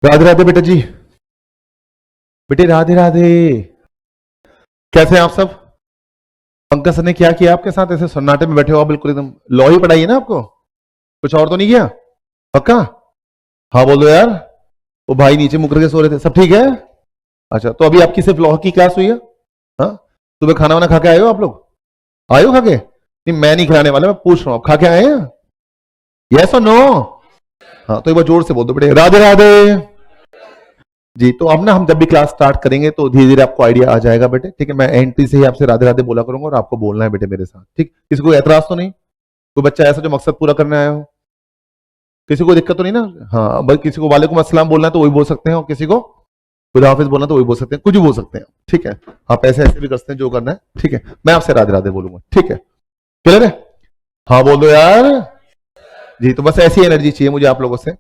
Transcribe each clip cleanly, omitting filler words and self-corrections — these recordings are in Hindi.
राधे राधे बेटा जी। बेटे राधे राधे। कैसे हैं आप सब? पंकज सर ने क्या किया आपके साथ? ऐसे सन्नाटे में बैठे हो आप, बिल्कुल एकदम। लॉ ही पढ़ाई है ना आपको? कुछ और तो नहीं किया? पक्का? हाँ बोल दो यार। वो भाई नीचे मुकर के सो रहे थे, सब ठीक है? अच्छा, तो अभी आपकी सिर्फ लॉ की क्लास हुई है? हाँ, सुबह खाना वाना खा के आए हो आप लोग? आए हो खा के? नहीं, मैं नहीं खिलाने वाला, मैं पूछ रहा हूँ, आप खा के आए हैं? यस और नो? हाँ, तो एक बार जोर से बोल दो बेटे, राधे राधे जी। तो अब ना हम जब भी क्लास स्टार्ट करेंगे तो धीरे धीरे आपको आइडिया आ जाएगा बेटे, ठीक है? मैं एंट्री से ही आपसे राधे राधे बोला करूंगा और आपको बोलना है बेटे मेरे साथ, ठीक? किसी को एतराज तो नहीं? कोई बच्चा ऐसा जो मकसद पूरा करने आया हो? किसी को दिक्कत तो नहीं ना? हाँ, बस किसी को वालेकुम अस्सलाम बोलना है तो वही बोल सकते हैं, और किसी को खुदा हाफिज बोलना तो वही बोल सकते हैं, कुछ भी बोल सकते हैं, ठीक है? आप ऐसे ऐसे भी कर सकते हैं, जो करना है, ठीक है? मैं आपसे राधे राधे बोलूंगा, ठीक है? क्लियर है? हाँ बोल दो यार जी। तो बस ऐसी एनर्जी चाहिए मुझे आप लोगों से।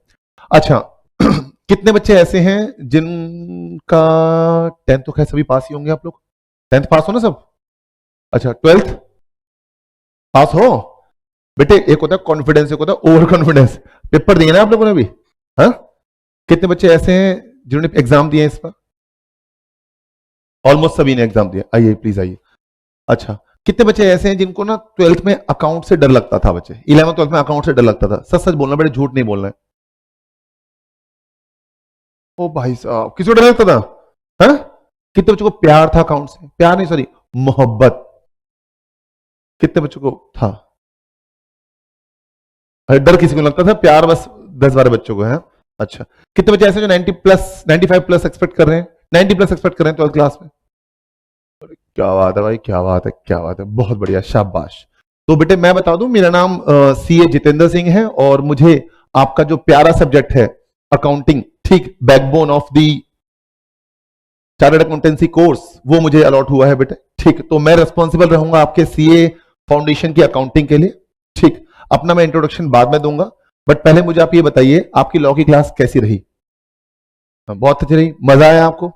अच्छा, कितने बच्चे ऐसे हैं जिनका टेंथ तो खैर सभी पास ही होंगे आप लोग? टेंथ पास हो ना सब? अच्छा, ट्वेल्थ पास हो? बेटे एक होता है कॉन्फिडेंस, एक होता है ओवर कॉन्फिडेंस। पेपर दिए ना आप लोगों ने भी? हाँ, कितने बच्चे ऐसे हैं जिन्होंने एग्जाम दिए इस पर? ऑलमोस्ट सभी ने एग्जाम दिया। आइए प्लीज आइए। अच्छा, कितने बच्चे ऐसे हैं जिनको ना ट्वेल्थ में अकाउंट से डर लगता था? बच्चे 11th 12th में अकाउंट से डर लगता था? सच सच बोलना बेटे, झूठ नहीं बोलना है। ओ भाई साहब, किसी को डर लगता था? हाँ? कितने बच्चों को प्यार था अकाउंट से? प्यार नहीं, सॉरी, मोहब्बत। कितने बच्चों को था? अरे डर किसी को लगता था, प्यार बस 10-12 बच्चों को है। अच्छा, कितने बच्चे ऐसे जो 90 प्लस 95 प्लस एक्सपेक्ट कर रहे हैं? 90 प्लस एक्सपेक्ट कर रहे हैं ट्वेल्थ क्लास में? क्या बात है भाई, क्या बात है, क्या बात है, बहुत बढ़िया, शाबाश। तो बेटे मैं बता दूं, मेरा नाम सीए जितेंद्र सिंह है और मुझे आपका जो प्यारा सब्जेक्ट है अकाउंटिंग, ठीक, backbone of the chartered accountancy course, वो मुझे अलॉट हुआ है बेटे, ठीक? तो मैं रिस्पॉन्सिबल रहूंगा आपके सीए फाउंडेशन की अकाउंटिंग के लिए, ठीक? अपना मैं इंट्रोडक्शन बाद में दूंगा, बट पहले मुझे आप ये बताइए आपकी लॉ की क्लास कैसी रही? बहुत अच्छी रही, मजा आया आपको?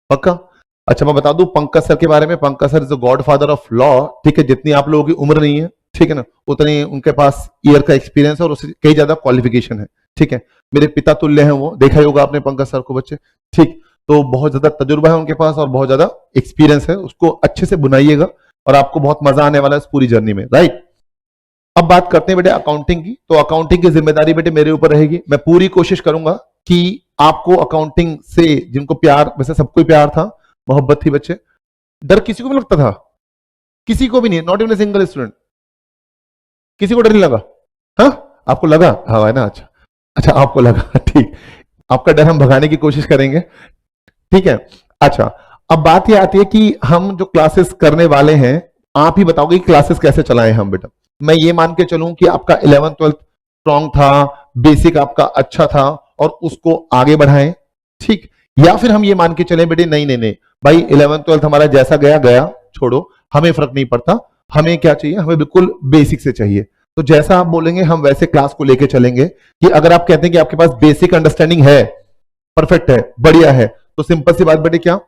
पक्का? अच्छा, मैं बता दूं पंकज सर के बारे में, Pankaj sir is the God father of law, ठीक है? जितनी आप लोगों की उम्र नहीं है, ठीक है ना, उतनी उनके पास ईयर का एक्सपीरियंस है और उससे कई ज्यादा क्वालिफिकेशन है, ठीक है? मेरे पिता तुल्य हैं वो, देखा ही होगा आपने पंकज सर को बच्चे, ठीक? तो बहुत ज्यादा तजुर्बा है उनके पास और बहुत ज्यादा एक्सपीरियंस है, उसको अच्छे से बुनाइएगा और आपको बहुत मजा आने वाला है इस पूरी जर्नी में, राइट? अब बात करते हैं बेटे अकाउंटिंग की। तो अकाउंटिंग की जिम्मेदारी बेटे मेरे ऊपर रहेगी। मैं पूरी कोशिश करूंगा कि आपको अकाउंटिंग से, जिनको प्यार, वैसे सबको ही प्यार था, मोहब्बत थी बच्चे, डर किसी को भी लगता था? किसी को भी नहीं, not even a single student? किसी को डर नहीं लगा? हाँ, आपको लगा? हाँ है ना? अच्छा, अच्छा आपको लगा ठीक। आपका डर हम भगाने की कोशिश करेंगे, ठीक है? अच्छा, अब बात ये आती है कि हम जो क्लासेस करने वाले हैं, आप ही बताओगे कि क्लासेस कैसे चलाएं हम बेटा? मैं ये मान के चलूं कि आपका 11th 12th स्ट्रॉन्ग था, बेसिक आपका अच्छा था और उसको आगे बढ़ाएं, ठीक? या फिर हम ये मान के चलें बेटे नहीं नहीं नहीं भाई, 11th 12th हमारा जैसा गया गया, छोड़ो, हमें फर्क नहीं पड़ता, हमें क्या चाहिए? हमें बिल्कुल बेसिक से चाहिए। तो जैसा आप बोलेंगे हम वैसे क्लास को लेके चलेंगे, कि अगर आप कहते हैं कि आपके पास बेसिक अंडरस्टैंडिंग है, परफेक्ट है, बढ़िया है, तो सिंपल सी बात बेटे, क्या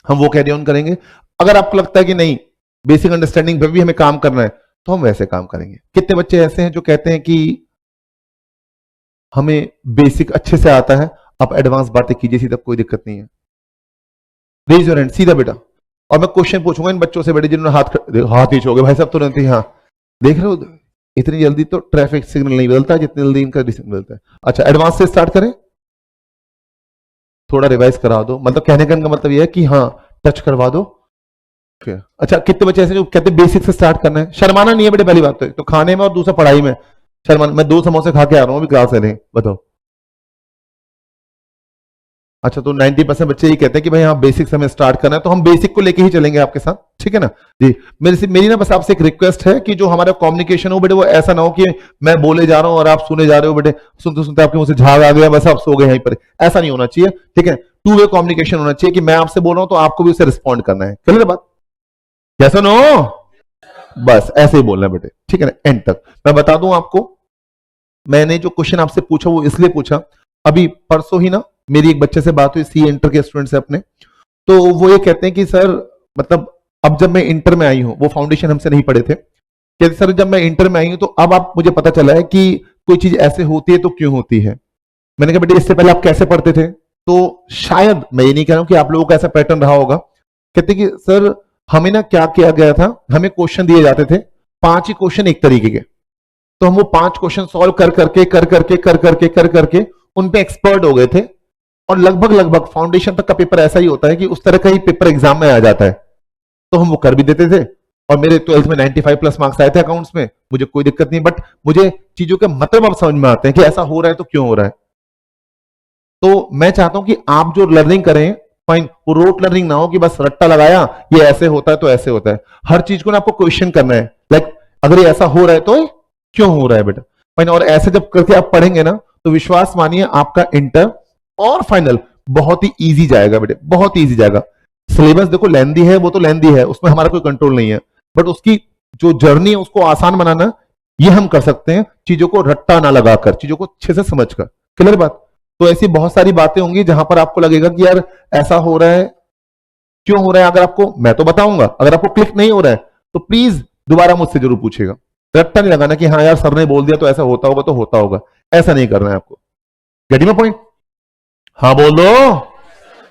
हम वो कैरी ऑन करेंगे? अगर आपको लगता है कि नहीं, बेसिक अंडरस्टैंडिंग पे भी हमें काम करना है, तो हम वैसे काम करेंगे। कितने बच्चे ऐसे हैं जो कहते हैं कि हमें बेसिक अच्छे से आता है, आप एडवांस बातें कीजिए सीधा, कोई दिक्कत नहीं है? रेज योर हैंड सीधा बेटा। और मैं क्वेश्चन पूछूंगा इन बच्चों से बेटे जिन्होंने हाथ नीचे हो गए, भाई साहब तुरंत ही हाँ, देख रहे हो, इतनी जल्दी तो ट्रैफिक सिग्नल नहीं बदलता जितनी जल्दी इनका डिसीजन बदलता है। अच्छा, एडवांस से स्टार्ट करें, थोड़ा रिवाइज करा दो, मतलब कहने का मतलब यह है कि हाँ, टच करवा दो। अच्छा, कितने बच्चे ऐसे जो कहते हैं बेसिक से स्टार्ट करना है? शर्माना नहीं है बेटे, पहली बात तो खाने में और दूसरा पढ़ाई में शर्माना। मैं 2 समोसे खा के आ रहा हूँ अभी क्लास से, नहीं बताओ? अच्छा, तो 90% बच्चे ये कहते हैं कि भाई हाँ बेसिक से हमें स्टार्ट करना है, तो हम बेसिक को लेके ही चलेंगे आपके साथ, ठीक है ना जी? मेरी ना बस आपसे एक रिक्वेस्ट है कि जो हमारा कम्युनिकेशन हो बेटे, वो ऐसा ना हो कि मैं बोले जा रहा हूँ और आप सुने जा रहे हो बेटे, सुनते सुनते आपके मुंह से झाग आ गया, बस आप सो गए यहीं पर। ऐसा नहीं होना चाहिए, ठीक है? टू वे कम्युनिकेशन होना चाहिए, कि मैं आपसे बोल रहा हूँ तो आपको भी उससे रिस्पॉन्ड करना है। क्लियर बात? कैसा नो? बस ऐसे ही बोलना है बेटे, ठीक है ना, एंड तक। मैं बता दूं आपको, मैंने जो क्वेश्चन आपसे पूछा वो इसलिए पूछा, अभी परसों ही ना मेरी एक बच्चे से बात हुई, सी इंटर के स्टूडेंट से अपने, तो वो ये कहते हैं कि सर, मतलब अब जब मैं इंटर में आई हूं, वो फाउंडेशन हमसे नहीं पढ़े थे, कहते सर जब मैं इंटर में आई हूं तो अब आप मुझे पता चला है कि कोई चीज ऐसे होती है तो क्यों होती है। मैंने कहा बेटे इससे पहले आप कैसे पढ़ते थे? तो शायद मैं ये नहीं कह रहा हूं कि आप लोगों का ऐसा पैटर्न रहा होगा। कहते कि सर हमें ना क्या किया गया था, हमें क्वेश्चन दिए जाते थे 5 ही क्वेश्चन एक तरीके के, तो हम वो 5 क्वेश्चन सॉल्व कर करके उन पे एक्सपर्ट हो गए थे। और लगभग लगभग फाउंडेशन तक का पेपर ऐसा ही होता है कि उस तरह का ही पेपर एग्जाम में आ जाता है, तो हम वो कर भी देते थे। और मेरे 12th में 95 प्लस मार्क्स आए थे अकाउंट्स में, मुझे कोई दिक्कत नहीं। बट मुझे चीजों के मतलब अब समझ में आते हैं कि ऐसा हो रहा है तो क्यों हो रहा है। तो मैं चाहता हूं कि आप जो लर्निंग करें, फाइन, वो रोट लर्निंग ना हो कि बस रट्टा लगाया, ये ऐसे होता है तो ऐसे होता है। हर चीज को ना आपको क्वेश्चन करना है, लाइक अगर ये ऐसा हो रहा है तो क्यों हो रहा है बेटा, फाइन। और ऐसे जब करके आप पढ़ेंगे ना तो विश्वास मानिए आपका इंटर और फाइनल बहुत ही इजी जाएगा बेटे, बहुत ही इजी जाएगा। सिलेबस देखो लेंदी है, वो तो लेंदी है, उसमें हमारा कोई कंट्रोल नहीं है, बट उसकी जो जर्नी है उसको आसान बनाना ये हम कर सकते हैं, चीजों को रट्टा ना लगाकर, चीजों को अच्छे से समझकर। क्लियर बात? तो ऐसी बहुत सारी बातें होंगी जहां पर आपको लगेगा कि यार ऐसा हो रहा है, क्यों हो रहा है। अगर आपको, मैं तो बताऊंगा, अगर आपको क्लिक नहीं हो रहा है तो प्लीज दोबारा मुझसे जरूर पूछेगा। रट्टा नहीं लगाना कि हाँ यार सर ने बोल दिया तो ऐसा होता होगा तो होता होगा, ऐसा नहीं करना है आपको। Getting my point? हाँ बोल दो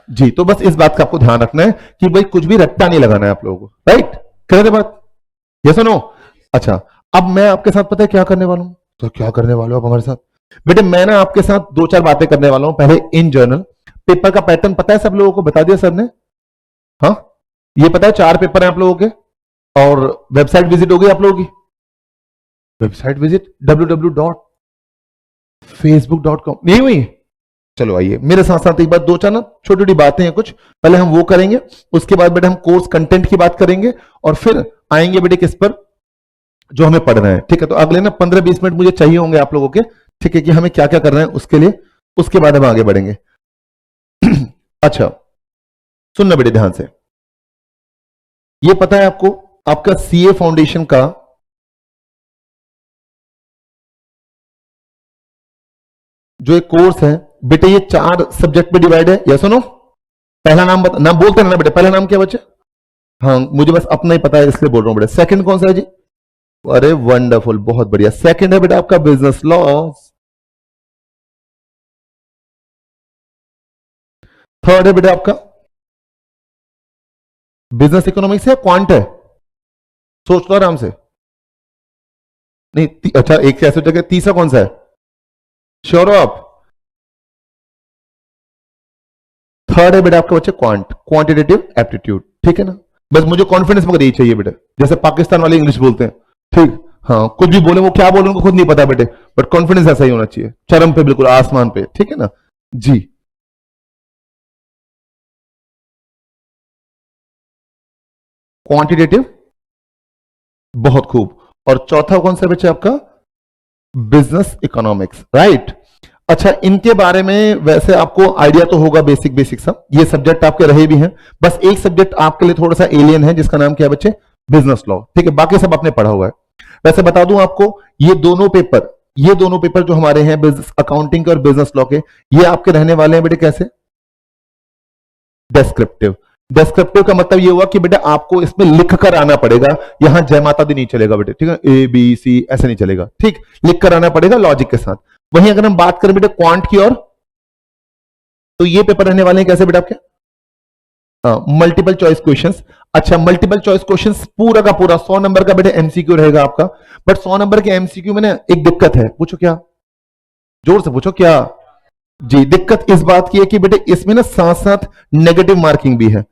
जी। तो बस इस बात का आपको ध्यान रखना है कि भाई कुछ भी रट्टा नहीं लगाना है आप लोगों को, राइट? क्लियर है बात? यस और नो? अच्छा, अब मैं आपके साथ पता है क्या करने वाला हूं? तो क्या करने वाले हो आप हमारे साथ? बेटे मैं ना आपके साथ 2-4 बातें करने वाला हूं। पहले इन जर्नल पेपर का पैटर्न पता है सब लोगों को? बता दिया सर ने? हाँ, ये पता है 4 पेपर हैं आप लोगों के। और वेबसाइट विजिट हो गई आप लोगों की? वेबसाइट विजिट www.facebook.com नहीं हुई? चलो आइए मेरे साथ साथ एक बार 2-4 ना छोटी छोटी बातें हैं कुछ, पहले हम वो करेंगे, उसके बाद बेटे हम कोर्स कंटेंट की बात करेंगे, और फिर आएंगे बेटे किस पर, जो हमें पढ़ना है। ठीक है? तो अगले ना 15-20 मिनट मुझे चाहिए होंगे आप लोगों के, ठीक है, कि हमें क्या क्या करना है उसके लिए, उसके बाद हम आगे बढ़ेंगे। अच्छा सुनना बेटे ध्यान से, ये पता है आपको आपका सीए फाउंडेशन का जो एक कोर्स है बेटे, ये 4 सब्जेक्ट में डिवाइड है। यस सुनो, पहला नाम नाम बोलते हैं ना बेटे, पहला नाम क्या बच्चे? हाँ मुझे बस अपना ही पता है इसलिए बोल रहा हूं बेटे। सेकंड कौन सा है जी? अरे वंडरफुल, बहुत बढ़िया। सेकंड है बेटा आपका बिजनेस लॉस। थर्ड है बेटा आपका बिजनेस इकोनॉमिक्स है, क्वांट है, सोच लो आराम से। नहीं अच्छा एक से ऐसे जगह, तीसरा कौन सा है? श्योर हो आप? थर्ड है बेटा आपका बच्चे क्वांट, क्वांटिटेटिव एप्टीट्यूड। ठीक है ना? बस मुझे कॉन्फिडेंस मगर यही चाहिए बेटा, जैसे पाकिस्तान वाले इंग्लिश बोलते हैं। ठीक, हाँ कुछ भी बोले, वो क्या बोले उनको खुद नहीं पता बेटे, बट कॉन्फिडेंस ऐसा ही होना चाहिए, चरम पे, बिल्कुल आसमान पे। ठीक है ना जी? क्वांटिटेटिव, बहुत खूब। और चौथा कौन सा बच्चा आपका? Business economics, right? अच्छा इनके बारे में वैसे आपको आइडिया तो होगा, बेसिक बेसिक सा, ये सब्जेक्ट आपके रहे भी हैं। बस एक सब्जेक्ट आपके लिए थोड़ा सा एलियन है, जिसका नाम क्या है बच्चे? Business law. ठीक है, बाकी सब आपने पढ़ा हुआ है। वैसे बता दूं आपको, ये दोनों पेपर जो हमारे हैं बिजनेस अकाउंटिंग के और बिजनेस लॉ के, ये आपके रहने वाले हैं बेटे कैसे? डेस्क्रिप्टिव। डेस्क्रिप्टिव का मतलब ये हुआ कि बेटा आपको इसमें लिख कर आना पड़ेगा, यहां जय माता दी नहीं चलेगा बेटे। ठीक है? ए बी सी ऐसे नहीं चलेगा, ठीक, लिख कर आना पड़ेगा लॉजिक के साथ। वहीं अगर हम बात करें बेटे क्वांट की और, तो ये पेपर रहने वाले हैं कैसे बेटा आपके? Multiple choice questions. अच्छा मल्टीपल चॉइस क्वेश्चंस पूरा का पूरा 100 नंबर का बेटे एमसीक्यू रहेगा आपका। बट 100 नंबर के एमसीक्यू में ना एक दिक्कत है, पूछो क्या? जोर से पूछो क्या? जी, दिक्कत इस बात की है कि बेटे इसमें ना साथ साथ नेगेटिव मार्किंग भी है।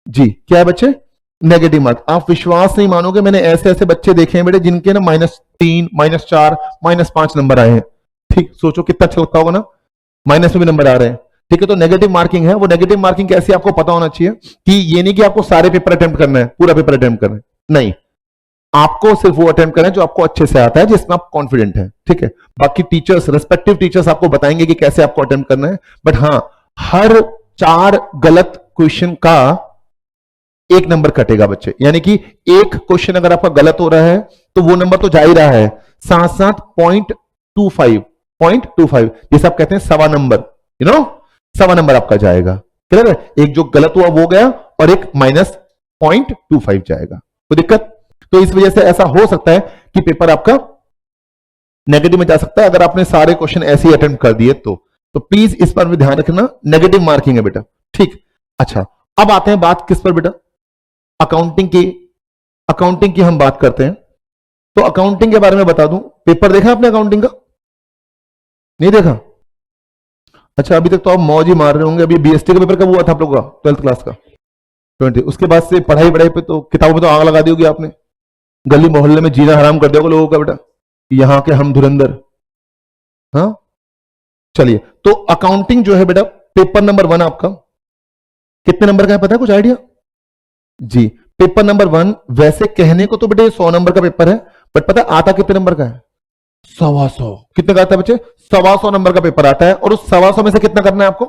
जी क्या है बच्चे? Negative mark. आप विश्वास नहीं मानोगे, मैंने ऐसे ऐसे बच्चे देखे हैं बेटे जिनके ना -3, -4, -5 नंबर आए हैं। ठीक, सोचो कितना अच्छा लगता होगा ना, माइनस में भी नंबर आ रहे हैं। ठीक है? तो नेगेटिव मार्किंग है। वो नेगेटिव मार्किंग कैसी आपको पता होना चाहिए कि ये नहीं कि आपको सारे पेपर अटेम्प्ट करना है, पूरा पेपर अटेम्प्ट करना है, नहीं, आपको सिर्फ वो अटेम्प्ट करना है जो आपको अच्छे से आता है, जिसमें आप कॉन्फिडेंट हैं। ठीक है? बाकी टीचर्स, रेस्पेक्टिव टीचर्स आपको बताएंगे कि कैसे आपको अटेम्प्ट करना है। बट हाँ, हर 4 गलत क्वेश्चन का 1 नंबर कटेगा बच्चे, यानी कि एक क्वेश्चन अगर आपका गलत हो रहा है तो वो नंबर तो जा ही रहा है, साथ साथ 0.25 जैसे आप कहते हैं सवा नंबर, सवा नंबर आपका जाएगा। क्लियर है? एक जो गलत हुआ वो गया और एक -0.25 जाएगा। कोई दिक्कत? तो इस वजह से ऐसा हो सकता है कि पेपर आपका नेगेटिव में जा सकता है अगर आपने सारे क्वेश्चन ऐसे ही अटेम्प्ट कर दिए तो। तो प्लीज इस पर भी ध्यान रखना, नेगेटिव मार्किंग है बेटा, ठीक। अच्छा, अब आते हैं बात किस पर बेटा, अकाउंटिंग की। अकाउंटिंग की हम बात करते हैं, तो अकाउंटिंग के बारे में बता दूं, पेपर देखा आपने अकाउंटिंग का? नहीं देखा? अच्छा, अभी तक तो आप मौज ही मार रहे होंगे। अभी बीएसटी का पेपर कब हुआ था आप लोगों का, 12th क्लास का? 20। उसके बाद से पढ़ाई पढ़ाई पे तो किताबों में तो आग लगा दी होगी आपने, गली मोहल्ले में जीना हराम कर दिया होगा लोगों का बेटा, यहाँ के हम धुरंधर। हाँ, चलिए, तो अकाउंटिंग जो है बेटा, पेपर नंबर 1 आपका कितने नंबर का है पता है, कुछ आइडिया? जी, पेपर नंबर 1 वैसे कहने को तो बेटे 100 नंबर का पेपर है, बट पता है आता कितने नंबर का है? 125। कितने का आता है बच्चे? 125 नंबर का पेपर आता है, और उस 125 में से कितना करना है आपको?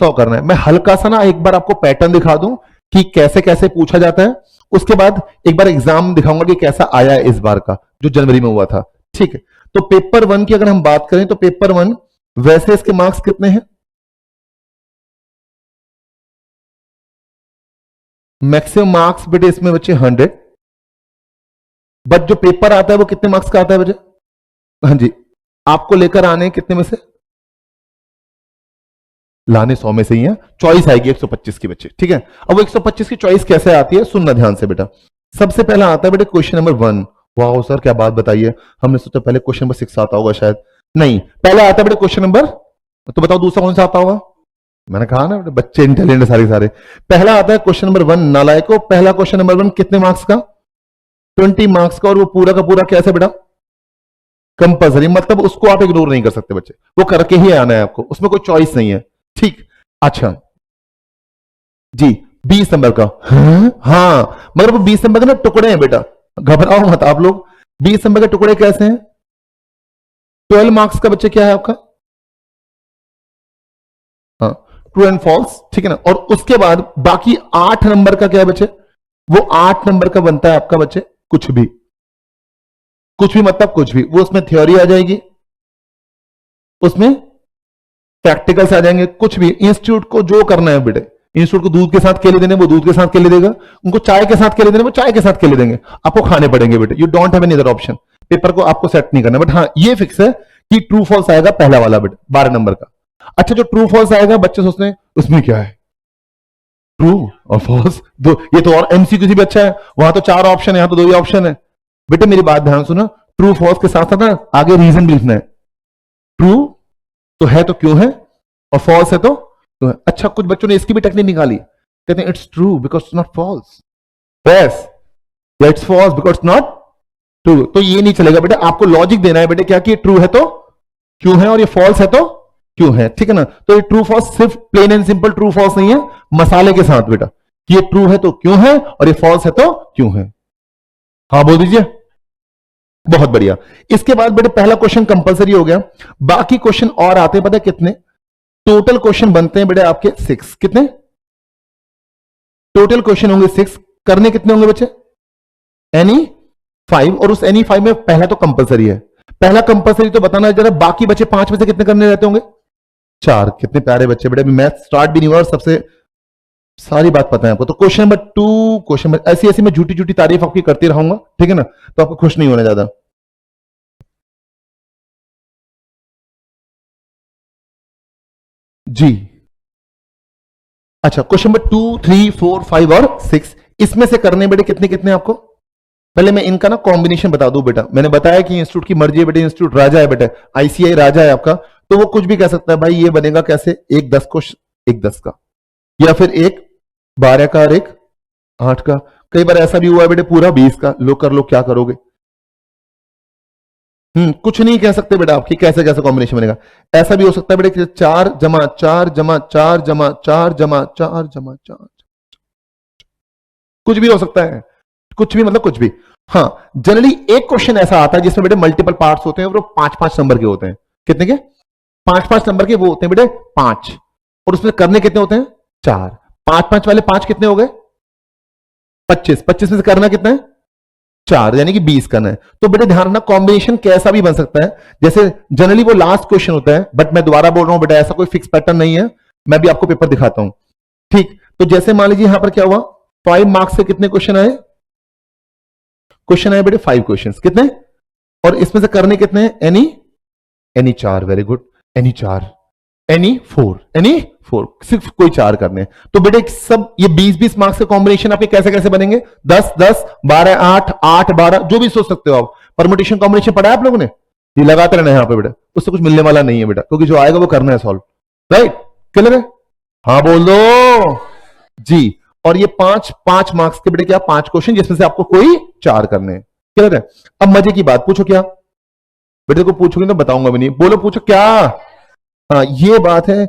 100 करना है। मैं हल्का सा ना एक बार आपको पैटर्न दिखा दूं कि कैसे कैसे पूछा जाता है, उसके बाद एक बार एग्जाम दिखाऊंगा कि कैसा आया है इस बार का, जो जनवरी में हुआ था, ठीक है। तो पेपर 1 की अगर हम बात करें, तो पेपर 1 वैसे इसके मार्क्स कितने हैं? मैक्सिमम मार्क्स बेटे इसमें बच्चे 100, बट जो पेपर आता है वो कितने मार्क्स का आता है बच्चे? हाँ जी, आपको लेकर आने कितने में से? लाने 100 में से ही है, चॉइस आएगी 125 की बच्चे, ठीक है। अब वो 125 की चॉइस कैसे आती है, सुनना ध्यान से बेटा। सबसे पहला आता है बेटे क्वेश्चन नंबर 1। वाह सर क्या बात बताइए, हमने सोचा पहले क्वेश्चन नंबर 6 आता होगा शायद, नहीं, पहला आता है बेटे क्वेश्चन नंबर, तो बताओ दूसरा कौन सा आता होगा? मैंने कहा ना बेटे, बच्चे इंटेलिजेंट सारे सारे। पहला आता है क्वेश्चन नंबर 1, नालायको, पहला क्वेश्चन नंबर 1 कितने मार्क्स का? 20 मार्क्स का, और वो पूरा का पूरा कैसे बेटा? कंपल्सरी, मतलब उसको आप इग्नोर नहीं कर सकते बच्चे, वो करके ही आना है आपको, उसमें कोई चॉइस नहीं है, ठीक। अच्छा जी, 20 नंबर का, हाँ, मगर वो 20 नंबर के ना टुकड़े हैं बेटा, घबराओ मत आप लोग। 20 नंबर के टुकड़े कैसे हैं? 12 मार्क्स का बच्चे क्या है आपका? हाँ, ट्रू एंड फॉल्स, ठीक है ना। और उसके बाद बाकी 8 नंबर का क्या है बच्चे? वो 8 नंबर का बनता है आपका बच्चे कुछ भी। कुछ भी मतलब कुछ भी, वो उसमें थ्योरी आ जाएगी, उसमें प्रैक्टिकल्स आ जाएंगे, कुछ भी। इंस्टीट्यूट को जो करना है बेटे, इंस्टीट्यूट को दूध के साथ केले देने वो दूध के साथ केले देगा, उनको चाय के साथ केले देने वो चाय के साथ केले देंगे, आपको खाने पड़ेंगे बेटे, you don't have any other option. Paper को आपको सेट नहीं करना, बट हाँ ये फिक्स है कि ट्रू फॉल्स आएगा पहला वाला बेटे, 12 नंबर का। अच्छा, जो ट्रू फॉल्स आएगा बच्चे सोचते हैं उसमें क्या है, ट्रू और फॉल्स दो, ये तो और एमसीक्यू से भी अच्छा है, वहां तो 4 ऑप्शन है, यहां तो 2 ही ऑप्शन है। बेटे मेरी बात ध्यान सुनो, ट्रू फॉल्स के साथ साथ ना आगे रीजन भी लिखना है। ट्रू तो है तो क्यों है, और फॉल्स है तो क्यों है। अच्छा, कुछ बच्चों ने इसकी भी टेक्निक निकाली, कहते हैं it's true because it's not false, yes, it's false because it's not true. तो ये नहीं चलेगा बेटा, आपको लॉजिक देना है बेटे क्या, कि ट्रू है तो क्यों है, और ये फॉल्स है तो क्यों है, ठीक है ना। तो ये ट्रू फॉल्स सिर्फ plain and simple true false नहीं है, मसाले के साथ बेटा, कि ये ट्रू है तो क्यों है, और ये फॉल्स है तो क्यों है। हाँ बोल दीजिए, बहुत बढ़िया। इसके बाद बेटे पहला क्वेश्चन कंपलसरी हो गया, बाकी क्वेश्चन और आते हैं पता है कितने? टोटल क्वेश्चन बनते हैं बेटे आपके 6, कितने टोटल क्वेश्चन होंगे? 6। करने कितने होंगे बच्चे? एनी 5, और उस एनी 5 में पहला तो कंपलसरी है, पहला कंपलसरी तो बताना जरा, बाकी बचे 5 में से कितने करने रहते होंगे? 4। कितने प्यारे बच्चे बेटे, अभी मैथ स्टार्ट भी नहीं हुआ और सबसे सारी बात पता है आपको। तो क्वेश्चन नंबर 2, क्वेश्चन नंबर, ऐसी ऐसी मैं झूठी झूठी तारीफ आपकी करती रहूंगा, ठीक है ना, तो आपको खुश नहीं होना ज्यादा। जी, अच्छा, क्वेश्चन नंबर 2, 3, 4, 5 और 6, इसमें से करने बेटे कितने कितने आपको? पहले मैं इनका ना कॉम्बिनेशन बता दूं बेटा, मैंने बताया कि इंस्टीट्यूट की मर्जी है बेटे, इंस्टीट्यूट राजा है बेटा, आईसीआई राजा है आपका, तो वो कुछ भी कह सकता है भाई, ये बनेगा कैसे, एक 10 को एक 10 का, या फिर एक 12 का और एक 8 का। कई बार ऐसा भी हुआ है बेटे पूरा 20 का, लो कर लो क्या करोगे। कुछ नहीं कह सकते बेटा आपकी कैसे कैसे कॉम्बिनेशन बनेगा। ऐसा भी हो सकता है बेटा कि 4 जमा 4 जमा 4 जमा 4 जमा 4 जमा 4, कुछ भी हो सकता है, कुछ भी मतलब कुछ भी। हाँ, जनरली एक क्वेश्चन ऐसा आता है जिसमें बेटे मल्टीपल पार्ट्स होते हैं, और वो 5-5 नंबर के होते हैं। कितने के? 5-5 नंबर के वो होते हैं बेटे 5, और उसमें करने कितने होते हैं? 4। 5-5 वाले 5 कितने हो गए? 25। 25 में से करना कितना है? 4, यानी कि 20 करना है। तो बेटे ध्यान रखना, कॉम्बिनेशन कैसा भी बन सकता है, जैसे जनरली वो लास्ट क्वेश्चन होता है, बट मैं दोबारा बोल रहा हूं बेटा ऐसा कोई फिक्स पैटर्न नहीं है, मैं भी आपको पेपर दिखाता हूं, ठीक। तो जैसे मान लीजिए यहां पर क्या हुआ, 5 मार्क्स से कितने क्वेश्चन आए? क्वेश्चन आए बेटे 5 क्वेश्चन, कितने? और इसमें से करने कितने हैं? Any 4, very good, any 4, any four, सिर्फ कोई चार करने हैं। तो बेटे सब ये 20-20 मार्क्स के कॉम्बिनेशन आपके कैसे कैसे बनेंगे? 10-10, 12-8, 8-12, जो भी सोच सकते हो आप। परमुटेशन कॉम्बिनेशन पढ़ा है आप लोगों ने? ये लगाते रहना है यहाँ पे बेटा, उससे कुछ मिलने वाला नहीं है बेटा, क्योंकि जो आएगा वो करना है सॉल्व। राइट, क्लियर है? हाँ बोल दो जी। और ये 5 मार्क्स के बेटे क्या, 5 क्वेश्चन जिसमें से आपको कोई 4 करने हैं। क्लियर है? अब मजे की बात पूछो, क्या बेटे को पूछोगे तो बताऊंगा भी नहीं, बोलो पूछो क्या। हाँ ये बात है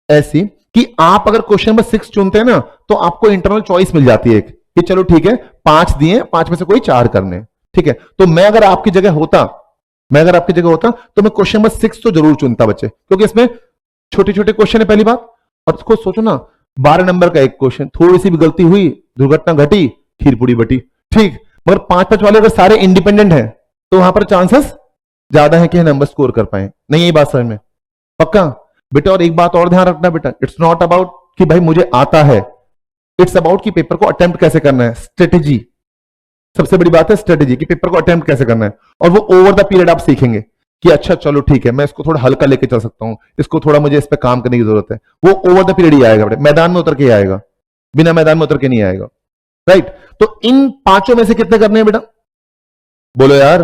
ऐसी कि आप अगर क्वेश्चन नंबर 6 चुनते हैं ना, तो आपको इंटरनल चॉइस मिल जाती है एक, कि चलो ठीक है 5 दिए, 5 में से कोई 4 करने। ठीक है, तो मैं अगर आपकी जगह होता तो मैं क्वेश्चन नंबर 6 तो जरूर चुनता बच्चे, क्योंकि इसमें छोटे छोटे क्वेश्चन है पहली बात। और उसको सोचो ना, 12 नंबर का एक क्वेश्चन, थोड़ी सी भी गलती हुई, दुर्घटना घटी, खीर पूरी बटी। ठीक, मगर 5-5 वाले अगर सारे इंडिपेंडेंट हैं, तो वहां पर चांसेस ज्यादा है कि नंबर स्कोर कर पाए। नहीं यही बात समझ में? पक्का बेटा? और एक बात और ध्यान रखना बेटा, इट्स नॉट अबाउट कि भाई मुझे आता है, इट्स अबाउट कि पेपर को अटेम्प्ट कैसे करना है। स्ट्रेटेजी सबसे बड़ी बात है, स्ट्रेटेजी कि पेपर को अटेम्प्ट कैसे करना है। और वो ओवर द पीरियड आप सीखेंगे कि अच्छा चलो ठीक है, मैं इसको थोड़ा हल्का लेके चल सकता हूं, इसको थोड़ा मुझे इस पे काम करने की जरूरत है। वो ओवर द पीरियड ही आएगा बेटा, मैदान में उतर के ही आएगा, बिना मैदान में उतर के नहीं आएगा। राइट, तो इन 5 में से कितने करने हैं बेटा? बोलो यार।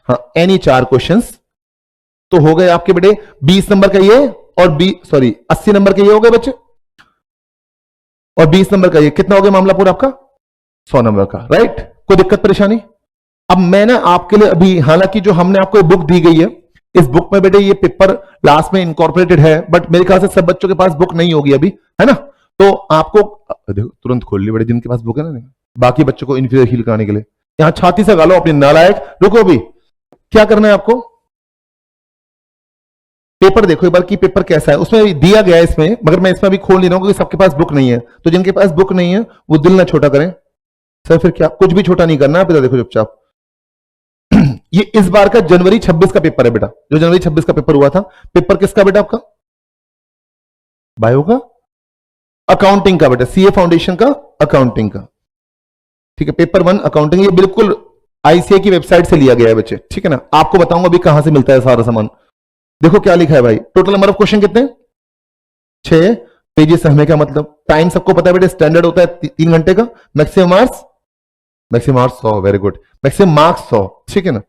हाँ, एनी 4 क्वेश्चंस तो हो गए आपके बेटे। 20 नंबर का ये और 80 नंबर के ये हो गए बच्चे, और 20 नंबर का ये, कितना हो गया मामला पूरा आपका? 100 नंबर का। राइट, कोई दिक्कत परेशानी? अब मैं ना आपके लिए अभी, हालांकि जो हमने आपको बुक दी गई है, इस बुक में बेटे ये पेपर लास्ट में इनकॉर्पोरेटेड है, बट मेरे ख्याल से सब बच्चों के पास बुक नहीं होगी अभी, है ना? तो आपको देखो तुरंत खोल ली बेटे, जिनके पास बुक है ना, बाकी बच्चों को इन्फीरियर फील कराने के लिए। यहां छाती से गालो अपनी नालायक। रुको, अभी क्या करना है आपको? पेपर देखो एक बार कि पेपर कैसा है, उसमें दिया गया है इसमें, मगर मैं इसमें अभी खोल नहीं रहा हूं क्योंकि सबके पास बुक नहीं है। तो जिनके पास बुक नहीं है वो दिल ना छोटा करें। सर फिर क्या, कुछ भी छोटा नहीं करना है बेटा, देखो चुपचाप। ये इस बार का जनवरी 26 का पेपर है बेटा, जो जनवरी 26 का पेपर हुआ था। पेपर किसका बेटा आपका? बायो का? अकाउंटिंग का बेटा, सीए फाउंडेशन का अकाउंटिंग का। ठीक है, पेपर 1 अकाउंटिंग। ये बिल्कुल आईसीए की वेबसाइट से लिया गया है बच्चे, ठीक है ना? आपको बताऊंगा अभी कहां से मिलता है सारा सामान। देखो क्या लिखा है भाई, टोटल नंबर ऑफ क्वेश्चन कितने? 6 पेजेस हमें क्या मतलब? टाइम सबको पता है बेटे, स्टैंडर्ड होता है 3 घंटे का। Maximum marks 100, very good. Maximum marks 100, ठीक है ना?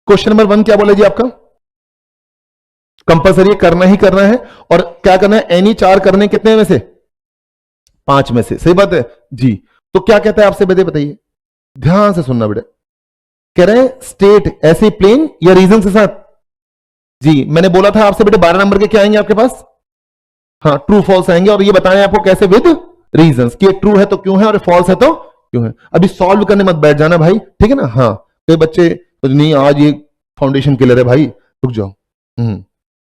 क्वेश्चन नंबर 1 क्या बोला जी आपका? कंपल्सरी करना ही करना है। और क्या करना है? एनी 4 करने, कितने में से? 5 में से। सही बात है जी। तो क्या कहता है आपसे बेटे, बताइए, ध्यान से सुनना बेटे। कह रहे हैं स्टेट ऐसे प्लेन या रीजन के साथ। जी मैंने बोला था आपसे बेटे 12 नंबर के क्या आएंगे आपके पास? हाँ, ट्रू फॉल्स आएंगे, और ये बताएं आपको कैसे, विद रीजंस, कि ट्रू है तो क्यों है और फॉल्स है तो क्यों है। अभी सॉल्व करने मत बैठ जाना भाई, ठीक है ना? हाँ, कोई बच्चे तो नहीं आज ये फाउंडेशन क्लियर है भाई, रुक जाओ,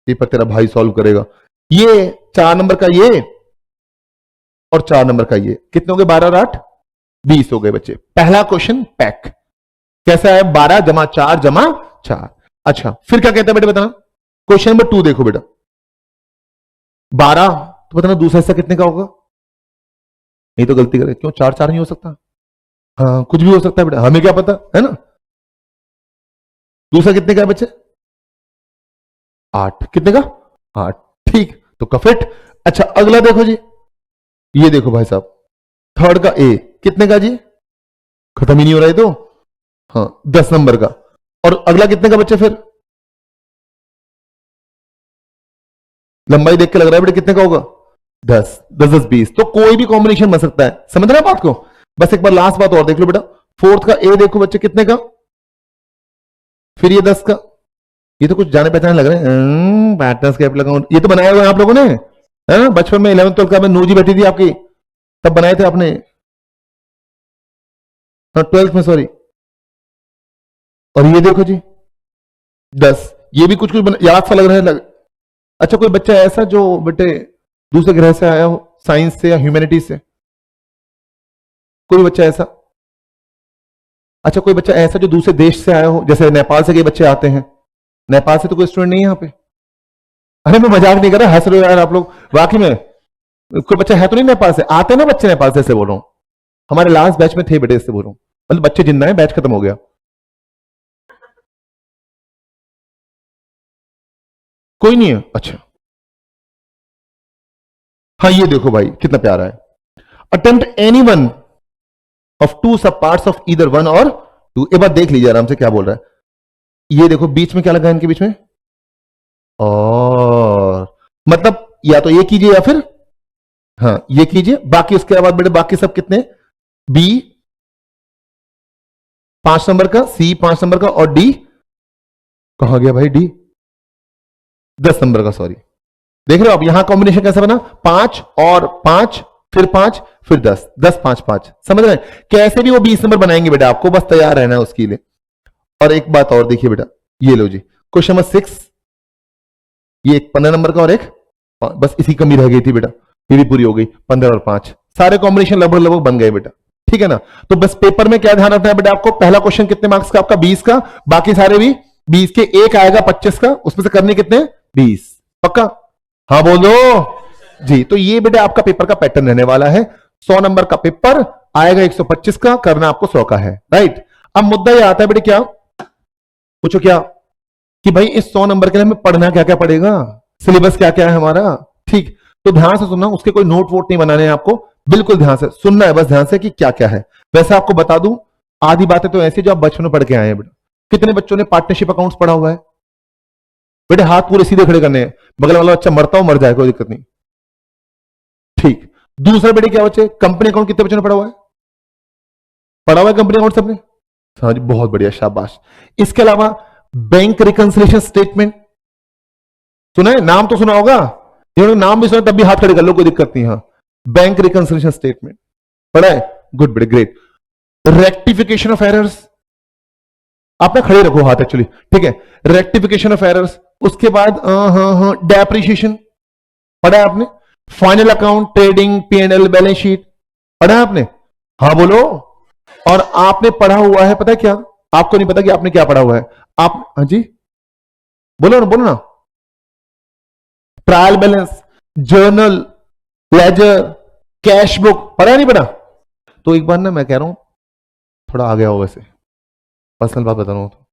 पेपर तेरा भाई सॉल्व करेगा। ये 4 नंबर का ये और 4 नंबर का ये, कितने हो गए? 12 और 8 20 हो गए बच्चे। पहला क्वेश्चन पैक कैसा है? 12 जमा 4 जमा 4। अच्छा फिर क्या कहता है बेटा, बताना। क्वेश्चन नंबर 2 देखो बेटा, 12 तो बताना दूसरा हिस्सा कितने का होगा? नहीं तो गलती करे, क्यों 4-4 नहीं हो सकता? हाँ कुछ भी हो सकता है बेटा, हमें क्या पता, है ना? दूसरा कितने का है बच्चे? 8। कितने का? 8। ठीक, तो कफिट। अच्छा अगला देखो जी, ये देखो भाई साहब, थर्ड का ए, कितने का जी? खत्म ही नहीं हो रहा है तो। हाँ 10 नंबर का। और अगला कितने का बच्चे? फिर लंबाई देख के लग रहा है बेटे कितने का होगा? 10 10 10 20। तो कोई भी कॉम्बिनेशन बन सकता है, समझ रहे हैं बात को? बस एक बार लास्ट बात और देख लो बेटा, फोर्थ का ए देखो बच्चे कितने का? फिर ये 10 का। ये तो कुछ जाने पहचाने लग रहे हैं, पैटर्न्स कैप लगाऊं, ये तो बनाया हुआ आप लोगों ने, है ना? बचपन में 11th 12th का में नूजी बैठी थी आपकी, तब बनाए थे आपने। हाँ 12th में, सॉरी। और ये देखो जी 10, ये भी कुछ कुछ याद सा लग रहा है अच्छा कोई बच्चा ऐसा जो बेटे दूसरे ग्रह से आया हो, साइंस से या ह्यूमैनिटीज से? कोई बच्चा ऐसा? अच्छा कोई बच्चा ऐसा जो दूसरे देश से आया हो, जैसे नेपाल से कई बच्चे आते हैं। नेपाल से तो कोई स्टूडेंट नहीं है यहाँ पे? अरे मैं मजाक नहीं कर रहा, हंस रहे हो यार आप लोग वाकई में। कोई बच्चा है तो नहीं नेपाल से? आते ना बच्चे नेपाल से बोल रहा हूँ, हमारे लास्ट बैच में थे बेटे, इससे बोल रहा हूँ। मतलब बच्चे जिंदा है, बैच खत्म हो गया। कोई नहीं है? अच्छा, हाँ ये देखो भाई कितना प्यारा है। Attempt any one of two sub parts of either one और टू। एक बार देख लीजिए आराम से क्या बोल रहा है। ये देखो बीच में क्या लगा है इनके बीच में, और मतलब या तो ये कीजिए या फिर हाँ ये कीजिए। बाकी उसके बाद बेटे बाकी सब कितने, बी 5 नंबर का, सी 5 नंबर का, और डी कहां गया भाई, डी 10 नंबर का, सॉरी। देख रहे हो आप यहां कॉम्बिनेशन कैसा बना, 5 और 5 फिर 5 फिर 10, 10 5 5, समझ रहे हैं? कैसे भी वो 20 नंबर बनाएंगे बेटा, आपको बस तैयार रहना है उसके लिए। और एक बात और देखिए बेटा, ये लो जी क्वेश्चन नंबर 6, ये एक 15 नंबर का और एक, बस इसी कमी रह गई थी बेटा, ये भी पूरी हो गई। 15 और 5 सारे कॉम्बिनेशन लगभग लगभग बन गए बेटा, ठीक है ना? तो बस पेपर में क्या ध्यान रखना है बेटा आपको, पहला क्वेश्चन कितने मार्क्स का आपका, 20 का, बाकी सारे भी 20 के, एक आएगा 25 का, उसमें से करने कितने, 20, पक्का? हाँ बोलो जी। तो ये बेटा आपका पेपर का पैटर्न रहने वाला है। 100 नंबर का पेपर आएगा, 125 का, करना आपको 100 का है, राइट? अब मुद्दा ये आता है बेटे, क्या पूछो, क्या कि भाई इस 100 नंबर के लिए हमें पढ़ना क्या क्या पड़ेगा, सिलेबस क्या क्या है हमारा, ठीक? तो ध्यान से सुनना, उसके कोई नोट वोट नहीं बनाने हैं आपको, बिल्कुल ध्यान से सुनना है, बस ध्यान से कि क्या क्या है। वैसे आपको बता दूं, आधी बातें तो ऐसी जो आप बचपन में पढ़ के आए हैं बेटा। कितने बच्चों ने पार्टनरशिप अकाउंट्स पढ़ा हुआ है बेटे? हाथ पूरे सीधे खड़े करने हैं, बगल वाला बच्चा मरता हो मर जाए, कोई दिक्कत नहीं, ठीक? दूसरा बेटे क्या बच्चे, कंपनी अकाउंट कितने बच्चों ने पढ़ा हुआ है? पढ़ा हुआ है कंपनी अकाउंट सबने? हाँ जी, बहुत बढ़िया, शाबाश। इसके अलावा बैंक रिकंसिलिएशन स्टेटमेंट सुना है, नाम तो सुना होगा, जिन्होंने नाम भी सुना तब भी हाथ खड़े कर लो, कोई दिक्कत नहीं। हाँ, बैंक रिकंसिलिएशन स्टेटमेंट पढ़ा है, गुड बेटे, ग्रेट। रेक्टिफिकेशन ऑफ एरर्स, आप ना खड़े रखो हाथ एक्चुअली, ठीक है? रेक्टिफिकेशन ऑफ एरर्स, उसके बाद डेप्रिसिएशन पढ़ा है आपने? Final account, trading, P&L, balance sheet पढ़ा है आपने? हाँ बोलो। और आपने पढ़ा हुआ है, पता है क्या, आपको नहीं पता कि आपने क्या पढ़ा हुआ है आप? हाँ जी बोलो ना, बोलो ना। Trial balance, journal, ledger, cash book पढ़ा नहीं पढ़ा? तो एक बार ना मैं कह रहा हूं, थोड़ा आ गया हो, वैसे पर्सनल बात बता रहा हूं, तो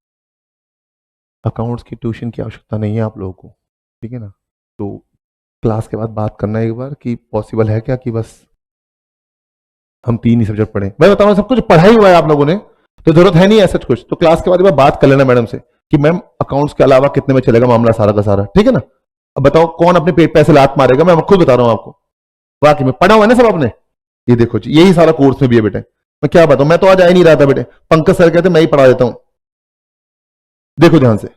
अकाउंट्स की ट्यूशन की आवश्यकता नहीं है आप लोगों को, ठीक है ना? तो क्लास के बाद बात करना एक बार कि पॉसिबल है क्या कि बस हम 3 ही सब्जेक्ट पढ़े। मैं बता रहा हूं सब कुछ पढ़ा ही हुआ है आप लोगों ने, तो जरूरत है नहीं ऐसा कुछ। तो क्लास के बाद एक बार बात कर लेना मैडम से कि मैम अकाउंट्स के अलावा कितने में चलेगा मामला सारा का सारा, ठीक है ना? अब बताओ कौन अपने पेट पे ऐसे लात मारेगा, मैं खुद बता रहा हूं आपको, वाकई में पढ़ा हुआ है ना सब आपने। ये देखो जी, यही सारा कोर्स में भी है बेटे। मैं क्या बताऊं, मैं तो आज आ ही नहीं रहा था बेटे, पंकज सर कहते मैं ही पढ़ा देता हूं। देखो ध्यान से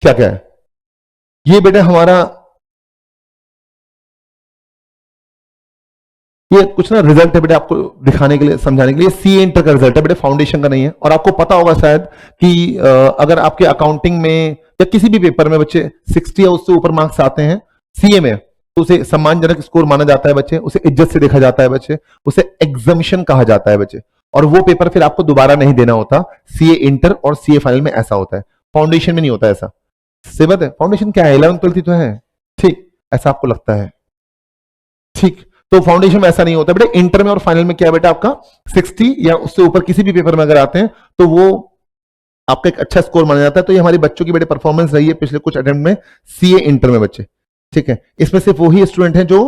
क्या क्या है ये बेटे, हमारा ये कुछ ना रिजल्ट है बेटे, आपको दिखाने के लिए, समझाने के लिए। सी इंटर का रिजल्ट है बेटे, फाउंडेशन का नहीं है। और आपको पता होगा शायद कि अगर आपके अकाउंटिंग में या किसी भी पेपर में बच्चे 60 या उससे ऊपर मार्क्स आते हैं सीए में, तो उसे सम्मानजनक स्कोर माना जाता है बच्चे, उसे इज्जत से देखा जाता है बच्चे, उसे एग्जामिशन कहा जाता है बच्चे। और वो पेपर फिर आपको दोबारा नहीं देना होता। सीए इंटर और सीए फाइनल में ऐसा होता है, फाउंडेशन में नहीं होता ऐसा। सिबत है, फाउंडेशन क्या है, 11th 12th तो है, ठीक? ऐसा आपको लगता है, ठीक? तो फाउंडेशन में ऐसा नहीं होता बेटा। इंटर में और फाइनल में क्या है बेटा, आपका 60 या उससे ऊपर किसी भी पेपर में अगर आते हैं तो वो आपका एक अच्छा स्कोर माना जाता है। तो ये हमारी बच्चों की बेटे परफॉर्मेंस रही है पिछले कुछ अटेम्प्ट में सीए इंटर में बच्चे, ठीक है? इसमें सिर्फ वही स्टूडेंट हैं जो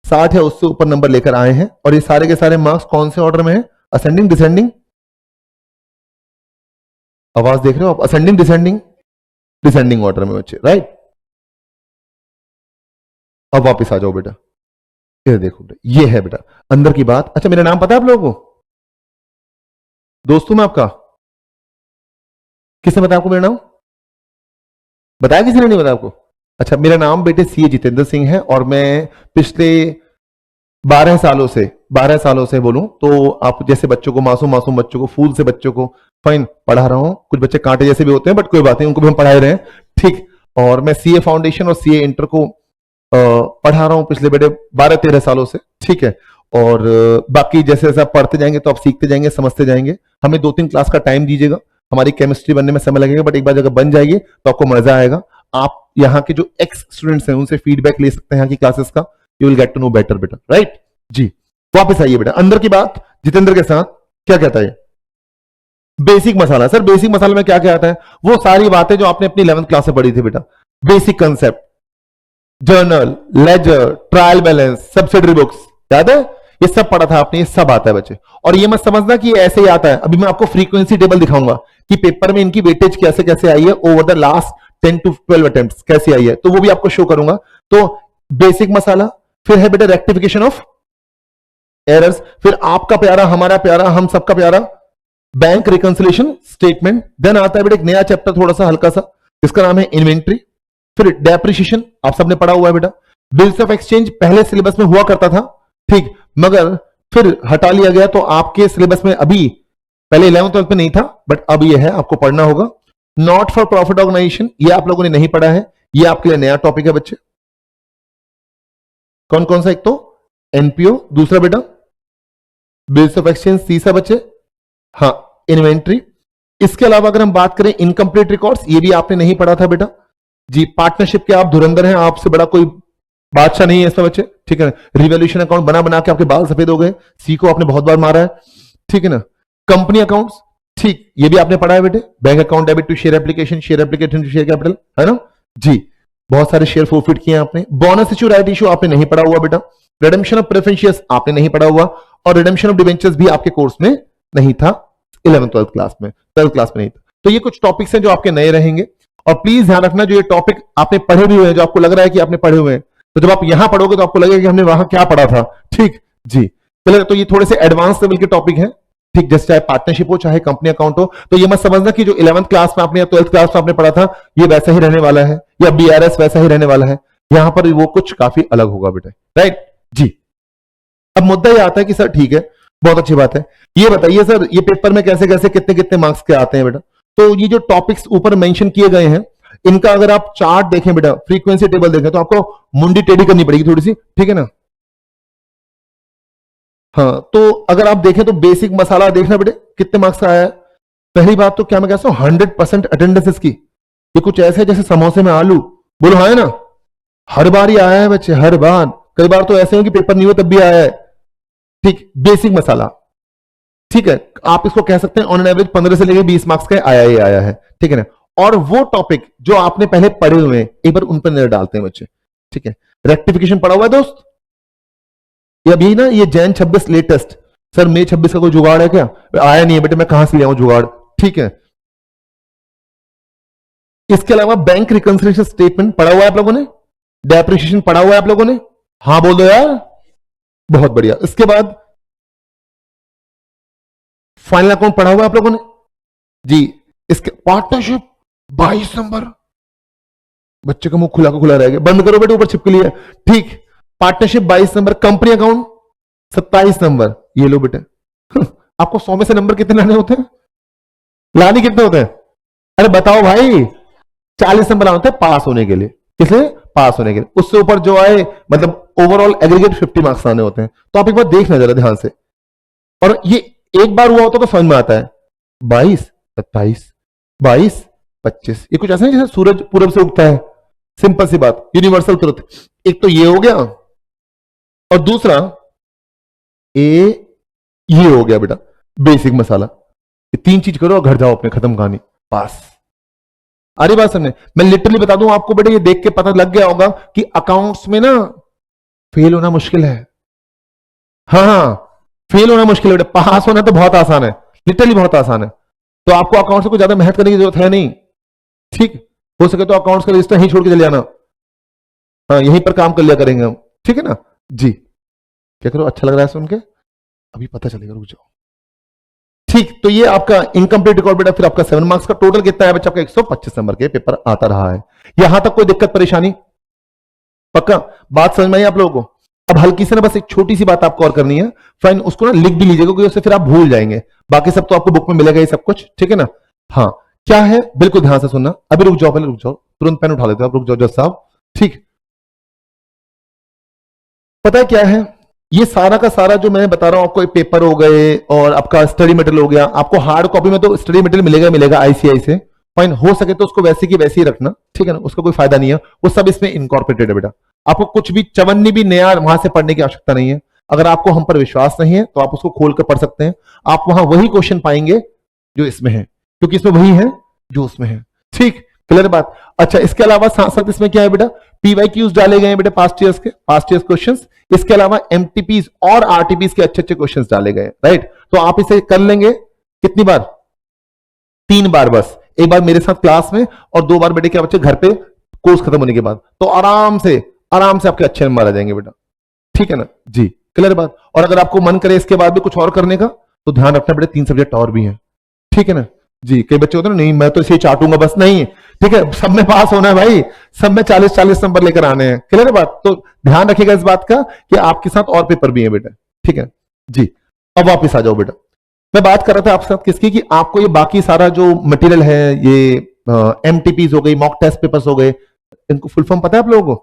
60 या उससे ऊपर नंबर लेकर आए हैं। और ये सारे के सारे मार्क्स कौन से ऑर्डर में है, असेंडिंग डिसेंडिंग? आवाज देख रहे हो आप, असेंडिंग डिसेंडिंग? डिसेंडिंग ऑर्डर में बच्चे, राइट? अब वापिस आ जाओ बेटा, ये देखो बेटा, ये है बेटा अंदर की बात। अच्छा मेरा नाम पता है आप लोगों को, दोस्तों में आपका? किसने बताया आपको मेरा नाम? बताया किसी ने नहीं बताया आपको? अच्छा, मेरा नाम बेटे सीए जितेंद्र सिंह है और मैं पिछले 12 सालों से बोलूं तो आप जैसे बच्चों को, मासूम मासूम बच्चों को, फूल से बच्चों को फाइन पढ़ा रहा हूं। कुछ बच्चे कांटे जैसे भी होते हैं बट कोई बात नहीं, उनको भी हम पढ़ा रहे हैं, ठीक? और मैं सीए फाउंडेशन और सीए इंटर को पढ़ा रहा हूं पिछले बेटे 12-13 सालों से, ठीक है? और बाकी जैसे जैसे आप पढ़ते जाएंगे तो आप सीखते जाएंगे, समझते जाएंगे। हमें 2-3 क्लास का टाइम दीजिएगा, हमारी केमिस्ट्री बनने में समय लगेगा, बट एक बार जगह बन जाएगी तो आपको मजा आएगा। आप यहाँ के जो एक्स स्टूडेंट्स हैं उनसे फीडबैक ले सकते हैं यहाँ की क्लासेस का, you will get to know better बेटा, राइट जी? वापस आइए बेटा, अंदर की बात जितेंद्र के साथ क्या कहता है? बेसिक मसाला। सर बेसिक मसाला में क्या क्या आता है? वो सारी बातें जो आपने अपनी 11th क्लास में पढ़ी थी बेटा। Basic concept, journal, ledger, trial balance, subsidiary books, याद है? ये सब पढ़ा था आपने, ये सब आता है बच्चे। और ये मत समझना कि ऐसे ही आता है। अभी मैं आपको फ्रीक्वेंसी टेबल दिखाऊंगा कि पेपर में इनकी वेटेज कैसे कैसे आई है over the last 10 to 12 attempts कैसे आई है, तो वो भी आपको शो करूंगा। तो बेसिक मसाला, फिर है बेटा रेक्टिफिकेशन ऑफ एरर्स, फिर आपका प्यारा, हमारा प्यारा, हम सबका प्यारा बैंक रिकंसिलिएशन स्टेटमेंट। देन आता है बेटा एक नया चैप्टर थोड़ा सा हल्का सा, इसका नाम है इन्वेंट्री। फिर डेप्रिसिएशन आप सबने पढ़ा हुआ है बेटा। बिल्स ऑफ एक्सचेंज पहले सिलेबस में हुआ करता था, ठीक, मगर फिर हटा लिया गया, तो आपके सिलेबस में अभी, पहले 11th 12th में नहीं था, बट अब ये है, आपको पढ़ना होगा। नॉट फॉर प्रॉफिट ऑर्गेनाइजेशन, ये आप लोगों ने नहीं पढ़ा है, ये आपके लिए नया टॉपिक है बच्चे। कौन कौन सा? एक तो एनपीओ, दूसरा बेटा बिल्स ऑफ एक्सचेंज, तीसरा बच्चे हाँ इन्वेंट्री। इसके अलावा अगर हम बात करें इनकम्प्लीट रिकॉर्ड्स, ये भी आपने नहीं पढ़ा था बेटा जी। पार्टनरशिप के आप धुरंधर हैं, आपसे बड़ा कोई बादशाह नहीं है इसमें बच्चे, ठीक है ना। रिवॉल्यूशन अकाउंट बना बना के आपके बाल सफेद हो गए, सी को आपने बहुत बार मारा है, ठीक है ना। कंपनी अकाउंट्स, ठीक, ये भी आपने पढ़ा है बेटे। Bank account debit to share application, share application to share capital, है ना जी। बहुत सारे शेयर फोरफिट किए आपने। बोनस इशू, राइट इशू आपने नहीं पढ़ा हुआ बेटा। रिडेम्पशन ऑफ प्रेफरेंस शेयर्स आपने नहीं पढ़ा हुआ, और रिडेम्पशन ऑफ डिबेंचर्स भी आपके कोर्स में नहीं था 11th 12th क्लास में, 12th क्लास में नहीं था। तो ये कुछ टॉपिक्स हैं जो आपके नए रहेंगे। और प्लीज ध्यान रखना, जो ये टॉपिक आपने पढ़े भी हुए हैं, जो आपको लग रहा है कि आपने पढ़े हुए हैं, तो जब आप यहां पढ़ोगे तो आपको लगेगा कि हमने वहां क्या पढ़ा था, ठीक जी। चलो, तो ये थोड़े से एडवांस लेवल के टॉपिक हैं, ठीक, जैसे चाहे पार्टनरशिप हो चाहे कंपनी अकाउंट हो। तो ये मत समझना कि जो 11th क्लास में आपने या 12th क्लास में आपने पढ़ा था ये वैसा ही रहने वाला है, या बीआरएस वैसा ही रहने वाला है। यहां पर वो कुछ काफी अलग होगा बेटा, राइट जी। अब मुद्दा ये आता है कि सर ठीक है, बहुत अच्छी बात है, ये बताइए सर ये पेपर में कैसे कैसे कितने कितने मार्क्स के आते हैं बेटा। तो ये जो टॉपिक्स ऊपर मेंशन किए गए हैं, इनका अगर आप चार्ट देखें बेटा, फ्रीक्वेंसी टेबल देखें, तो आपको मुंडी टेढ़ी करनी पड़ेगी थोड़ी सी, ठीक है ना। हाँ, तो अगर आप देखें तो बेसिक मसाला देखना बेटे कितने मार्क्स का आया है। पहली बात तो क्या मैं कहता हूं 100% अटेंडेंस इसकी। ये कुछ ऐसे है जैसे समोसे में आलू, बोलो हाँ है ना, हर बार ही आया है बच्चे, हर बार। कई बार तो ऐसे हो कि पेपर नहीं हुआ तब भी आया है, ठीक। बेसिक मसाला, ठीक है, आप इसको कह सकते हैं ऑन एन एवरेज 15 से लेकर 20 मार्क्स का आया ही आया है, ठीक है ना। और वो टॉपिक जो आपने पहले पढ़े हुए हैं एक बार उन पर नजर डालते हैं बच्चे, ठीक है। रेक्टिफिकेशन पढ़ा हुआ है दोस्त, ये अभी ना ये जैन 26 लेटेस्ट, सर मई 26 का कोई जुगाड़ है क्या? आया नहीं है बेटे, मैं कहां से ले आऊं जुगाड़, ठीक है। इसके अलावा बैंक रिकंसिलिएशन स्टेटमेंट पढ़ा हुआ है आप लोगों ने, डेप्रिसिएशन पढ़ा हुआ है आप लोगों ने, हाँ बोल दो यार, बहुत बढ़िया। इसके बाद फाइनल अकाउंट पढ़ा हुआ है आप लोगों ने जी। इसके पार्टनरशिप 22 नंबर, बच्चे का मुंह खुला का खुला रह गया, बंद करो बेटे, ऊपर चिपक लिया, ठीक। Partnership 22 number, company account 27 number, ये लो बेटे। आपको 100 में से नंबर कितने लाने होते हैं? लाने कितने होते हैं? अरे बताओ भाई, 40 नंबर लाने होते हैं पास होने के लिए। किसलिए? पास होने के लिए। उससे ऊपर जो आए, मतलब ओवरऑल एग्रीगेट 50 मार्क्स आने होते हैं। तो आप एक बार देखना जरा ध्यान से, और ये एक बार हुआ होता तो समझ में आता है। 22 27 22 25, ये कुछ ऐसा नहीं जैसे सूरज पूरब से उगता है, सिंपल सी बात, यूनिवर्सल ट्रुथ। एक तो ये हो गया, और दूसरा ये हो गया बेटा बेसिक मसाला। ये 3 चीज करो और घर जाओ अपने, खत्म कहानी, पास। अरे बात समझे, मैं लिटरली बता दूं आपको बेटे, ये देख के पता लग गया होगा कि अकाउंट्स में ना फेल होना मुश्किल है। हाँ, फेल होना मुश्किल है बेटा, पास होना तो बहुत आसान है, लिटरली बहुत आसान है। तो आपको अकाउंट से कोई ज्यादा मेहनत करने की जरूरत है नहीं, ठीक। हो सके तो अकाउंट्स का रजिस्टर यहीं छोड़ के चले जाना, हाँ यहीं पर काम कर लिया करेंगे हम, ठीक है ना जी। क्या करो, अच्छा लग रहा है सुन के, अभी पता चलेगा, रुक जाओ, ठीक। तो ये आपका इनकम्प्लीट रिकॉर्ड बेटा। फिर आपका 7 मार्क्स का टोटल कितना है बच्चा? आपका 125 नंबर के पेपर आता रहा है। यहां तक कोई दिक्कत परेशानी? पक्का बात समझ में आई आप लोगों को? अब हल्की से ना बस एक छोटी सी बात आपको और करनी है, फाइन, उसको ना लिख भी लीजिएगा क्योंकि उससे फिर आप भूल जाएंगे। बाकी सब तो आपको बुक में मिलेगा ही सब कुछ, ठीक है ना। हाँ, क्या है बिल्कुल ध्यान से सुनना। अभी रुक जाओ, पहले रुक जाओ, तुरंत पेन उठा लेते हो आप, रुक जाओ जज साहब, ठीक। पता है क्या है, ये सारा का सारा जो मैं बता रहा हूं आपको, पेपर हो गए और आपका स्टडी मटेरियल हो गया। आपको हार्ड कॉपी में तो स्टडी मटेरियल मिलेगा मिलेगा आईसीआई से, फाइन। हो सके तो उसको वैसे की वैसे ही रखना, ठीक है ना, उसका कोई फायदा नहीं है, वो सब इसमें इनकॉर्पोरेटेड है बेटा। आपको कुछ भी चवन्नी भी नया वहां से पढ़ने की आवश्यकता नहीं है। अगर आपको हम पर विश्वास नहीं है तो आप उसको खोल कर पढ़ सकते हैं, आप वहां वही क्वेश्चन पाएंगे जो इसमें है, क्योंकि इसमें वही है जो उसमें है, ठीक। क्लियर बात। अच्छा, इसके अलावा साथ साथ इसमें क्या है बेटा, पीवाईक्यूज डाले गए हैं बेटा पास्ट ईयर्स क्वेश्चंस। इसके अलावा एमटीपीज और आरटीपीज के अच्छे अच्छे क्वेश्चंस डाले गए, राइट। तो आप इसे कर लेंगे कितनी बार, 3 बार बस, एक बार मेरे साथ क्लास में और 2 बार बेटे क्या बच्चे घर पे कोर्स खत्म होने के बाद, तो आराम से आपके अच्छे नंबर आ जाएंगे बेटा, ठीक है ना जी, क्लियर बात। और अगर आपको मन करे इसके बाद भी कुछ और करने का तो ध्यान रखना बेटा 3 सब्जेक्ट और भी हैं, ठीक है ना जी। कई बच्चे होते हैं नहीं मैं तो इसे चाटूंगा बस, नहीं, ठीक है, सब में पास होना है भाई, सब में 40-40 नंबर लेकर आने हैं, क्लियर बात। तो ध्यान रखिएगा इस बात का कि आपके साथ और पेपर भी है बेटा, ठीक है जी। अब वापिस आ जाओ बेटा, मैं बात कर रहा था आपके साथ किसकी, कि आपको ये बाकी सारा जो मटेरियल है, ये एमटीपीज हो गई, मॉक टेस्ट पेपर्स हो गए, इनको फुल फॉर्म पता है आप लोगों को?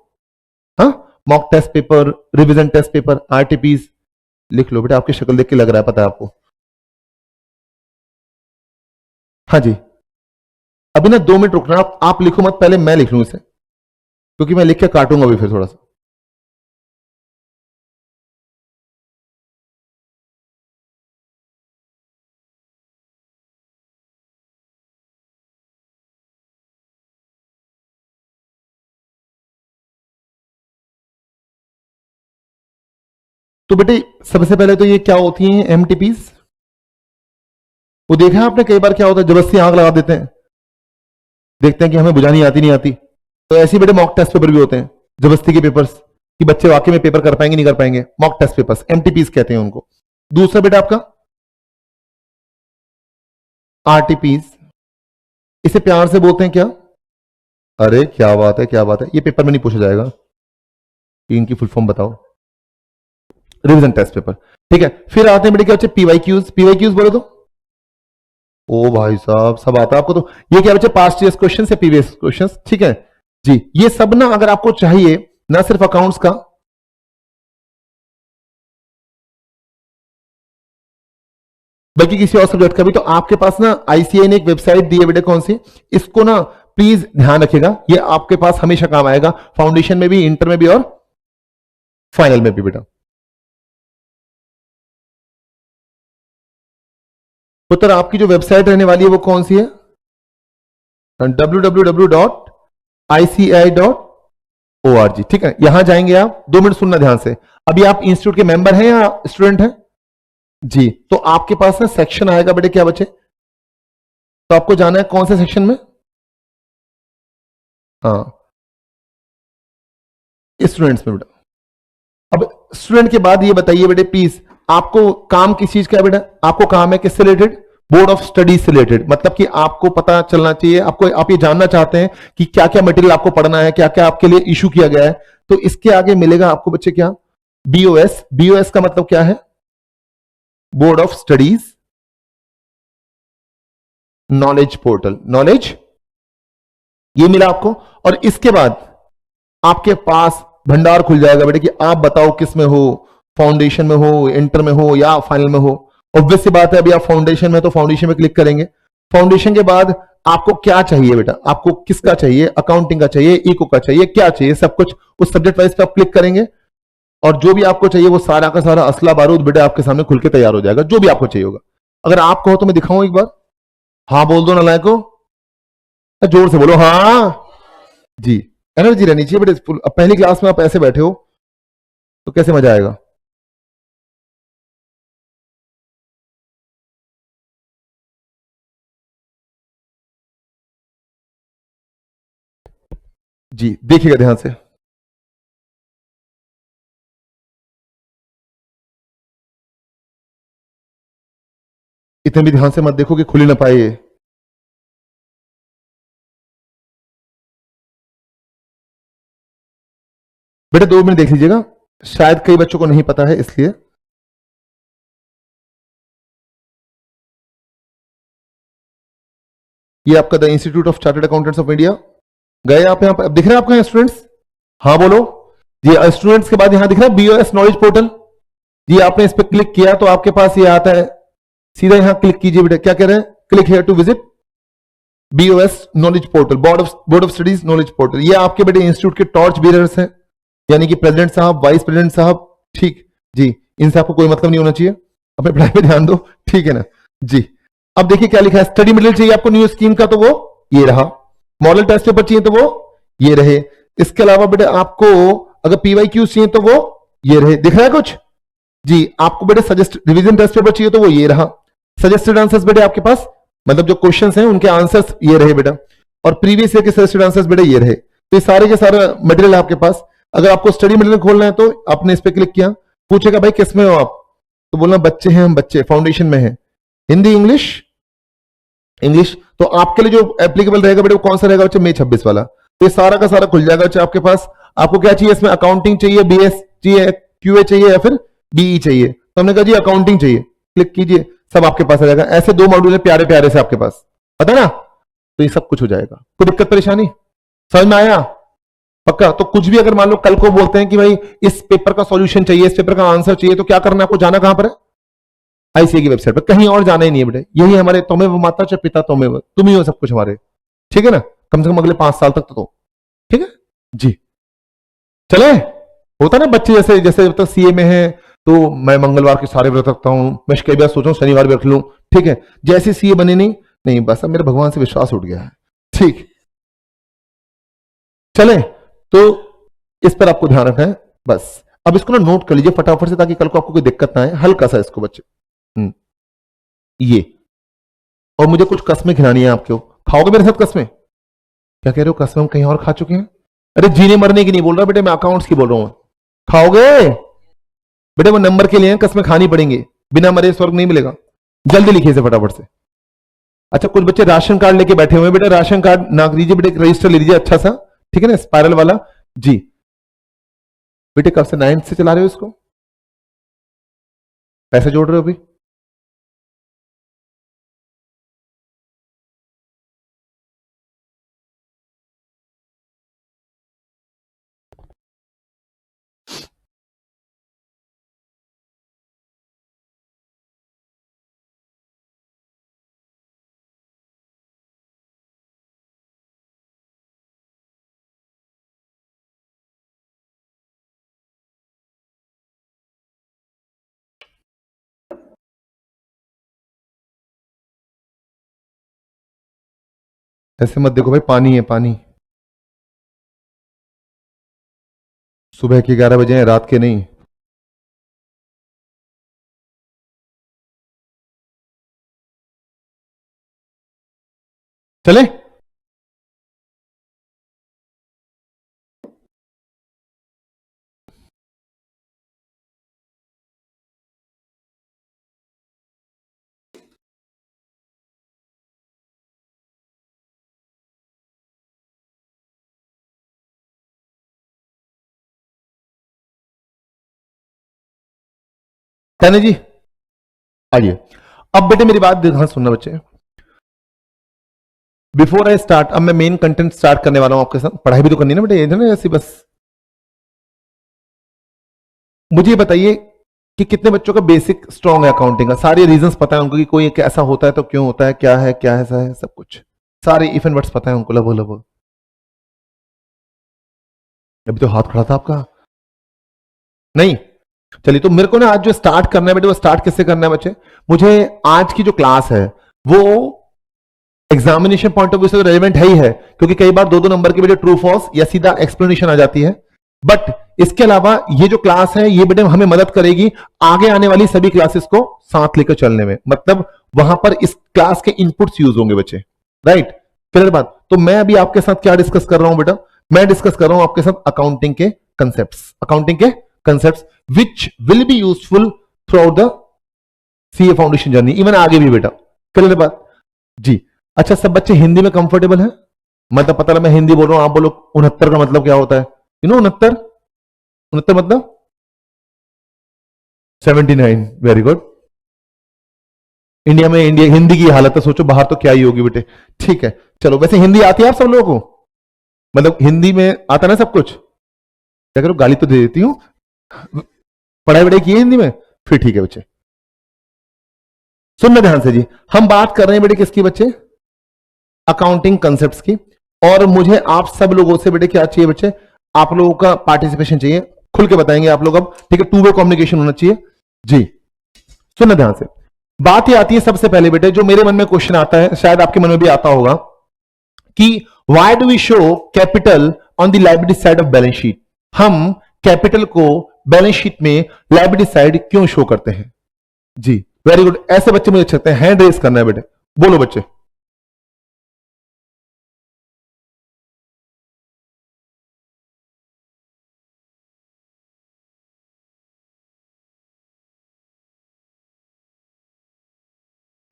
हाँ, mock test paper, revision test paper, RTPs, लिख लो बेटा, आपकी शक्ल देख के लग रहा है पता है आपको। हाँ जी, अभी ना 2 मिनट रुकना, आप लिखो मत, पहले मैं लिख लूं इसे, क्योंकि मैं लिख के काटूंगा अभी फिर थोड़ा सा। तो बेटे सबसे पहले तो ये क्या होती हैं एमटीपीज, वो देखा है आपने कई बार क्या होता है, जबरदस्ती आग लगा देते हैं, देखते हैं कि हमें बुझानी आती नहीं आती, तो ऐसे बेटे मॉक टेस्ट पेपर भी होते हैं, जबरदस्ती के पेपर्स, कि बच्चे वाकई में पेपर कर पाएंगे नहीं कर पाएंगे, मॉक टेस्ट पेपर्स एमटीपीज कहते हैं उनको। दूसरा बेटा आपका आरटीपीज, इसे प्यार से बोलते हैं क्या, अरे क्या बात है क्या बात है, ये पेपर में नहीं पूछा जाएगा, इनकी फुल फॉर्म बताओ, रिवीजन टेस्ट पेपर, ठीक है। फिर आते हैं बेटे क्या बच्चे पीवाईक्यूज बोले तो, ओ भाई साहब सब आता है आपको, तो ये क्या बच्चे पास्ट ईयर्स क्वेश्चन से प्रीवियस क्वेश्चन, ठीक है जी। ये सब ना अगर आपको चाहिए, ना सिर्फ अकाउंट्स का, बल्कि किसी और सब्जेक्ट का भी, तो आपके पास ना आईसीआई ने एक वेबसाइट दी है बेटे, कौन सी, इसको ना प्लीज ध्यान रखिएगा, ये आपके पास हमेशा काम आएगा, फाउंडेशन में भी, इंटर में भी और फाइनल में भी बेटा। पुत्र आपकी जो वेबसाइट रहने वाली है वो कौन सी है, www.ici.org, ठीक है। यहां जाएंगे आप, 2 मिनट सुनना ध्यान से, अभी आप इंस्टीट्यूट के मेंबर हैं या स्टूडेंट हैं जी, तो आपके पास ना सेक्शन आएगा बेटे क्या बच्चे, तो आपको जाना है कौन से सेक्शन में, हाँ स्टूडेंट्स में बेटा। अब स्टूडेंट के बाद ये बताइए बेटे प्लीज, आपको काम किस चीज का है बेटा, आपको काम है किससे रिलेटेड, बोर्ड ऑफ स्टडीज से रिलेटेड, मतलब कि आपको पता चलना चाहिए, आपको आप ये जानना चाहते हैं कि क्या क्या मटेरियल आपको पढ़ना है, क्या क्या आपके लिए इशू किया गया है, तो इसके आगे मिलेगा आपको बच्चे क्या, बीओएस का मतलब क्या है, board of studies knowledge portal, knowledge, ये मिला आपको। और इसके बाद आपके पास भंडार खुल जाएगा बेटे कि आप बताओ किस में हो, फाउंडेशन में हो, इंटर में हो या फाइनल में हो। ऑब्वियस सी बात है, अभी आप फाउंडेशन में, तो फाउंडेशन में क्लिक करेंगे, फाउंडेशन के बाद आपको क्या चाहिए बेटा, आपको किसका चाहिए, अकाउंटिंग का चाहिए, इको का चाहिए, क्या चाहिए, सब कुछ उस सब्जेक्ट वाइज पे आप क्लिक करेंगे, और जो भी आपको चाहिए वो सारा का सारा असला बारूद बेटा आपके सामने खुल के तैयार हो जाएगा, जो भी आपको चाहिए होगा। अगर आप कहो तो मैं दिखाऊं एक बार, हाँ बोल दो नालायको, जोर से बोलो हाँ जी, एनर्जी रहनी चाहिए बेटे। अब पहली क्लास में आप ऐसे बैठे हो तो कैसे मजा आएगा। जी देखिएगा ध्यान से, इतने भी ध्यान से मत देखो कि खुल ही ना पाए ये। बेटा 2 मिनट देख लीजिएगा, शायद कई बच्चों को नहीं पता है इसलिए। ये आपका the institute of chartered accountants of India, गए आप यहां पर, अब दिख रहे हैं आपको स्टूडेंट्स, हाँ बोलो जी। स्टूडेंट्स के बाद यहां दिख रहा है बीओएस नॉलेज पोर्टल जी, आपने इस पर क्लिक किया तो आपके पास ये आता है, सीधा यहां क्लिक कीजिए बेटा, क्या कह रहे हैं, click here to visit BOS knowledge portal, board of studies knowledge portal. ये आपके बेटे इंस्टीट्यूट के टॉर्च बीरर्स हैं, यानी कि प्रेसिडेंट साहब, वाइस प्रेसिडेंट साहब, ठीक जी, इनसे आपको कोई मतलब नहीं होना चाहिए, अपने पढ़ाई पे ध्यान दो, ठीक है ना जी। अब देखिए क्या लिखा है, स्टडी मटेरियल चाहिए आपको न्यू स्कीम का, तो वो ये रहा, मॉडल टेस्ट पेपर चाहिए तो वो ये रहे। इसके अलावा बेटे आपको अगर पीवाईक्यू चाहिए तो वो ये रहे। दिख रहा है कुछ जी? आपको बेटे सजेस्ट रिवीजन टेस्ट पेपर चाहिए तो वो ये रहा। सजेस्टेड आंसर्स बेटे आपके पास, मतलब जो क्वेश्चंस हैं उनके आंसर्स ये रहे बेटा, और प्रीवियस ईयर के सजेस्टेड आंसर्स बेटे ये रहे। तो ये सारे के सारा मटेरियल आपके पास। अगर आपको स्टडी मटेरियल खोलना है तो आपने इस पे क्लिक किया, पूछेगा भाई किस में हो आप, तो बोलना बच्चे हैं हम, बच्चे फाउंडेशन में हैं, हिंदी इंग्लिश इंग्लिश। तो आपके लिए जो एप्लीकेबल रहेगा बेटे वो कौन सा रहेगा बच्चे? मई 26 वाला। तो ये सारा का सारा खुल जाएगा बच्चे आपके पास। आपको क्या चाहिए इसमें? अकाउंटिंग चाहिए, बीएस चाहिए, क्यूए चाहिए या फिर बीई चाहिए? तो हमने कहा जी अकाउंटिंग चाहिए, क्लिक कीजिए, सब आपके पास आ जाएगा। ऐसे 2 मॉड्यूल है प्यारे प्यारे से आपके पास, पता ना? तो ये सब कुछ हो जाएगा। कोई दिक्कत परेशानी समझ में आया? पक्का? तो कुछ भी अगर मान लो कल को बोलते हैं कि भाई इस पेपर का सॉल्यूशन चाहिए, इस पेपर का आंसर चाहिए, तो क्या करना है आपको? जाना कहां पर है? आईसीए की वेबसाइट पर, कहीं और जाना ही नहीं है बेटे। यही हमारे त्वमेव माता च पिता त्वमेव, तुम ही हो सब कुछ हमारे, ठीक है ना? कम से कम अगले 5 साल तक तो ठीक है जी। चले, होता ना बच्चे जैसे जैसे जब तक सीए में है तो मैं मंगलवार के सारे व्रत रखता हूं, मैं कई बार सोच रहा हूं शनिवार भी रख लूं, ठीक है? जैसे सीए बने नहीं, नहीं बस अब मेरे भगवान से विश्वास उठ गया है, ठीक। चले, तो इस पर आपको ध्यान रखना है बस। अब इसको ना नोट कर लीजिए फटाफट से, ताकि कल को आपको कोई दिक्कत ना आए। हल्का सा इसको बच्चे, ये, और मुझे कुछ कस्में खिलानी है आपको। खाओगे मेरे साथ कस्में? क्या कह रहे हो? कस्में हम कहीं और खा चुके हैं। अरे जीने मरने की नहीं बोल रहा बेटे, मैं अकाउंट्स की बोल रहा हूं। खाओगे बेटे? वो नंबर के लिए कस्में खानी पड़ेंगे, बिना मरे स्वर्ग नहीं मिलेगा। जल्दी लिखिए इसे फटाफट से। अच्छा, कुछ बच्चे राशन कार्ड लेके बैठे हुए हैं बेटा, राशन कार्ड ना लीजिए बेटे, रजिस्टर ले लीजिए अच्छा सा, ठीक है ना, स्पाइरल वाला जी। बेटे कब से 9th से चला रहे हो इसको? पैसे जोड़ रहे हो अभी? ऐसे मत देखो भाई, पानी है पानी। सुबह के 11 बजे हैं, रात के नहीं। चले, कहने जी आइए। अब बेटे मेरी बात ध्यान सुनना बच्चे, बिफोर आई स्टार्ट, अब मैं मेन कंटेंट स्टार्ट करने वाला हूं आपके साथ। पढ़ाई भी तो करनी है ना बेटे, ये ना ऐसी बस। मुझे बताइए कि कितने बच्चों का बेसिक स्ट्रांग है अकाउंटिंग का? सारे रीजंस पता है उनको कि कोई ऐसा होता है तो क्यों होता है, क्या है क्या है, ऐसा है, सब कुछ सारे इफ एंड वर्ड्स पता है उनको लगभग लगभग। अभी तो हाथ खड़ा था आपका, नहीं? चलिए, तो मेरे को ना आज जो स्टार्ट करना है बेटे, वो स्टार्ट किससे करना है बच्चे? मुझे आज की जो क्लास है वो एग्जामिनेशन पॉइंट ऑफ व्यू से रेलेवेंट है ही है, क्योंकि कई बार 2-2 नंबर के बेटे ट्रू फॉल्स या सीधा एक्सप्लेनेशन आ जाती है। बट इसके अलावा ये जो क्लास है ये बेटे हमें मदद करेगी आगे आने वाली सभी क्लासेस को साथ लेकर चलने में। मतलब वहां पर इस क्लास के इनपुट्स यूज होंगे बच्चे, राइट? क्लियर बात? तो मैं अभी आपके साथ क्या डिस्कस कर रहा हूं बेटा? मैं डिस्कस कर रहा हूं आपके साथ अकाउंटिंग के कंसेप्ट्स, अकाउंटिंग के concepts which will be useful through out the CA foundation journey, even आगे भी बेटा। क्लियर बात जी? अच्छा, सब बच्चे हिंदी में कंफर्टेबल है? मतलब पता ना मैं हिंदी बोल रहा हूं, आप बोलो 69 का मतलब क्या होता है? यू नो 69, 69 मतलब 79। Very good. इंडिया में इंडिया हिंदी की हालत है, सोचो बाहर तो क्या ही होगी बेटे। ठीक है, चलो। वैसे हिंदी आती है आप सब लोगों को? मतलब हिंदी में आता ना सब कुछ? क्या करो, गाली तो दे देती हूं। पढ़ाई वढ़ाई की है हिंदी में? फिर ठीक है बच्चे, सुनना ध्यान से जी। हम बात कर रहे हैं बेटे किसकी बच्चे? अकाउंटिंग कंसेप्ट्स की। और मुझे आप सब लोगों से बेटे क्या चाहिए बच्चे? आप लोगों का पार्टिसिपेशन चाहिए। खुल के बताएंगे आप लोग अब, ठीक है? 2 वे कम्युनिकेशन होना चाहिए जी। सुनना ध्यान से। बात ही आती है सबसे पहले बेटे, जो मेरे मन में क्वेश्चन आता है, शायद आपके मन में भी आता होगा, कि why do we show capital on the liability side of balance sheet? हम कैपिटल को बैलेंस शीट में लायबिलिटी साइड क्यों शो करते हैं? जी वेरी गुड, ऐसे बच्चे मुझे अच्छे लगते हैं, हैंड रेस करना है बेटे, बोलो बच्चे।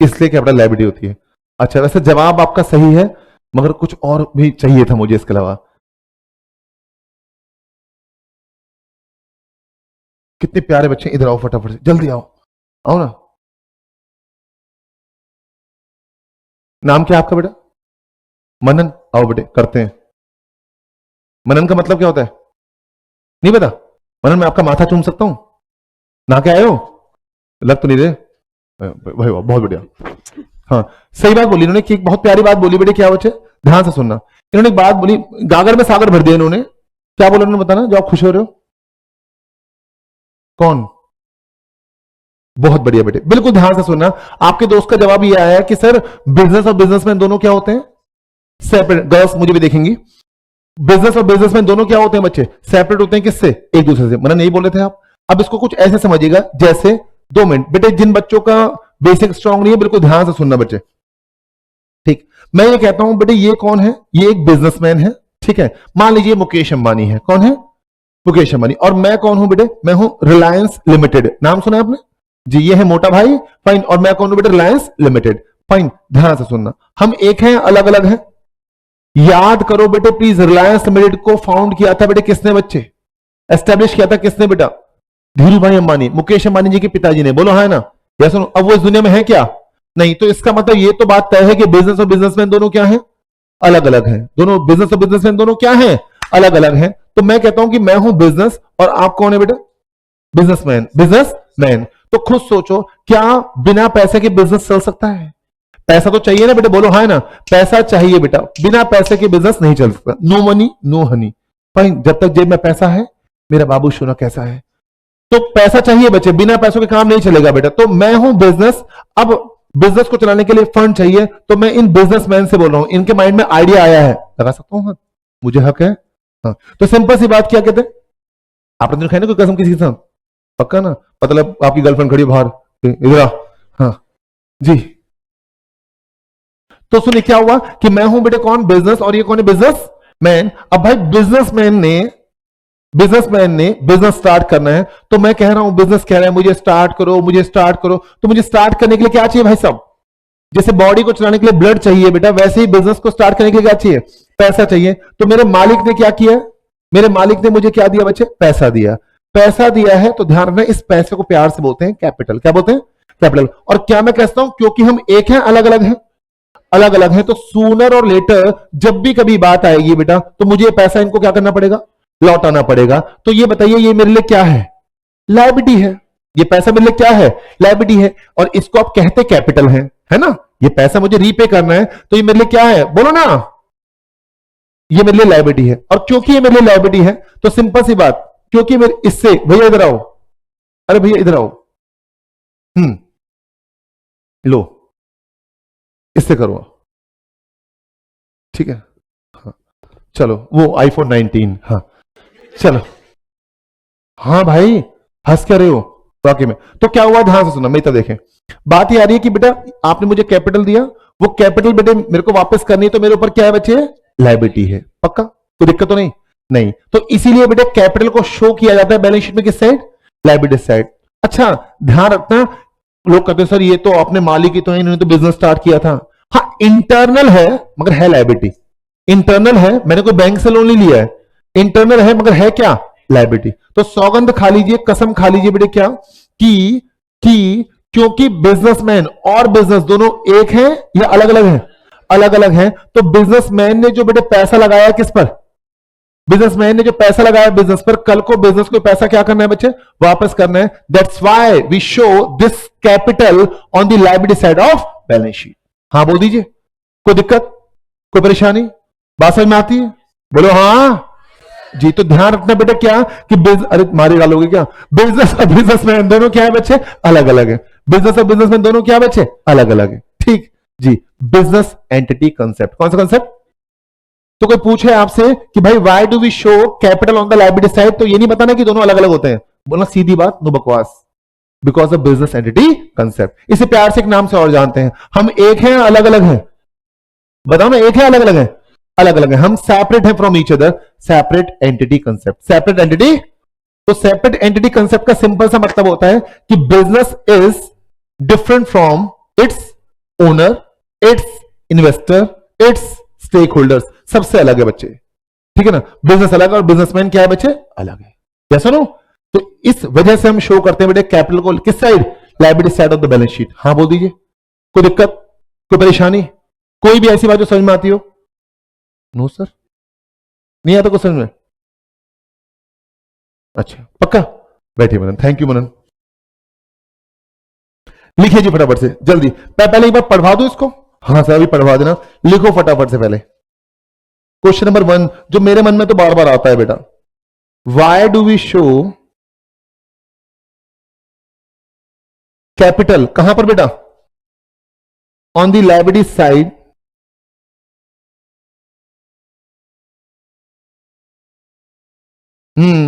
इसलिए कैपिटल लायबिलिटी होती है। अच्छा, वैसे जवाब आपका सही है, मगर कुछ और भी चाहिए था मुझे इसके अलावा। कितने प्यारे बच्चे, इधर आओ फटाफट से, जल्दी आओ, आओ ना। नाम क्या है आपका बेटा? मनन। आओ बेटे करते हैं। मनन का मतलब क्या होता है? नहीं पता? मनन मैं आपका माथा चूम सकता हूं? नहा के आए हो? लग तो नहीं रहे भाई, बहुत बढ़िया। हाँ सही बात बोली इन्होंने कि एक बहुत प्यारी बात बोली बेटे। क्या बच्चे ध्यान से सुनना, इन्होंने एक बात बोली, गागर में सागर भर दिया इन्होंने। क्या बोला उन्होंने बताना जो आप खुश हो रहे हो? कौन? बहुत बढ़िया बेटे, बिल्कुल ध्यान से सुनना। आपके दोस्त का जवाब ये आया है कि सर बिजनेस और बिजनेसमैन दोनों क्या होते हैं? सेपरेट। गर्ल्स मुझे भी देखेंगी, बिजनेस और बिजनेसमैन दोनों क्या होते हैं बच्चे? सेपरेट होते हैं। किससे? एक दूसरे से। मतलब नहीं बोल रहे थे आप? अब इसको कुछ ऐसे समझिएगा जैसे, 2 मिनट बेटे, जिन बच्चों का बेसिक स्ट्रांग नहीं है बिल्कुल ध्यान से सुनना बच्चे। ठीक, मैं ये कहता हूं बेटे ये कौन है? ये एक बिजनेसमैन है, ठीक है। मान लीजिए मुकेश अंबानी है। कौन है? मुकेश अंबानी। और मैं कौन हूं बेटे? मैं हूं रिलायंस लिमिटेड। नाम सुना है आपने? जी ये है मोटा भाई, फाइन। और मैं कौन हूं बेटे? Reliance limited, fine. ध्यान से सुनना, हम एक हैं अलग अलग हैं? याद करो बेटे प्लीज, रिलायंस लिमिटेड को फाउंड किया था बेटे किसने बच्चे? एस्टेब्लिश किया था किसने बेटा? धीरू भाई अंबानी, मुकेश अंबानी जी के पिताजी ने। बोलो हाँ ना? या सुनो, अब वो इस दुनिया में है क्या? नहीं। तो इसका मतलब ये तो बात तय है कि बिजनेस और बिजनेसमैन दोनों क्या हैं? अलग अलग हैं। दोनों बिजनेस और बिजनेसमैन दोनों क्या हैं? अलग अलग हैं। तो मैं कहता हूं कि मैं हूं बिजनेस और आप कौन है बेटा? बिजनेसमैन। बिजनेसमैन। तो खुद सोचो, क्या बिना पैसे के बिजनेस चल सकता है? पैसा तो चाहिए ना बेटा, बोलो हाँ ना? पैसा चाहिए बेटा, बिना पैसे के बिजनेस नहीं चल सकता। No money no honey, fine. जब तक जेब में पैसा है, मेरा बाबू सोना कैसा है? तो पैसा चाहिए बच्चे, बिना पैसों के काम नहीं चलेगा बेटा। तो मैं हूं बिजनेस, अब बिजनेस को चलाने के लिए फंड चाहिए, तो मैं इन बिजनेसमैन से बोल रहा हूं, इनके माइंड में आइडिया आया है। लगा सकता हूं? हाँ मुझे हक है। हाँ तो सिंपल सी बात, क्या कहते हैं? आपने तो खाई ना कोई कसम किसी के साथ? पक्का ना? मतलब आपकी गर्लफ्रेंड खड़ी बाहर, इधर आ। हाँ जी। तो सुनिए क्या हुआ कि मैं हूं बेटे कौन? बिजनेस। और ये कौन है? Business man. अब भाई बिजनेसमैन ने बिजनेस स्टार्ट करना है, तो मैं कह रहा हूं, बिजनेस कह रहा है मुझे स्टार्ट करो, मुझे स्टार्ट करो। तो मुझे स्टार्ट करने के लिए क्या चाहिए भाई साहब? जैसे बॉडी को चलाने के लिए ब्लड चाहिए बेटा, वैसे ही बिजनेस को स्टार्ट करने के लिए क्या चाहिए? पैसा चाहिए। तो मेरे मालिक ने क्या किया? मेरे मालिक ने मुझे क्या दिया बच्चे? पैसा दिया। पैसा दिया है तो ध्यान रखना, इस पैसे को प्यार से बोलते हैं कैपिटल। क्या बोलते हैं? कैपिटल। और क्या मैं कहता हूं, क्योंकि हम एक हैं अलग अलग हैं, अलग अलग हैं, तो सूनर और लेटर जब भी कभी बात आएगी बेटा, तो मुझे पैसा इनको क्या करना पड़ेगा? लौटाना पड़ेगा। तो ये बताइए, ये मेरे लिए क्या है? लायबिलिटी है। ये पैसा मेरे लिए क्या है? लायबिलिटी है। और इसको आप कहते कैपिटल है ना? ये पैसा मुझे रीपे करना है, तो ये मेरे लिए क्या है? बोलो ना? ये मेरे लिए लायबिलिटी है। और क्योंकि ये मेरे लिए लायबिलिटी है, तो सिंपल सी बात, क्योंकि मेरे इससे, भैया इधर आओ, अरे भैया इधर आओ, लो, इससे करो, ठीक है? हाँ चलो, वो आईफोन 19, हाँ चलो। हाँ भाई, हंस क्या रहे हो वाकई में? तो क्या हुआ, ध्यान से सुना, मैं तो देखें। बात ये आ रही है कि बेटा आपने मुझे कैपिटल दिया, वो कैपिटल बेटे मेरे को वापस करनी है, तो मेरे ऊपर क्या है बच्चे? लायबिलिटी है। पक्का? कोई दिक्कत तो नहीं? नहीं। तो इसीलिए बेटे कैपिटल को शो किया जाता है बैलेंस शीट में किस साइड? Liability side. अच्छा ध्यान रखना, लोग कहते हैं सर ये तो अपने मालिक ही तो है, इन्होंने तो बिजनेस स्टार्ट किया था। हाँ इंटरनल है मगर है लायबिलिटी। इंटरनल है, मैंने कोई बैंक से लोन नहीं लिया है, इंटरनल है मगर है क्या? लायबिलिटी। तो सौगंध खा लीजिए, कसम खा लीजिए बेटे, क्या कि क्योंकि बिजनेसमैन और बिजनेस दोनों एक हैं या अलग अलग हैं? अलग अलग हैं। तो बिजनेसमैन ने जो बेटे पैसा लगाया किस पर? बिजनेसमैन ने जो पैसा लगाया बिजनेस पर, कल को बिजनेस को पैसा क्या करना है बच्चे? वापस करना है। That's why we show this capital on the liability side of balance sheet. हाँ बोल दीजिए, कोई दिक्कत, कोई परेशानी? बात समझ में आती है? बोलो हाँ जी। तो ध्यान रखना बेटा क्या कि अरे मारे डालोगे क्या? बिजनेस और बिजनेसमैन दोनों क्या है बच्चे? अलग अलग है। बिजनेस और बिजनेसमैन दोनों क्या है बच्चे? अलग अलग है। ठीक जी। बिजनेस एंटिटी कंसेप्ट, कौन सा कंसेप्ट? तो कोई पूछे आपसे कि भाई why do we show capital on the liability side, तो ये नहीं बताना कि दोनों अलग अलग होते हैं, बोलना सीधी बात, नो बकवास, because of business entity concept. इसे प्यार से एक नाम से और जानते हैं, हम एक हैं अलग अलग हैं, बताओ ना, एक है अलग अलग है, अलग अलग है, हम सेपरेट हैं from each other, separate entity concept, separate entity. तो सेपरेट एंटिटी कंसेप्ट का सिंपल सा मतलब होता है कि business is different from its owner, its investor, its stakeholders, सबसे अलग है बच्चे, ठीक है ना। बिजनेस अलग है और बिजनेसमैन क्या है बच्चे, अलग है, कैसा नो। तो इस वजह से हम शो करते हैं बेटे कैपिटल को किस side, liability side of the balance sheet. हाँ बोल दीजिए, कोई दिक्कत, कोई परेशानी, कोई भी ऐसी बात जो समझ में आती हो। नो सर, नहीं आता कुछ समझ में, अच्छा पक्का, बैठिए मनन, थैंक यू मनन। लिखिए जी फटाफट से जल्दी, पहले एक बार पढ़वा दो इसको, हाँ सर अभी पढ़वा देना, लिखो फटाफट से पहले। क्वेश्चन नंबर 1 जो मेरे मन में तो बार बार आता है बेटा, why do we show capital कहां पर बेटा, on the liability side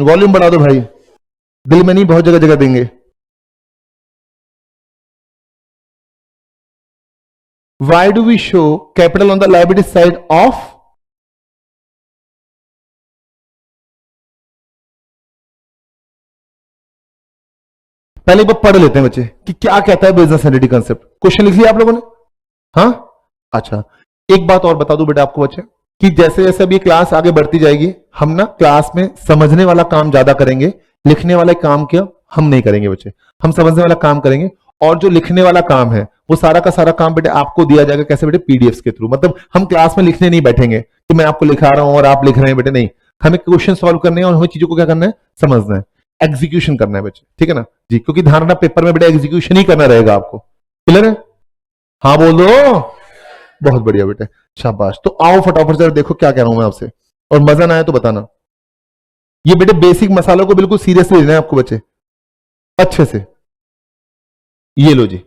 volume बढ़ा दो भाई, दिल में नहीं बहुत जगह जगह देंगे। Why do we show capital on the liability side of, पहले एक बार पढ़ लेते हैं बच्चे कि क्या कहता है बिजनेस एंटिटी कंसेप्ट। क्वेश्चन लिख लिया आप लोगों ने, हाँ अच्छा। एक बात और बता दूं बेटा आपको बच्चे, कि जैसे जैसे अभी क्लास आगे बढ़ती जाएगी, हम ना क्लास में समझने वाला काम ज्यादा करेंगे, लिखने वाले काम क्या हम नहीं करेंगे बच्चे, हम समझने वाला काम करेंगे। और जो लिखने वाला काम है वो सारा का सारा काम बेटे आपको दिया जाएगा, कैसे बेटे, पीडीएफ के थ्रू। मतलब हम क्लास में लिखने नहीं बैठेंगे कि मैं आपको लिखा रहा हूं और आप लिख रहे हैं, बेटे नहीं, हमें क्वेश्चन सॉल्व करने हैं और हमें चीजों को क्या करना है, समझना है, एग्जीक्यूशन करना है बच्चे, ठीक है ना जी। क्योंकि ध्यान रखना पेपर में बेटा एग्जीक्यूशन ही करना रहेगा आपको, क्लियर है, हाँ बोल दो, बहुत बढ़िया बेटे, शाबाश। तो आओ फटाफट से देखो क्या कह रहा हूं मैं आपसे, और मजा ना आए तो बताना। ये बेटे बेसिक मसालों को बिल्कुल सीरियसली लेना है आपको बच्चे, अच्छे से। ये लो जी,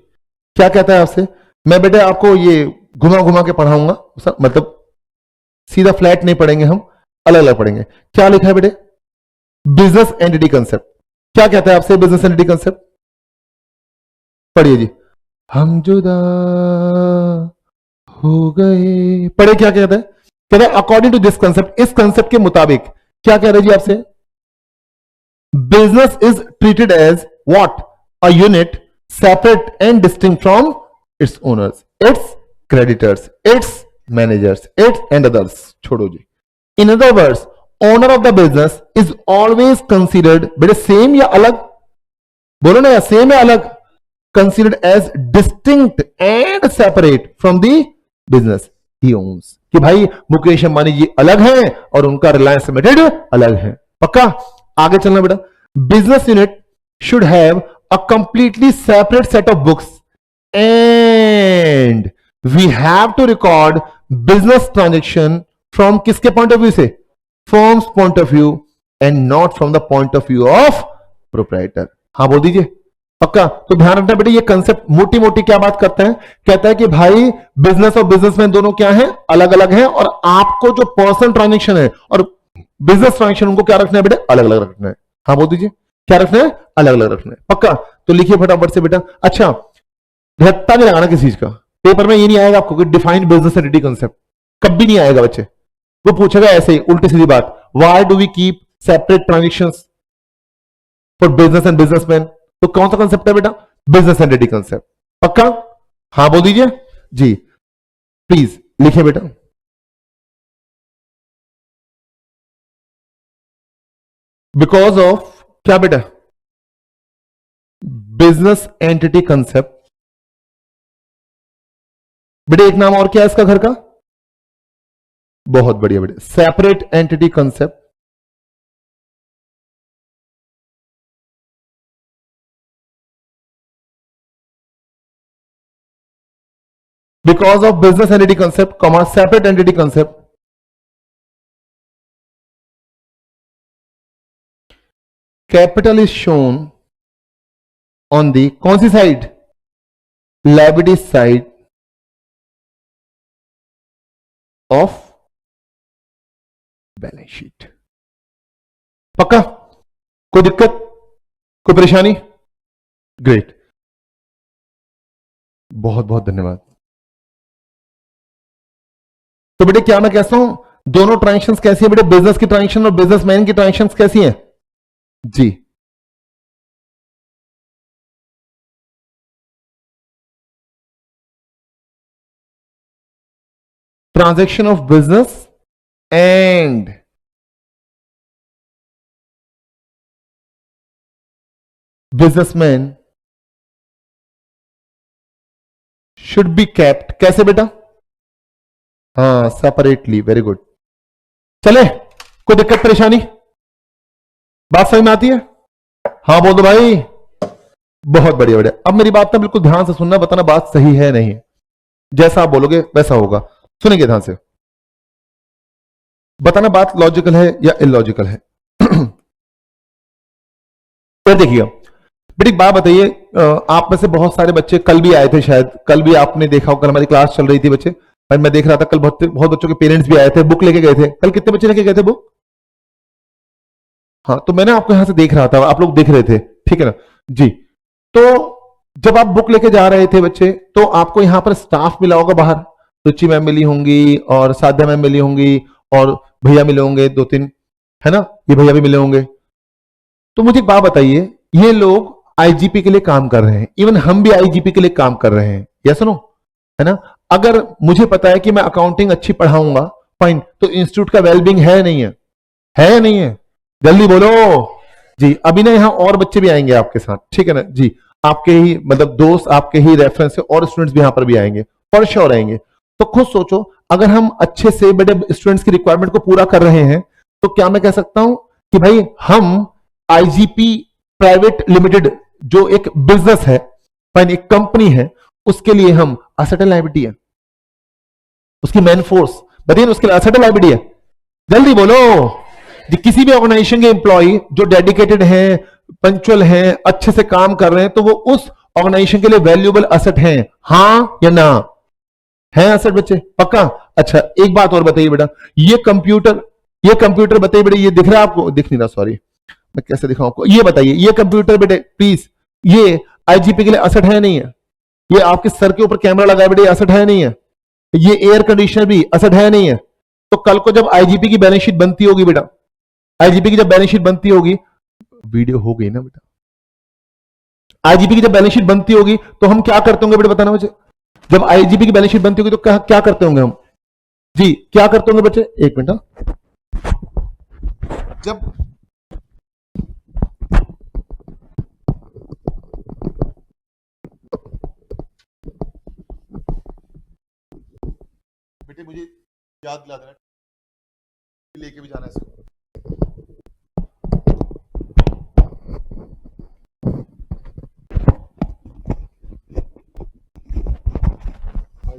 क्या कहता है आपसे, मैं बेटे आपको ये घुमा घुमा के पढ़ाऊंगा, मतलब सीधा फ्लैट नहीं पढ़ेंगे हम, अलग अलग पढ़ेंगे। क्या लिखा है बेटे, बिजनेस एंटिटी कंसेप्ट, क्या कहता है आपसे बिजनेस एंटिटी कंसेप्ट, पढ़िए जी। हम जुदा हो गए, पढ़े क्या कहता है, कहता है अकॉर्डिंग टू दिस कंसेप्ट, इस कंसेप्ट के मुताबिक क्या कह रहे जी आपसे, business is treated as what, a unit separate and distinct from its owners, its creditors, its managers, its and others, छोड़ो जी। In other words, owner of the business is always considered, बेटे सेम या अलग, बोलो ना, या सेम या अलग, considered as distinct and separate from the business he owns, कि भाई मुकेश अंबानी जी अलग हैं और उनका रिलायंस लिमिटेड अलग है, पक्का। आगे चलना बेटा, business unit should have a completely separate set of books and we have to record business transaction from किसके पॉइंट ऑफ व्यू से, firm's point of view and not from the point of view of proprietor. हाँ बोल दीजिए, पक्का। तो ध्यान रखना बेटे, ये कंसेप्ट मोटी मोटी क्या बात करते हैं, कहता है कि भाई बिजनेस और बिजनेसमैन दोनों क्या हैं, अलग अलग हैं, और आपको जो पर्सनल ट्रांजेक्शन है और बिजनेस ट्रांजेक्शन उनको क्या रखना है बेटे, अलग अलग रखना है। हाँ बोल दीजिए, क्या रखना है, अलग अलग रखना है, पक्का। तो लिखिए फटाफट से बेटा। अच्छा, धत्ता नहीं लगाना किसी चीज का, पेपर में ये नहीं आएगा आपको कि डिफाइन बिजनेस एंटिटी कंसेप्ट, कभी नहीं आएगा बच्चे। वो पूछेगा ऐसे ही उल्टी सीधी बात, why do we keep separate transactions for business and businessman, तो कौन सा कंसेप्ट है बेटा, बिजनेस एंटिटी कंसेप्ट, पक्का। हाँ बोल दीजिए जी, प्लीज लिखिए बेटा। बिकॉज ऑफ क्या बेटा, बिजनेस एंटिटी कंसेप्ट, बेटे एक नाम और क्या है इसका घर का, बहुत बढ़िया बेटे, separate entity concept. Because of business entity concept, comma separate entity concept, capital is shown on the कौन सी side, liability side of balance sheet. पक्का? कोई दिक्कत, कोई परेशानी? ग्रेट, बहुत बहुत धन्यवाद। तो बेटे क्या मैं कहता हूं, दोनों ट्रांजेक्शंस कैसी है बेटे, बिजनेस की ट्रांजेक्शन और बिजनेसमैन की ट्रांजेक्शंस कैसी हैं? जी, transaction of business and businessman should be kept. कैसे बेटा? हाँ, सेपरेटली। Very good. चले, कोई दिक्कत परेशानी? बात समझ में आती है? हाँ बोल दो भाई। बहुत बढ़िया बढ़िया। अब मेरी बात ना बिल्कुल ध्यान से सुनना, बताना बात सही है नहीं है। जैसा आप बोलोगे वैसा होगा। सुनेंगे ध्यान से, बताना बात लॉजिकल है या इलॉजिकल है। फिर देखिए बेटी, बात बताइए, आप में से बहुत सारे बच्चे कल भी आए थे, शायद कल भी आपने देखा हो, कल हमारी क्लास चल रही थी बच्चे, और मैं देख रहा था कल बहुत बहुत बच्चों के पेरेंट्स भी आए थे, बुक लेके गए थे। कल कितने बच्चे लेके गए थे बुक? हाँ, तो मैंने आपको यहां से देख रहा था, आप लोग देख रहे थे, ठीक है ना जी। तो जब आप बुक लेके जा रहे थे बच्चे, तो आपको यहां पर स्टाफ मिला होगा बाहर, रुचि मैम मिली होंगी और साध्या मैम मिली होंगी और भैया मिले होंगे दो तीन, है ना, ये भैया भी मिले होंगे। तो मुझे एक बात बताइए, ये लोग आईजीपी के लिए काम कर रहे हैं, इवन हम भी आईजीपी के लिए काम कर रहे हैं, या सुनो, है ना। अगर मुझे पता है कि मैं अकाउंटिंग अच्छी पढ़ाऊंगा, फाइन, तो इंस्टीट्यूट का वेलबींग है नहीं है? है या नहीं है? जल्दी बोलो जी। अभी ना यहाँ और बच्चे भी आएंगे आपके साथ, ठीक है ना जी, आपके ही मतलब दोस्त, आपके ही रेफरेंस से और स्टूडेंट्स भी यहाँ पर भी आएंगे, फॉर श्योर आएंगे। तो खुद सोचो, अगर हम अच्छे से बड़े स्टूडेंट्स की रिक्वायरमेंट को पूरा कर रहे हैं, तो क्या मैं कह सकता हूं कि भाई हम आईजीपी प्राइवेट लिमिटेड जो एक बिजनेस है, फाइन, एक कंपनी है, उसके लिए हम असेट एंड लायबिलिटी है, उसकी मैन फोर्स बताइए, उसके लिए असेट एंड लायबिलिटी है। जल्दी बोलो जी। किसी भी ऑर्गेनाइजेशन के एम्प्लॉय जो डेडिकेटेड हैं, पंक्चुअल हैं, अच्छे से काम कर रहे हैं, तो वो उस ऑर्गेनाइजेशन के लिए वैल्यूएबल असेट हैं, हाँ या ना? है असेट बच्चे? पक्का? अच्छा, एक बात और बताइए बेटा, ये कंप्यूटर बताइए बेटे, ये दिख रहा है आपको? दिख नहीं रहा, सॉरी, मैं कैसे दिखाऊं आपको, ये बताइए, ये कंप्यूटर बेटे प्लीज, ये आईजीपी के लिए असेट है नहीं है? ये आपके सर के ऊपर कैमरा लगा है बेटे, ये असेट है नहीं है? ये एयर कंडीशनर भी असेट है नहीं है? तो कल को जब आईजीपी की बैलेंस शीट बनती होगी बेटा, आईजीपी की जब बैलेंस शीट बनती होगी, वीडियो हो गई ना बेटा, आईजीपी की जब बैलेंस शीट बनती होगी तो हम क्या करते होंगे बेटा, बताना मुझे। जब आईजीपी की बैलेंस शीट बनती होगी तो क्या करते होंगे हम? जी, क्या करते होंगे बच्चे? एक मिनट, जब बेटे मुझे याद दिला देना, लेके भी जाना है इसको।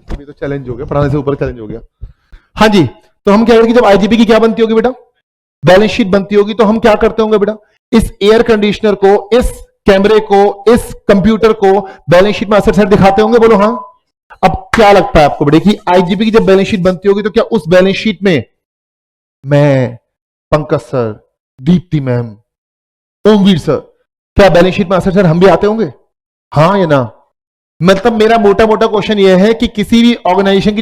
भी तो चैलेंज हो गया, पढ़ाने से ऊपर चैलेंज हो गया। हाँ जी, तो हम कह रहे हैं कि जब आईजीपी की क्या बनती होगी बेटा, बैलेंस शीट बनती होगी, तो हम क्या करते होंगे बेटा, इस एयर कंडीशनर को, इस कैमरे को, इस कंप्यूटर को बैलेंस शीट में असेट साइड दिखाते होंगे, बोलो हाँ। अब क्या लगता है आपको बेटे कि आईजीपी की जब बैलेंस शीट बनती होगी तो क्या उस बैलेंस शीट में मैं, Pankaj sir, Deepti ma'am, Omvir sir, क्या बैलेंस शीट में असेट साइड हम भी आते होंगे, हाँ या ना? मतलब मेरा मोटा मोटा क्वेश्चन यह है कि किसी भी ऑर्गेनाइजेशन की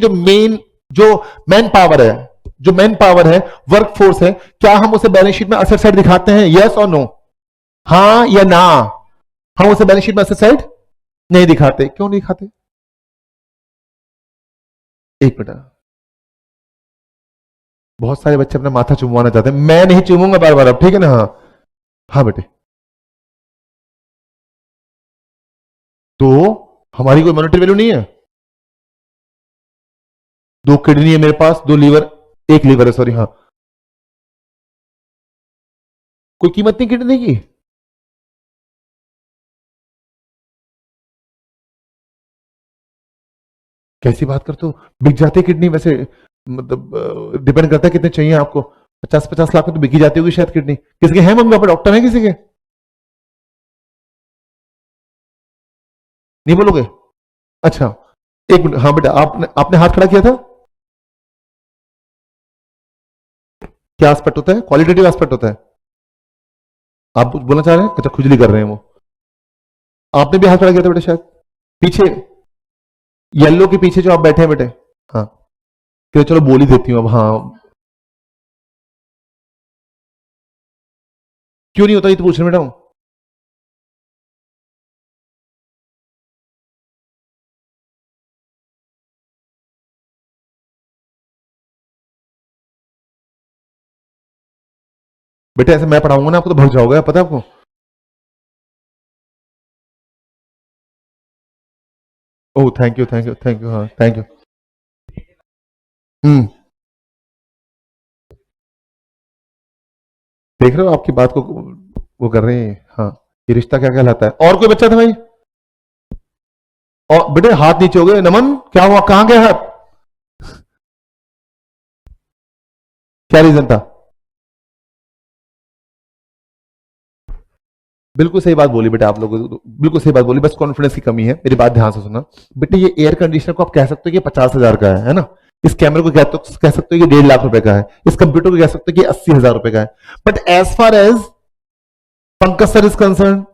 जो मैन पावर है, जो मैन पावर है, वर्क फोर्स है, क्या हम उसे बैलेंस शीट में असेट साइड दिखाते हैं, यस और नो? हाँ या ना? हम उसे बैलेंस शीट में असेट साइड नहीं दिखाते। क्यों नहीं दिखाते? एक मिनट, बहुत सारे बच्चे अपना माथा चुमवाना चाहते हैं, मैं नहीं चुमूंगा बार बार अब, ठीक है ना? हाँ हाँ बेटे, तो हमारी कोई मॉनेटरी वैल्यू नहीं है? दो किडनी है मेरे पास, दो लीवर, एक लीवर है, सॉरी, हाँ, कोई कीमत नहीं किडनी की? कैसी बात करते हो, बिक जाती है किडनी वैसे, मतलब डिपेंड करता है कितने चाहिए आपको। 50-50 लाख में तो बिकी जाती होगी शायद किडनी। किसी के हैं मम्मी पापा डॉक्टर हैं किसी के? नहीं बोलोगे? अच्छा, एक मिनट, हाँ बेटा, आपने आपने हाथ खड़ा किया था। क्या एस्पेक्ट होता है? क्वालिटेटिव एस्पेक्ट होता है। आप कुछ बोलना चाह रहे हैं? अच्छा, खुजली कर रहे हैं वो। आपने भी हाथ खड़ा किया था बेटे शायद पीछे, येलो के पीछे जो आप बैठे हैं बेटे। हाँ, चलो बोल ही देती हूँ अब। हाँ, क्यों नहीं होता ये तो पूछ रहे बेटा हूँ। बेटे ऐसे मैं पढ़ाऊंगा ना आपको तो भग जाओगे, पता है आपको। Oh thank you thank you thank you, हाँ थैंक यू। हम्म, देख रहे हो आपकी बात को वो कर रहे हैं। हाँ, ये रिश्ता क्या कहलाता है। और कोई बच्चा था भाई? और बेटे हाथ नीचे हो गए। नमन क्या हुआ, कहां गया हाथ? क्या रीजन था? बिल्कुल सही बात बोली बेटे आप लोगों को, बिल्कुल सही बात बोली, बस कॉन्फिडेंस की कमी है। मेरी बात ध्यान से सुनना बेटे, ये एयर कंडीशनर को आप कह सकते हो कि 50,000 का है ना। इस कैमरे को कह सकते हो कि 1.5 लाख रुपए का है। इस कंप्यूटर को कह सकते हो कि 80,000 रुपए का है। But as far as Pankaj sir is concern,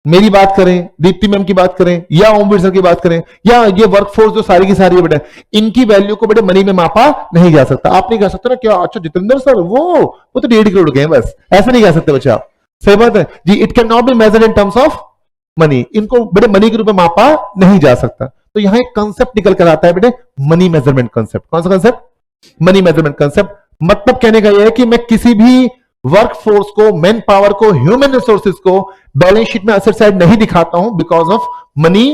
मेरी बात करें, दीप्ति मैम की बात करें, या ओमवीर सर की बात करें, या ये वर्कफोर्स जो सारी की सारी है बेटा, इनकी वैल्यू को बेटे मनी में मापा नहीं जा सकता। आप नहीं कह सकते ना क्या, अच्छा जितेंद्र सर वो तो 1.5 करोड़ के हैं बस, ऐसा नहीं कह सकते बच्चे आप। सही बात है जी, it can not be measured in terms of money. इनको बेटे मनी के रूप में मापा नहीं जा सकता। तो यहां एक कंसेप्ट निकल कर आता है बेटे, मनी मेजरमेंट कंसेप्ट। कौन सा कंसेप्ट? Money measurement concept. मतलब कहने का यह है कि मैं किसी भी वर्क फोर्स को, मैन पावर को, ह्यूमन रिसोर्सेज को बैलेंस शीट में असेट साइड नहीं दिखाता हूं because of money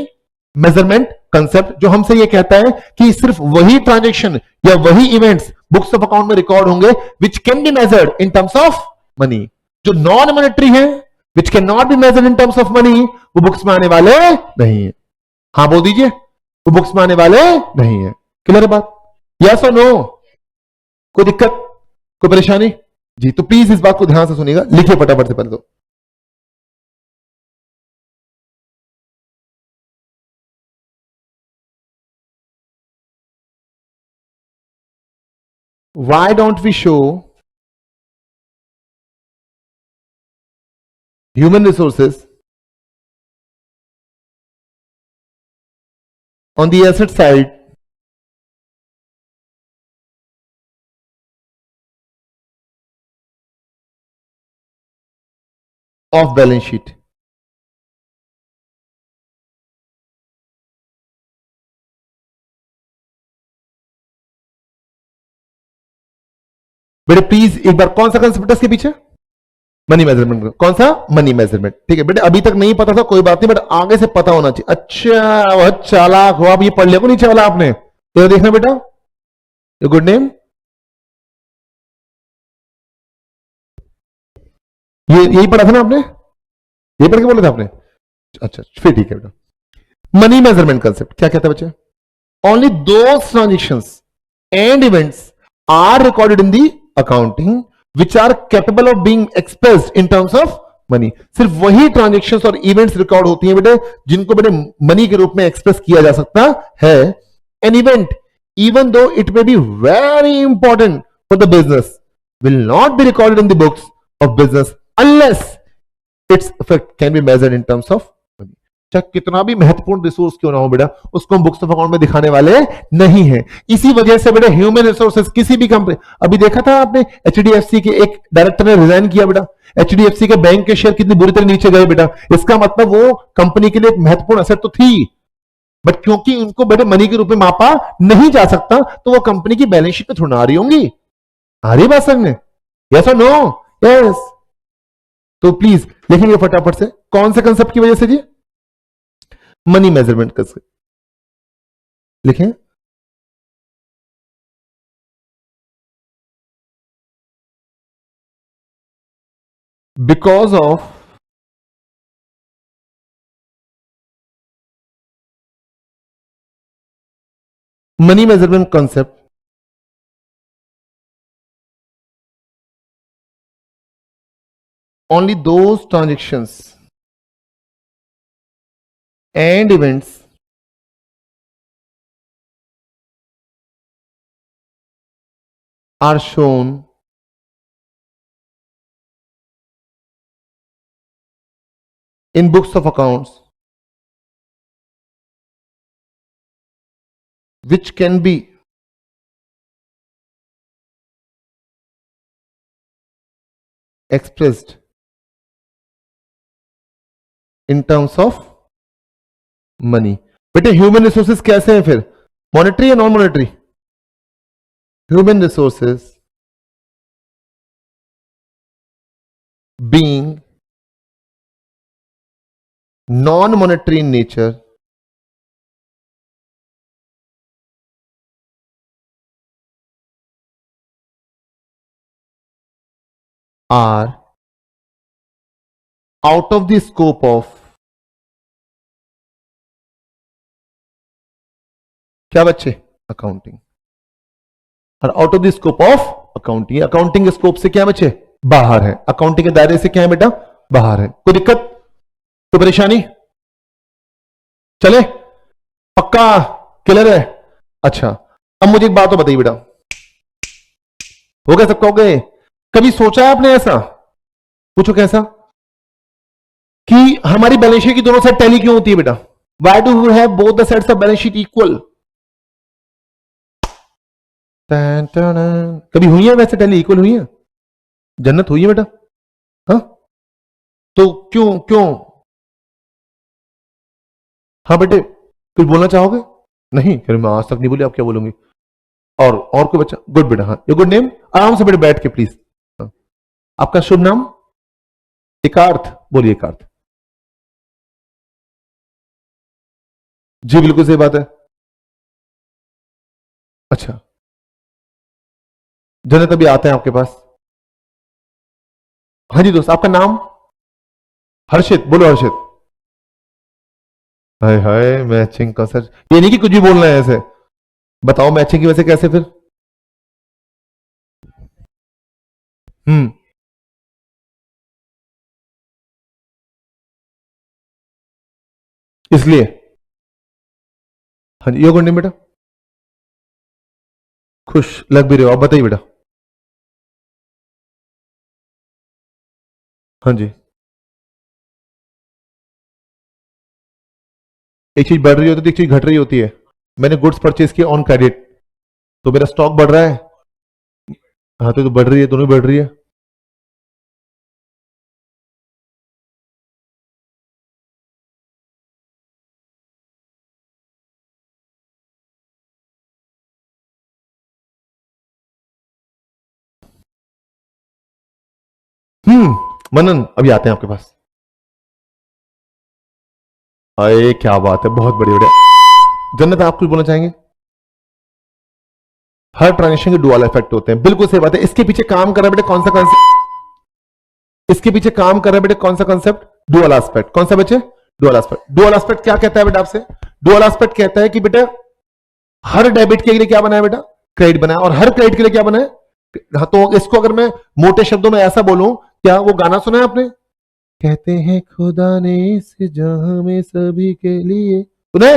measurement concept, जो हमसे यह कहता है कि सिर्फ वही ट्रांजेक्शन या वही इवेंट्स बुक्स ऑफ अकाउंट में रिकॉर्ड होंगे which can be measured in terms of money. जो नॉन मॉनेटरी है, which can not be measured in terms of money, वो बुक्स में आने वाले नहीं है। हाँ बोल दीजिए, वो बुक्स में आने वाले नहीं है। क्लियर है बात? यस और नो? कोई दिक्कत, कोई परेशानी? जी, तो प्लीज इस बात को ध्यान से सुनिएगा, लिखिए फटाफट से पहले तो। Why don't we show human resources on the asset side of balance sheet? बेटे प्लीज एक बार, कौन सा कंसेप्ट है इसके पीछे? Money measurement. कौन सा? Money measurement. ठीक है बेटे, अभी तक नहीं पता था कोई बात नहीं, बट आगे से पता होना चाहिए। अच्छा बहुत चालाक हो आप, ये पढ़ लिया को नीचे वाला आपने, तो देखना बेटा, ये गुड नेम, ये यही पढ़ा था ना आपने, यही पढ़ के बोला था आपने। अच्छा फिर ठीक है बेटा। मनी मेजरमेंट कंसेप्ट क्या कहता है बच्चे? Only those transactions and events are recorded in the accounting which are capable of being expressed in terms of money। सिर्फ वही ट्रांजेक्शंस और इवेंट्स रिकॉर्ड होती हैं बेटे जिनको बेटे मनी के रूप में एक्सप्रेस किया जा सकता है। An event even though it may be very important for the business will not be recorded in the books of business unless its effect can be measured in terms of money। चाहे कितना भी महत्वपूर्ण रिसोर्स क्यों ना हो बेटा, उसको हम बुक्स ऑफ अकाउंट में दिखाने वाले नहीं है। इसी वजह से बेटा ह्यूमन रिसोर्सेज किसी भी कंपनी, अभी देखा था आपने एचडीएफसी के एक डायरेक्टर ने रिजाइन किया बेटा, एचडीएफसी के बैंक के शेयर कितनी बुरी तरह नीचे गए बेटा। इसका मतलब वो कंपनी के लिए एक महत्वपूर्ण असेट तो थी, बट क्योंकि उनको बेटे मनी के रूप में मापा नहीं जा सकता, तो वो कंपनी की बैलेंस शीट में थोड़ा आ रही होंगी। आ रही बात समझ में? यस और नो? यस। तो प्लीज लिखेंगे फटाफट से, कौन से कंसेप्ट की वजह से जी? मनी मेजरमेंट कैसे लिखें? Because of money measurement concept only those transactions and events are shown in books of accounts which can be expressed in terms of money. बेटे ह्यूमन रिसोर्सेज कैसे हैं फिर, मॉनेटरी या non monetary? Human resources being non monetary in nature are out of the scope of क्या बच्चे, अकाउंटिंग। और out of the scope of accounting, accounting के स्कोप से क्या बच्चे, बाहर है, अकाउंटिंग के दायरे से क्या है बेटा, बाहर है। कोई दिक्कत, कोई परेशानी, चले पक्का क्लियर है? अच्छा अब मुझे एक बात तो बताइए बेटा, हो गया सबका, हो गए? कभी सोचा है आपने ऐसा, पूछो कैसा, कि हमारी बैलेंस शीट की दोनों साइड टैली क्यों होती है बेटा? Why do we have both the sides of balance sheet equal? कभी हुई है वैसे टैली इक्वल हुई है? जन्नत हुई है बेटा? हाँ तो क्यों क्यों? हाँ बेटे कुछ बोलना चाहोगे? नहीं, फिर मैं आज तक नहीं बोली, आप क्या बोलूंगी? और कोई बच्चा? गुड बेटा, हाँ योर गुड नेम, आराम से बेटे बैठ के प्लीज। हाँ। आपका शुभ नाम? एकार्थ, बोलिए एकार्थ। जी बिल्कुल सही बात है। अच्छा जन्नत अभी आते हैं आपके पास। हाँ जी दोस्त, आपका नाम? हर्षित, बोलो हर्षित। हाय हाय मैचिंग का सर, ये नहीं कि कुछ भी बोलना है ऐसे, बताओ मैचिंग की वजह से कैसे फिर? इसलिए हाँ जी, योर गुड नेम बेटा? खुश लग भी रहे हो आप, बताइए बेटा। हाँ जी, एक चीज बढ़ रही होती है तो एक चीज घट रही होती है। मैंने गुड्स परचेज किया ऑन क्रेडिट, तो मेरा स्टॉक बढ़ रहा है। हाँ तो बढ़ रही है, दोनों बढ़ रही है। मनन अभी आते हैं आपके पास। अरे क्या बात है, बहुत बढ़िया बढ़िया। जन्नत आप कुछ बोलना चाहेंगे? हर ट्रांजेक्शन के डुअल इफेक्ट होते हैं, बिल्कुल सही बात है। इसके पीछे काम कर रहा है बेटे कौन सा कॉन्सेप्ट? इसके पीछे काम कर रहा है बेटे कौन सा कॉन्सेप्ट? Dual aspect. कौन सा बच्चे? Dual aspect. डुअल एस्पेक्ट क्या कहता है बेटा आपसे? डुअल एस्पेक्ट कहता है कि बेटा हर डेबिट के लिए क्या बनाया बेटा? क्रेडिट बनाया, और हर क्रेडिट के लिए क्या बनाया? हाँ तो इसको अगर मैं मोटे शब्दों में ऐसा बोलूं, क्या वो गाना सुना है आपने? कहते हैं खुदा ने इस जहां में सभी के लिए, सुने?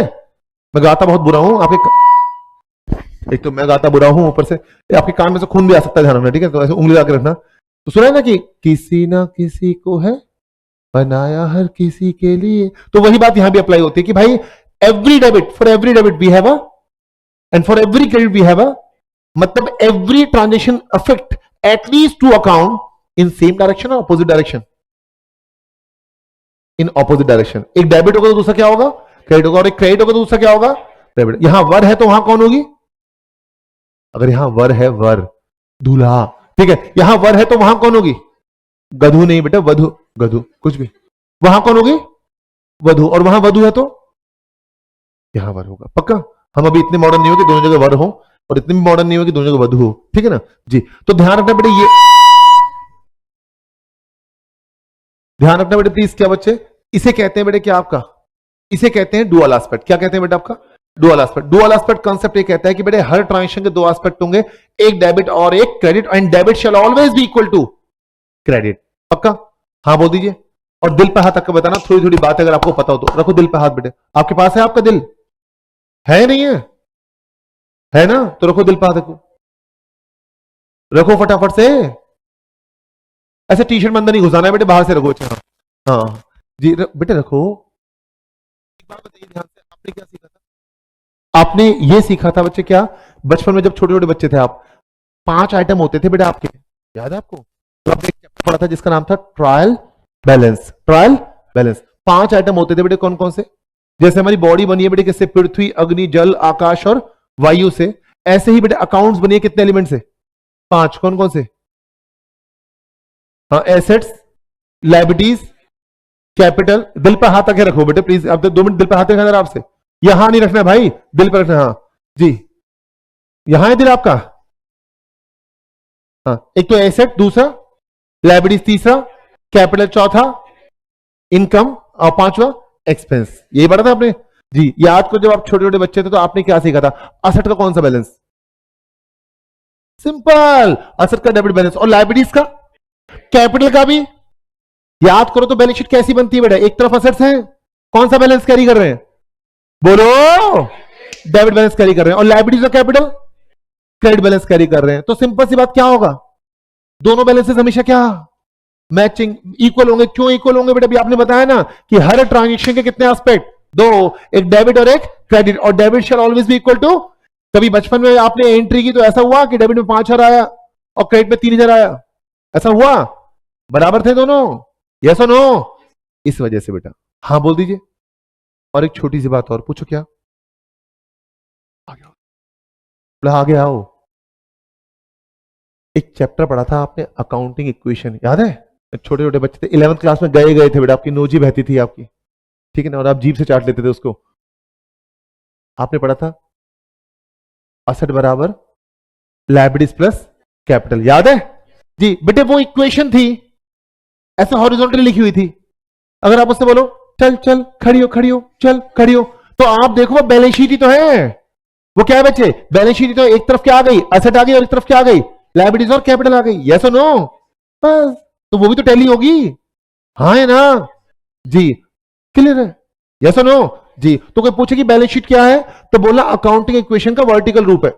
मैं गाता बहुत बुरा हूं, आपके एक तो मैं गाता बुरा हूं, ऊपर से आपके कान में से खून भी आ सकता है, ध्यान रखना, ठीक है? तो ऐसे उंगली लगा के रखना। तो सुना है ना कि किसी ना किसी को है बनाया हर किसी के लिए, तो वही बात यहां भी अप्लाई होती है कि भाई every debit, for every debit we have a, and for every credit we have a, मतलब every transaction affect at least two account in same direction और opposite direction, in opposite direction. एक डेबिट होगा तो दूसरा क्या होगा? क्रेडिट होगा, और एक क्रेडिट होगा तो दूसरा क्या होगा? डेबिट। यहां वर है तो वहां कौन होगी? अगर यहां वर है, वर दूल्हा, ठीक है, यहां वर है तो वहां कौन होगी? गधु नहीं बेटा, वधु, गधु कुछ भी, वहां कौन होगी? वधु। और वहां वधु है तो यहां वर होगा, पक्का? हम अभी इतने मॉडर्न नहीं हो कि दोनों जगह वर हो, और इतने भी मॉडर्न नहीं हो कि दोनों जगह वधु हो, ठीक है ना जी? तो ध्यान रखना बेटे, ये ध्यान रखना बेटे प्लीज। क्या बच्चे इसे कहते हैं बेटे, क्या आपका, इसे कहते हैं डुअल एस्पेक्ट। क्या कहते हैं बेटा आपका? Dual aspect. Dual aspect concept ये कहता है कि बेटे हर ट्रांजेक्शन के दो एस्पेक्ट होंगे, एक डेबिट और एक credit, and debit shall always be equal to credit, पक्का? हाँ बोल दीजिए। और दिल पे हाथ रख के बताना, थोड़ी थोड़ी बात अगर आपको पता हो तो रखो दिल पे हाथ बेटे। आपके पास है आपका दिल? है नहीं है? है ना? तो रखो दिल पे हाथ, रखो, रखो फटाफट से। ऐसे टी शर्ट में अंदर नहीं घुसाना है बेटे, बाहर से रखो। अच्छा हाँ, जी बेटे रखो। एक बात बताइए ध्यान से, आपने क्या सीखा था? आपने ये सीखा था बच्चे क्या, बचपन में जब छोटे छोटे बच्चे थे आप, 5 आइटम होते थे बेटा आपके, याद है आपको? तो आपने एक चैप्टर पढ़ा था जिसका नाम था trial balance. Trial balance 5 item होते थे बेटे, कौन कौन से? जैसे हमारी बॉडी बनी है बेटे किससे? पृथ्वी, अग्नि, जल, आकाश और वायु से। ऐसे ही बेटे अकाउंट्स बनी है कितने एलिमेंट से? 5। कौन कौन से? हाँ, एसेट्स, लायबिलिटीज, कैपिटल। दिल पे हाथ आके रखो बेटे प्लीज, अब 2 मिनट दिल पे हाथ रखना आपसे। यहां नहीं रखना भाई, दिल पे रखना। हाँ जी, यहां है दिल आपका। हाँ, एक तो एसेट, दूसरा लायबिलिटीज, तीसरा कैपिटल, चौथा इनकम और पांचवा एक्सपेंस। यही पढ़ा था आपने जी। याद को जब आप छोटे छोटे बच्चे थे तो आपने क्या सीखा था? असेट का कौन सा बैलेंस? सिंपल, असेट का डेबिट बैलेंस। और लायबिलिटीज का, कैपिटल का भी याद करो। तो बैलेंस शीट कैसी बनती है बेटा? एक तरफ असेट्स हैं, कौन सा बैलेंस कैरी कर रहे हैं? बोलो, डेबिट बैलेंस कैरी कर रहे हैं। और लायबिलिटीज और कैपिटल क्रेडिट बैलेंस कैरी कर रहे हैं। तो सिंपल सी बात क्या होगा, दोनों बैलेंसेस हमेशा क्या मैचिंग, इक्वल होंगे। क्यों इक्वल होंगे बेटा? अभी आपने बताया ना कि हर ट्रांजेक्शन के कितने एस्पेक्ट? 2, एक डेबिट और एक क्रेडिट। और debit shall always be equal to, कभी बचपन में आपने एंट्री की तो ऐसा हुआ कि डेबिट में 5,000 आया और क्रेडिट में 3,000 आया? ऐसा हुआ? बराबर थे दोनों? यस और नो? इस वजह से बेटा। हाँ बोल दीजिए। और एक छोटी सी बात और पूछो, क्या? आगे आओ। एक चैप्टर पढ़ा था आपने, अकाउंटिंग इक्वेशन, याद है? छोटे छोटे बच्चे थे, 11th क्लास में गए थे बेटा, आपकी नोजी बहती थी आपकी, ठीक है ना, और आप जीभ से चाट लेते थे उसको। आपने पढ़ा था असेट बराबर लायबिलिटीज प्लस कैपिटल, याद है जी? बेटे वो इक्वेशन थी ऐसे हॉरिजॉन्टली लिखी हुई थी। अगर आप उससे बोलो चल चल खड़ी हो, खड़ी हो, चल खड़ी हो, तो आप देखो वो बैलेंस शीट ही तो है। वो क्या है बच्चे? बैलेंस शीट ही तो। एक तरफ क्या आ गई? असेट आ गई, और एक तरफ क्या आ गई? लायबिलिटीज और कैपिटल आ गई। यस और नो? बस, तो वो भी तो टैली होगी। हाँ है ना जी? क्लियर है? यस और नो? जी। तो कोई पूछे कि बैलेंस शीट क्या है, तो बोलना अकाउंटिंग इक्वेशन का वर्टिकल रूप है।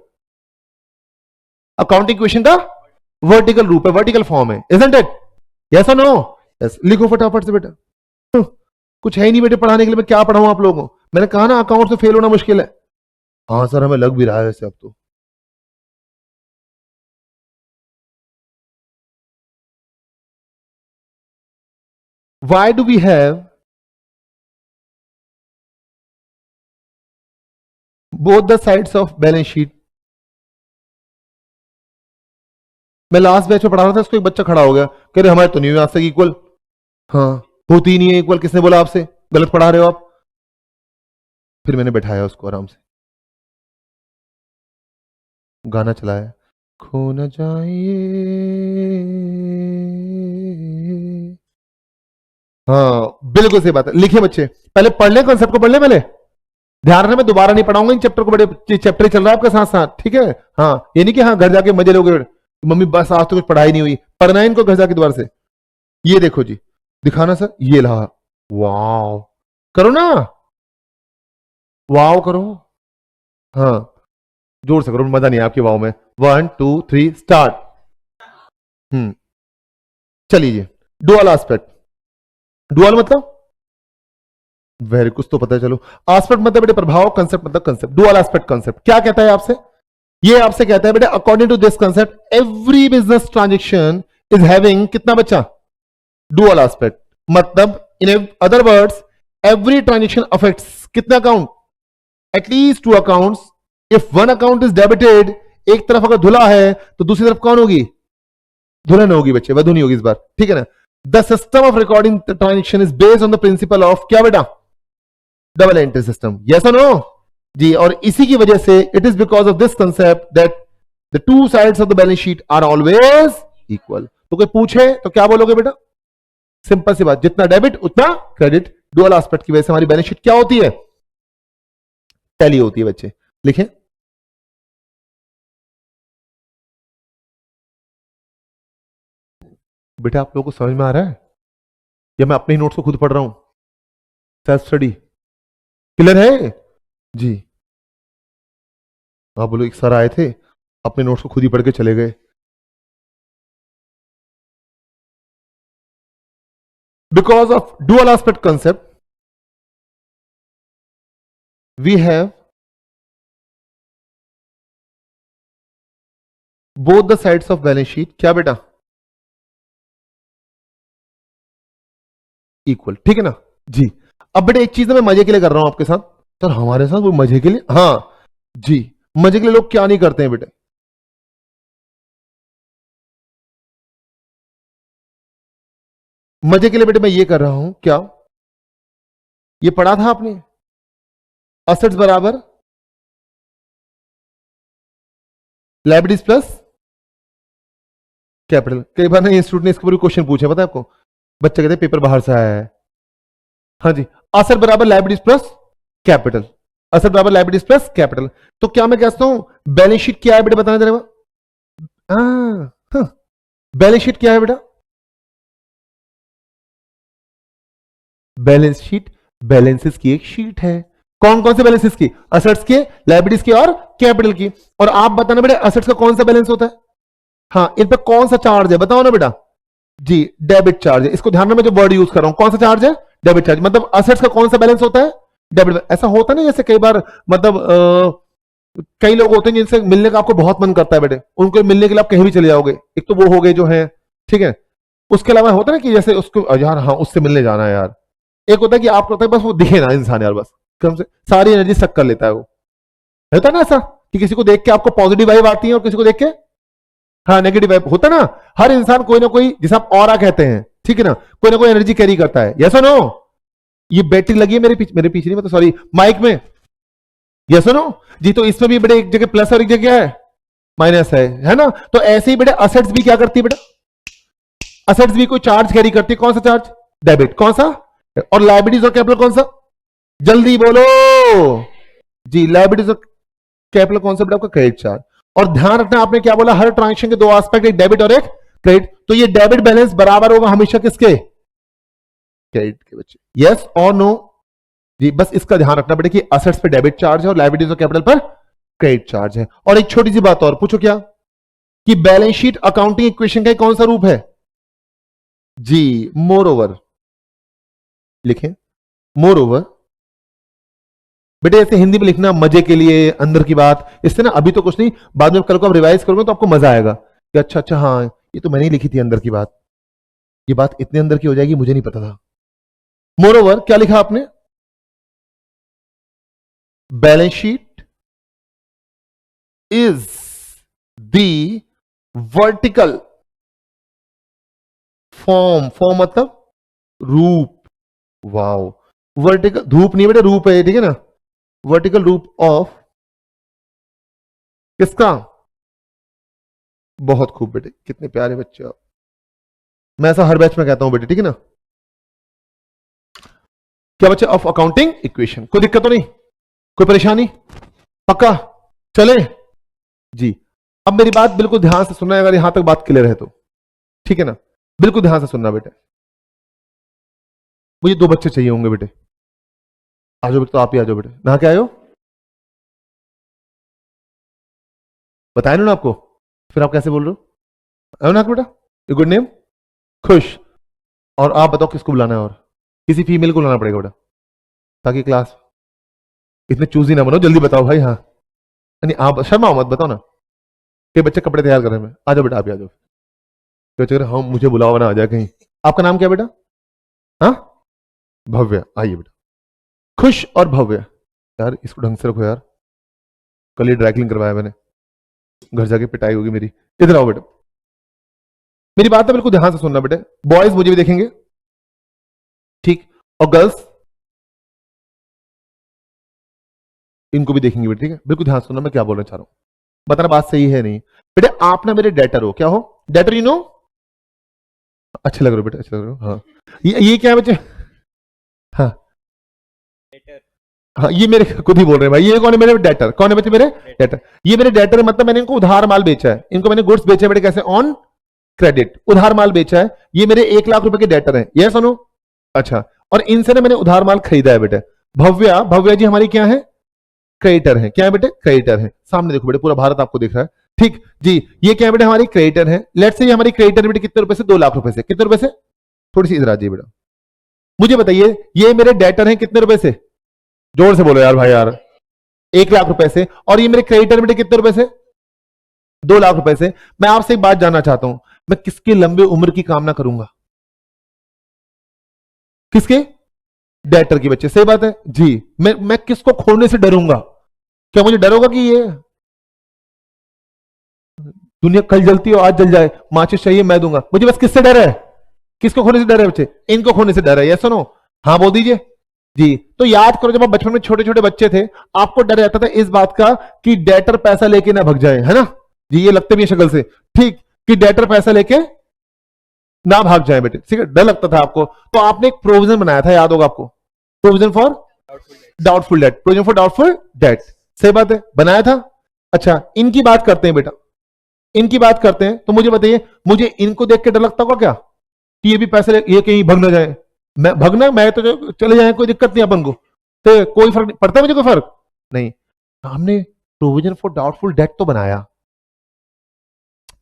अकाउंटिंग इक्वेशन का वर्टिकल रूप है, वर्टिकल फॉर्म है, इजंट इट? यस और नो? यस। लिखो फटाफट से बेटा। कुछ है ही नहीं बेटे पढ़ाने के लिए, मैं क्या पढ़ाऊं आप लोगों को? मैंने कहा ना अकाउंट से फेल होना मुश्किल है। हाँ सर, हमें लग भी रहा है वैसे अब तो। Why do we have both the sides of balance sheet? मैं लास्ट बैच में पढ़ा रहा था, उसको एक बच्चा खड़ा हो गया, कह रहे हमारे तो नहीं हुई आज तक इक्वल। हाँ, होती ही नहीं है इक्वल। किसने बोला आपसे? गलत पढ़ा रहे हो आप। फिर मैंने बैठाया उसको आराम से, गाना चलाया, खो न जाइए। हाँ बिल्कुल सही बात है। लिखिए बच्चे, पहले पढ़ ले, कॉन्सेप्ट को पढ़ ले पहले। ध्यान रखना, मैं दोबारा नहीं पढ़ाऊंगा इन चैप्टर को, बड़े चैप्टर चल रहा है आपके साथ साथ, ठीक है? हाँ, ये नहीं कि हाँ घर जाके मजे लोगे मम्मी बस आज तो कुछ पढ़ाई नहीं हुई। पढ़ना है इनको घर जाके दोबारा से। ये देखो जी, दिखाना सर, ये रहा। वाव, करो ना, वाव करो। हाँ, जोर से करो, मजा नहीं है आपके वाव में। 1 2 3 स्टार्ट। हम्म, चलिए। डुअल एस्पेक्ट, डुअल मतलब वेरी, कुछ तो पता है चलो। एस्पेक्ट मतलब बेटे प्रभाव, कंसेप्ट मतलब कंसेप्ट। डुअल एस्पेक्ट कंसेप्ट क्या कहता है आपसे? ये आपसे कहता है बेटे according to this concept every business transaction is having कितना बच्चा? Dual aspect. मतलब in other words every transaction affects कितना account? At least 2 accounts. If one account is debited, एक तरफ अगर धुला है तो दूसरी तरफ कौन होगी? दुल्हन होगी बच्चे, वधु नहीं होगी इस बार, ठीक है ना? The system of recording transaction is based on the principle of क्या बेटा? Double entry system. यस और नो? जी। और इसी की वजह से it is because of this concept that the two sides of the balance sheet are always equal. तो कोई पूछे तो क्या बोलोगे बेटा? सिंपल सी बात, जितना डेबिट उतना क्रेडिट। डुअल एस्पेक्ट की वजह से हमारी बैलेंस शीट क्या होती है? टैली होती है बच्चे। लिखें, बेटा आप लोगों को समझ में आ रहा है या मैं अपने ही नोट्स को खुद पढ़ रहा हूं? सेल्फ स्टडी क्लियर है जी? आप बोलो, एक सर आए थे अपने नोट्स को खुद ही पढ़ के चले गए। because of dual aspect concept we have both the sides of balance sheet क्या बेटा इक्वल, ठीक है ना जी। अब बेटा एक चीज मैं मजे के लिए कर रहा हूं आपके साथ, सर हमारे साथ वो मजे के लिए, हाँ जी, मजे के लिए लोग क्या नहीं करते हैं बेटे, मजे के लिए बेटे मैं ये कर रहा हूं, क्या ये पढ़ा था आपने, असेट्स बराबर लायबिलिटीज प्लस कैपिटल। कई बार ना इंस्टीट्यूट ने इसके ऊपर क्वेश्चन पूछे, पता है आपको, बच्चे कहते हैं पेपर बाहर से आया है, हाँ जी, असेट बराबर लायबिलिटीज प्लस कैपिटल, असेट बराबर लायबिलिटीज प्लस कैपिटल। तो क्या मैं कहता हूं बैलेंस शीट क्या है बेटा, बताना जरा, हाँ बैलेंस शीट क्या है बेटा, बैलेंस शीट बैलेंसेस की एक शीट है। कौन कौन से बैलेंसेस की, असेट्स के, लायबिलिटीज की और कैपिटल की। और आप बताना बेटा असेट्स का कौन सा बैलेंस होता है, हाँ इन पे कौन सा चार्ज है बताओ ना बेटा, जी डेबिट चार्ज है। इसको ध्यान में मैं जो वर्ड यूज कर रहा हूं, कौन सा चार्ज है, डेबिट चार्ज। मतलब असेट्स का कौन सा बैलेंस होता है, डेबिट। ऐसा होता नहीं जैसे कई बार मतलब कई लोग होते हैं जिनसे मिलने का आपको बहुत मन करता है बेटे, उनको मिलने के लिए आप कहीं भी चले जाओगे, एक तो वो हो गए जो है, ठीक है। उसके अलावा होता है ना कि जैसे उसको यार हाँ उससे मिलने जाना है यार, एक होता है कि आपको होता है बस वो दिखे ना इंसान यार, बस कम से सारी एनर्जी सक कर लेता है वो, होता है ना ऐसा कि किसी को देख के आपको पॉजिटिव वाइब आती है और किसी को देख के हाँ नेगेटिव वाइब होता है ना। हर इंसान कोई ना कोई, जिसे आप ऑरा कहते हैं, ठीक है ना, कोई ना कोई एनर्जी कैरी करता है, यस और नो। ये बैटरी लगी है मेरे पीछे नहीं, मतलब सॉरी माइक में, यस और नो जी। तो इसमें भी बेटे एक जगह प्लस और एक जगह है माइनस है ना। तो ऐसे ही बेटे असेट्स भी क्या करती है बेटा, असेट्स भी कोई चार्ज कैरी करती है, कौन सा चार्ज, डेबिट, कौन सा, और लायबिलिटीज और कैपिटल कौन सा, जल्दी बोलो जी, लायबिलिटीज और कैपिटल कौन सा बेटा आपका, क्रेडिट चार्ज। और ध्यान रखना आपने क्या बोला, हर ट्रांजेक्शन के दो एस्पेक्ट, एक डेबिट और एक क्रेडिट। तो ये डेबिट बैलेंस बराबर होगा हमेशा किसके, क्रेडिट के बच्चे, यस और नो जी। बस इसका ध्यान रखना बेटा कि असेट्स पे डेबिट चार्ज है और लायबिलिटीज और कैपिटल पर क्रेडिट चार्ज है। और एक छोटी सी बात और पूछो, क्या कि बैलेंस शीट अकाउंटिंग इक्वेशन का कौन सा रूप है जी, मोर ओवर लिखें, मोर ओवर बेटे ऐसे हिंदी में लिखना मजे के लिए, अंदर की बात, इससे ना अभी तो कुछ नहीं, बाद में कल को आप रिवाइज करोगे तो आपको मजा आएगा कि अच्छा अच्छा हाँ ये तो मैंने ही लिखी थी अंदर की बात, ये बात इतने अंदर की हो जाएगी मुझे नहीं पता था। मोर ओवर क्या लिखा आपने, balance sheet is the vertical form, form मतलब रूप, वाओ, वर्टिकल धूप नहीं बेटे रूप है, ठीक है ना, वर्टिकल रूप ऑफ किसका, बहुत खूब बेटे, कितने प्यारे बच्चे आप, मैं ऐसा हर बैच में कहता हूं बेटे, ठीक है ना। क्या बच्चे, ऑफ अकाउंटिंग इक्वेशन, कोई दिक्कत तो नहीं, कोई परेशानी, पक्का चले जी। अब मेरी बात बिल्कुल ध्यान से सुनना है, अगर यहां तक बात क्लियर है तो, ठीक है ना, बिल्कुल ध्यान से सुनना बेटे। मुझे दो बच्चे चाहिए होंगे बेटे, आ जाओ बेटे, तो आप ही आ जाओ बेटे, नहा के आयो, बताया ना आपको, फिर आप कैसे बोल रहे हो, आयो ना बेटा, गुड नेम खुश। और आप बताओ किसको बुलाना है, और किसी फीमेल को बुलाना पड़ेगा बेटा, ताकि क्लास, इतने चूजी ना बनो, जल्दी बताओ भाई, हाँ नहीं आप शर्मा मत, बताओ ना, कि बच्चे कपड़े तैयार कर रहे हैं, आ जाओ बेटा, आप ही आ जाओ, बच्चे हाँ मुझे बुलावा ना आ जाए कहीं। आपका नाम क्या बेटा, हाँ भव्य, आइए बेटा, खुश और भव्य, यार इसको ढंग से रखो यार, कल ये ड्राई क्लीन करवाया मैंने, घर जाके पिटाई होगी मेरी। इधर आओ बेटा, मेरी बात है बिल्कुल ध्यान से सुनना बेटे, बॉयज मुझे भी देखेंगे, ठीक, और गर्ल्स इनको भी देखेंगे बेटे, ठीक है, बिल्कुल ध्यान से सुनना मैं क्या बोलना चाह रहा हूं, बताना बात सही है नहीं। बेटे आप ना मेरे डेटर हो, क्या हो, डेटर यू नो, अच्छे लग रहे हो बेटे, अच्छे लग रहे हो, हाँ ये क्या है बच्चे, हाँ हाँ ये मेरे खुद ही बोल रहे हैं भाई, ये कौन है मेरे डेटर, कौन है बच्चे मेरे डेटर, ये मेरे डेटर मतलब मैंने इनको उधार माल बेचा है, इनको मैंने गुड्स बेचे बेटे, कैसे, ऑन क्रेडिट, उधार माल बेचा है, ये मेरे 1 लाख रुपए के डेटर हैं, ये सुनो, अच्छा, और इनसे ना मैंने उधार माल खरीदा है बेटे। भव्या, भव्या जी हमारी क्या है, क्रेडिटर है, क्या है बेटे, क्रेडिटर है, सामने देखो बेटे पूरा भारत आपको दिख रहा है, ठीक जी। ये क्या है बेटे, हमारी क्रेडिटर है, लेट्स से ये हमारी क्रेडिटर बेटे कितने रुपए से, 2 लाख रुपए से, कितने रुपए से, थोड़ी सी इधर आ जाइए बेटा, मुझे बताइए ये मेरे डेटर हैं कितने रुपए से, जोर से बोलो यार भाई यार, 1 लाख रुपए से, और ये मेरे क्रेडिटर बेटे कितने रुपए से, 2 लाख रुपए से। मैं आपसे एक बात जानना चाहता हूं, मैं किसकी लंबी उम्र की कामना करूंगा, किसके, डेटर की बच्चे, सही बात है जी। मैं किसको खोने से डरूंगा, क्या मुझे डर होगा कि ये दुनिया कल जलती हो आज जल जाए, माचिस चाहिए मैं दूंगा, मुझे बस किससे डर है, किसको खोने से डर है बच्चे, इनको खोने से डर है, ये सुनो, हाँ बोल दीजिए जी। तो याद करो जब आप बचपन में छोटे छोटे बच्चे थे, आपको डर रहता था इस बात का कि डेटर पैसा लेके ना भग जाए, है ना जी, ये लगते भी है शक्ल से, ठीक, कि डेटर पैसा लेके ना भाग जाए बेटे, ठीक है, डर लगता था आपको। तो आपने एक प्रोविजन बनाया था, याद होगा आपको, provision for doubtful date, provision for doubtful date, सही बात है, बनाया था। अच्छा इनकी बात करते हैं बेटा, इनकी बात करते हैं, तो मुझे बताइए, मुझे इनको देख के डर लगता होगा क्या कि ये भी पैसे ये कहीं भग ना जाए, मैं भगना, मैं तो चले जाए कोई दिक्कत नहीं अपन को, तो कोई फर्क नहीं पड़ता, मुझे कोई फर्क नहीं। हमने प्रोविजन फॉर डाउटफुल डेट तो बनाया,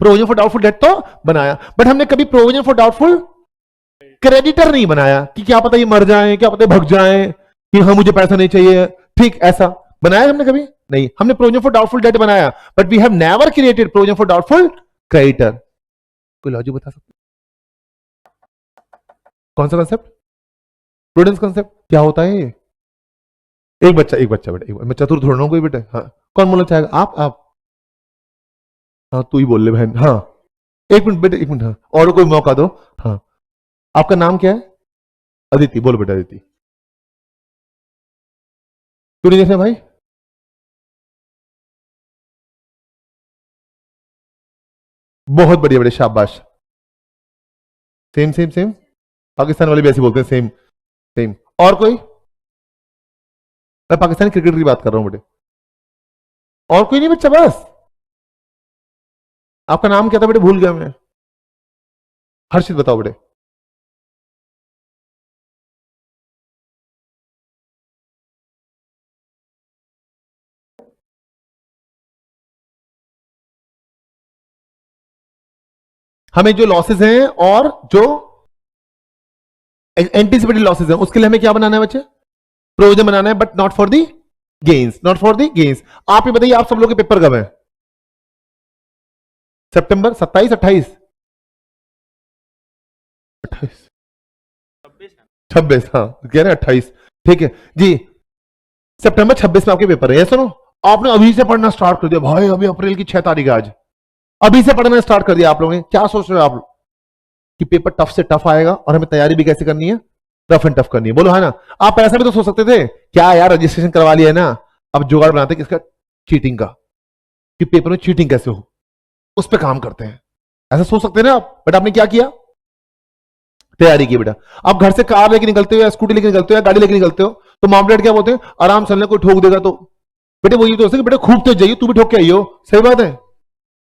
प्रोविजन फॉर डाउटफुल डेट तो बनाया, बट हमने कभी प्रोविजन फॉर डाउटफुल क्रेडिटर नहीं बनाया कि क्या पता ये मर जाए, क्या पता भग जाए, कि हाँ मुझे पैसा नहीं चाहिए, ठीक, ऐसा बनाया हमने कभी नहीं। हमने प्रोविजन फॉर डाउटफुल डेट बनाया, but we have never created provision for doubtful creditor. कोई लॉजिक बता सकते, कौन सा कंसेप्ट, प्रूडेंस कंसेप्ट क्या होता है ये? एक बच्चा बेटा, मैं चतुर थोड़ा ना कोई बेटा, हाँ कौन बोलना चाहेगा, आप हाँ तू ही बोल ले बहन, हाँ 1 मिनट बेटे, 1 मिनट, हाँ और कोई मौका दो, हाँ आपका नाम क्या है? अदिति, बोलो बेटा अदिति, क्यों नहीं देख रहे भाई? बहुत बढ़िया बेटे, शाबाश, सेम सेम सेम, पाकिस्तान वाले भी ऐसे बोलते हैं, सेम सेम। और कोई, मैं पाकिस्तानी क्रिकेट की बात कर रहा हूं बेटे, और कोई नहीं बच्चा, बस आपका नाम क्या था बेटे, भूल गया मैं, हर्षित बताओ बेटे। हमें जो लॉसेस हैं और जो एंटीसिपेटेड लॉसेस हैं उसके लिए हमें क्या बनाना है बच्चे, प्रोविजन बनाना है, but not for the gains, not for the gains. आप ही बताइए, आप सब लोग के पेपर कब है? सितंबर 27, 28, 26, हाँ कह रहे 28, ठीक है जी, सितंबर 26 में आपके पेपर है, ये सुनो, आपने अभी से पढ़ना स्टार्ट कर दिया भाई, अभी अप्रैल की 6 तारीख है आज, अभी से पढ़ना स्टार्ट कर दिया आप लोगों ने, क्या सोच रहे हो आप लोग कि पेपर टफ से टफ आएगा और हमें तैयारी भी कैसे करनी है, रफ एंड टफ करनी है, बोलो है ना। आप ऐसा भी तो सोच सकते थे, क्या यार रजिस्ट्रेशन करवा लिया है ना, अब जुगाड़ बनाते किसका, चीटिंग का, कि पेपर में चीटिंग कैसे हो, उस पर काम करते हैं, ऐसा सोच सकते हैं ना आप, बट आपने क्या किया, तैयारी की बेटा। आप घर से कार लेके निकलते हो या स्कूटी लेके निकलते हो या गाड़ी लेके निकलते हो, तो मामलेट क्या बोलते हैं, आराम से चलने, कोई ठोक देगा तो, बेटे वही तो बेटे खूब तेज जाइए, तू भी ठोक के आइयो, सही बात है,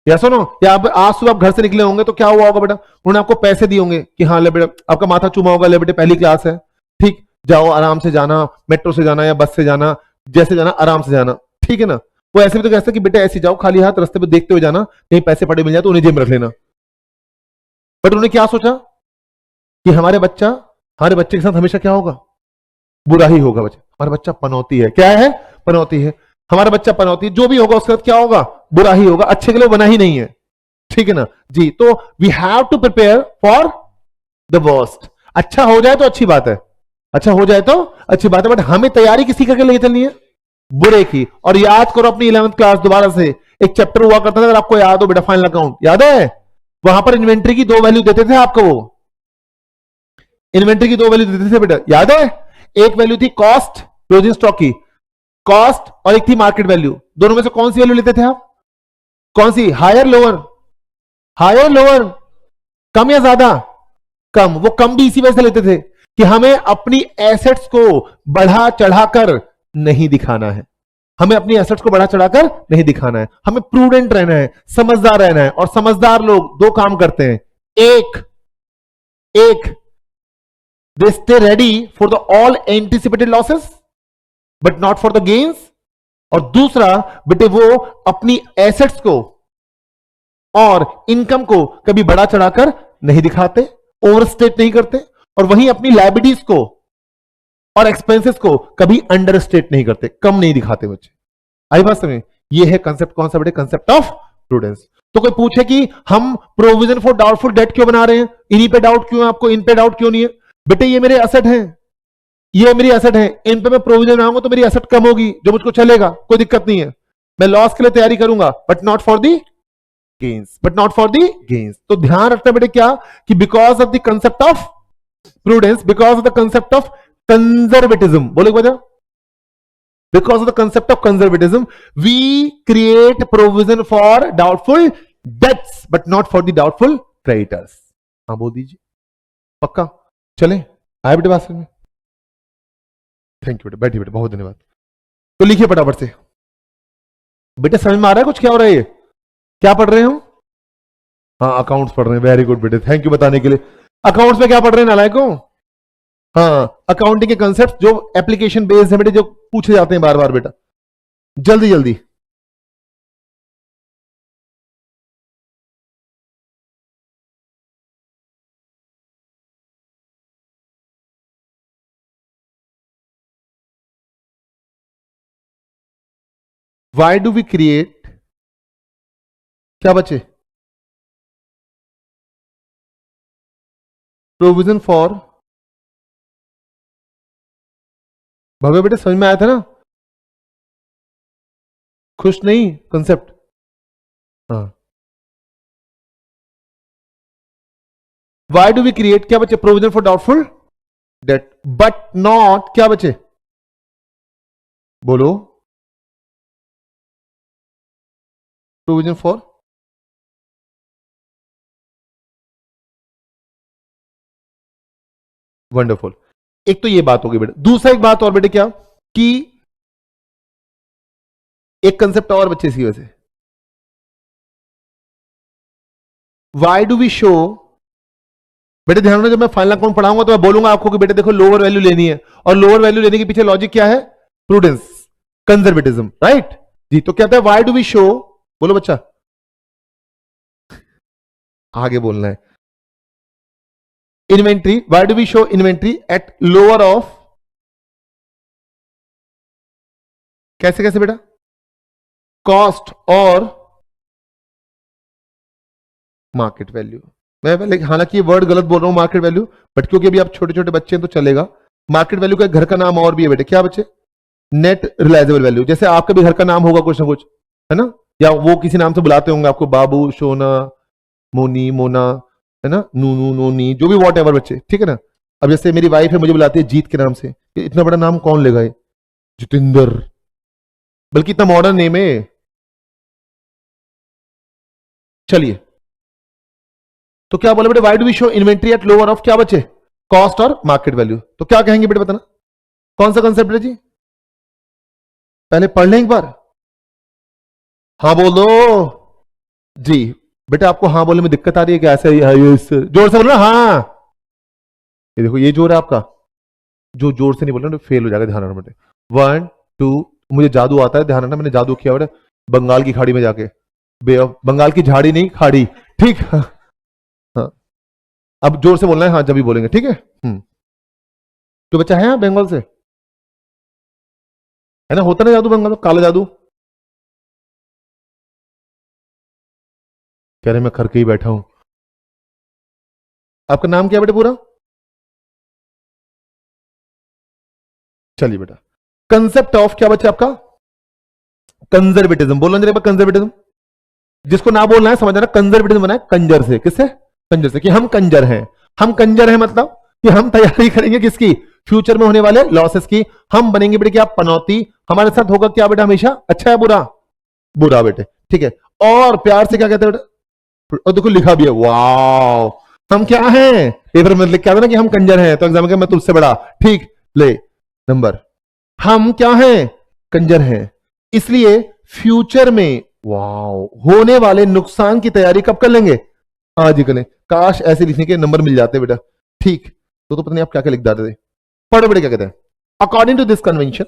या सुनो, या आज सुबह आप घर से निकले होंगे तो क्या हुआ होगा बेटा, उन्होंने आपको पैसे दिए होंगे कि हाँ ले बेटा, आपका माथा चूमा होगा, ले बेटे पहली क्लास है, ठीक, जाओ आराम से जाना, मेट्रो से जाना या बस से जाना, जैसे जाना आराम से जाना, ठीक है ना। वो ऐसे भी तो कहते कि बेटे ऐसे जाओ खाली हाथ, रास्ते पे देखते हुए जाना, कहीं पैसे पड़े मिल जाए तो उन्हें जेब में रख लेना। बट उन्होंने क्या सोचा कि हमारे बच्चे के साथ हमेशा क्या होगा, बुरा ही होगा, बच्चे हमारा बच्चा पनौती है, क्या है, पनौती है, हमारा बच्चा पनौती, जो भी होगा उसके साथ क्या होगा, बुरा ही होगा, अच्छे के लिए बना ही नहीं है, ठीक है ना जी। तो we have to prepare for the worst, अच्छा हो जाए तो अच्छी बात है, अच्छा हो जाए तो अच्छी बात है, बट हमें तैयारी किसी करके लेके चलनी है, बुरे की। और याद करो अपनी 11th क्लास दोबारा से, एक चैप्टर हुआ करता था, अगर आपको याद हो बेटा, फाइनल अकाउंट याद है, वहां पर इन्वेंट्री की 2 वैल्यू देते थे आपको, वो इन्वेंट्री की 2 वैल्यू देते थे बेटा, याद है, एक वैल्यू थी कॉस्ट, क्लोजिंग स्टॉक की कॉस्ट, और एक थी मार्केट वैल्यू, दोनों में से कौन सी वैल्यू लेते थे आप, कौन सी, हायर लोअर, हायर लोअर, कम या ज्यादा, कम, वो कम भी इसी वजह से लेते थे कि हमें अपनी एसेट्स को बढ़ा चढ़ाकर नहीं दिखाना है, हमें अपनी एसेट्स को बढ़ा चढ़ाकर नहीं दिखाना है, हमें प्रूडेंट रहना है, समझदार रहना है, और समझदार लोग 2 काम करते हैं, एक they stay ready for the all anticipated losses but not for the gains, और दूसरा बेटे वो अपनी एसेट्स को और इनकम को कभी बढ़ा चढ़ाकर नहीं दिखाते, ओवरस्टेट नहीं करते, और वहीं अपनी लायबिलिटीज को और एक्सपेंसेस को कभी अंडर स्टेट नहीं करते, कम नहीं दिखाते बच्चे। आई बात समझ? ये है कंसेप्ट, कौन सा बेटे? Concept of prudence. तो कोई पूछे कि हम प्रोविजन फॉर डाउटफुल डेट क्यों बना रहे हैं, इन्हीं पे डाउट क्यों है आपको, इन पे डाउट क्यों नहीं है? बेटे ये मेरे एसेट हैं, ये मेरी एसेट है, इन पे मैं प्रोविजन बनाऊंगा तो मेरी एसेट कम होगी, जो मुझको चलेगा, कोई दिक्कत नहीं है। मैं लॉस के लिए तैयारी करूंगा, but not for the gains, but not for the gains. तो ध्यान रखना बेटे क्या, कि because of the concept of prudence, because of the concept of conservatism, बोलो एक वजह, because of the concept of conservatism we create provision for doubtful debts but not for the doubtful creditors। हाँ बोल दीजिए, पक्का? चले आए बेटे बात में? थैंक यू बेटे, बैठिए बेटे, बहुत धन्यवाद। तो लिखिए फटाफट से बेटे, समझ में आ रहा है कुछ क्या हो रहा है? ये क्या पढ़ रहे हो? हाँ अकाउंट्स पढ़ रहे हैं, वेरी गुड बेटे, थैंक यू बताने के लिए। अकाउंट्स में क्या पढ़ रहे हैं नालायकों? हाँ अकाउंटिंग के कंसेप्ट जो एप्लीकेशन बेस्ड है बेटे, जो पूछे जाते हैं बार बार बेटा, जल्दी जल्दी। वाई डू वी क्रिएट, क्या बचे? प्रोविजन फॉर, भव्य बेटे समझ में आया था ना? खुश नहीं कंसेप्ट? हाँ, वाई डू वी क्रिएट, क्या बचे? Provision for doubtful date but not, क्या बचे? बोलो, प्रोविजन फॉर, वंडरफुल। एक तो ये बात होगी बेटे, दूसरा एक बात और बेटे, क्या कि एक कंसेप्ट और बच्चे इसी वजह से, वाई डू वी शो, बेटे ध्यान रखना, जब मैं फाइनल अकाउंट पढ़ाऊंगा तो मैं बोलूंगा आपको कि बेटे देखो लोअर वैल्यू लेनी है, और लोअर वैल्यू लेने के पीछे लॉजिक क्या है? प्रूडेंस, कंजर्वेटिज्म, राइट जी। तो कहता है वाई डू वी शो, बोलो बच्चा, आगे बोलना है, inventory, why do we show inventory at lower of, कैसे कैसे बेटा? कॉस्ट और मार्केट वैल्यू। मैं पहले हालांकि ये वर्ड गलत बोल रहा हूं मार्केट वैल्यू, बट क्योंकि अभी आप छोटे छोटे बच्चे हैं तो चलेगा। मार्केट वैल्यू का घर का नाम और भी है बेटे, क्या बच्चे? Net realisable value. जैसे आपका भी घर का नाम होगा कुछ ना कुछ, है ना? या वो किसी नाम से बुलाते होंगे आपको, बाबू, सोना, मोनी, मोना, है ना, नूनू, नोनी, जो भी वॉट एवर बच्चे, ठीक है ना? अब जैसे मेरी वाइफ है, मुझे बुलाती है जीत के नाम से, इतना बड़ा नाम कौन लेगा? जितेंद्र, बल्कि इतना मॉडर्न नेम है। चलिए, तो क्या बोले बेटे? Why do we show inventory at lower of, क्या बचे? कॉस्ट और मार्केट वैल्यू। तो क्या कहेंगे बेटे, बताना कौन सा कंसेप्ट है जी? पहले पढ़ लें एक बार, हाँ बोल दो जी। बेटा आपको हाँ बोलने में दिक्कत आ रही है क्या? ऐसे जोर से बोलो ना, हाँ। ये देखो, ये जोर है आपका, जो जोर से नहीं बोल रहा फेल हो जाएगा, ध्यान रखना बेटे। 1 2, मुझे जादू आता है, ध्यान रखना, मैंने जादू किया बेटा बंगाल की खाड़ी में जाके, बे ऑफ बंगाल की झाड़ी नहीं, खाड़ी, ठीक। हाँ, अब जोर से बोलना है, हाँ जब भी बोलेंगे, ठीक है। तो बच्चा है बंगाल से, है ना? होता ना जादू बंगाल, काला जादू। कह रहे मैं करके ही बैठा हूं। आपका नाम क्या बेटा पूरा? चलिए बेटा, कंसेप्ट ऑफ, क्या बच्चा आपका? कंजर्वेटिज्म। बोलो जरा कंजर्वेटिज्म, जिसको ना बोलना है समझ रहा, कंजर्वेटिज्म बना है कंजर से। किससे? कंजर से, कि हम कंजर हैं। हम कंजर हैं मतलब कि हम तैयारी करेंगे किसकी? फ्यूचर में होने वाले लॉसेस की। हम बनेंगे बेटे क्या? पनौती। हमारे साथ होगा क्या बेटा हमेशा? अच्छा है बुरा? बुरा बेटे, ठीक है। और प्यार से क्या कहते हैं बेटा? और देखो लिखा भी है, वाओ, हम क्या हैं? पेपर में लिख के आता ना कि हम कंजर हैं, तो एग्जाम में मैं तुझसे बड़ा, ठीक। ले नंबर, हम क्या हैं? कंजर हैं। इसलिए फ्यूचर में वाओ होने वाले नुकसान की तैयारी कब कर लेंगे? आज ही करें। काश ऐसे लिखने के नंबर मिल जाते बेटा, ठीक। तो पता नहीं आप क्या क्या लिख डालते थे। पढ़ो बेटे क्या कहते हैं, according to this convention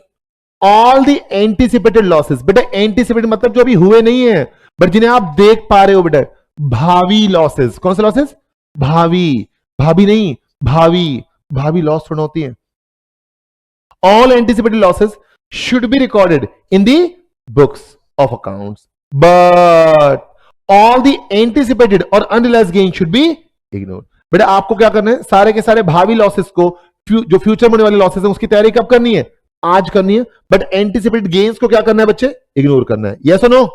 all the anticipated losses. बेटा एंटीसिपेटेड मतलब जो अभी हुए नहीं है, बट जिन्हें आप देख पा रहे हो बेटा, भावी लॉसेस। कौन से लॉसेस? भावी, भाभी नहीं, भावी। भावी लॉस थोड़ा होती है, all anticipated losses should be recorded in the books of accounts, but all the anticipated or unrealized gain should be ignored. बेटा आपको क्या करना है, सारे के सारे भावी लॉसेस को, जो फ्यूचर में होने वाले लॉसेस हैं उसकी तैयारी कब करनी है, आज करनी है, बट एंटिसिपेटेड गेन्स को क्या करना है बच्चे, इग्नोर करना है. यस और नो?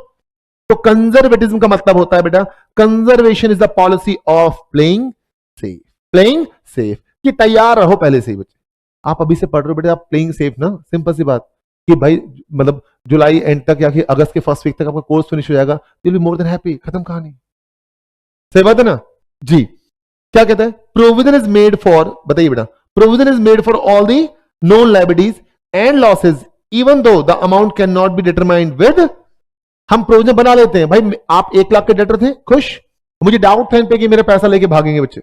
तो कंजर्वेटिज्म का मतलब होता है बेटा, conservation is the policy of playing safe. Playing safe कि तैयार रहो पहले से ही. बच्चे आप अभी से पढ़ रहे हो बेटा, आप प्लेइंग सेफ ना, सिंपल सी बात कि भाई मतलब जुलाई एंड तक या कि अगस्त के फर्स्ट वीक तक आपका कोर्स फिनिश हो जाएगा, you will be more than happy. खत्म कहानी. सही बात है ना जी. क्या कहता है, प्रोविजन इज मेड फॉर, बताइए बेटा, provision is made for all the known liabilities and losses even though the amount can not be determined with. हम प्रोविजन बना लेते हैं. भाई आप 1 लाख के डेटर थे, खुश, मुझे डाउट था इन पे कि मेरा पैसा लेके भागेंगे बच्चे,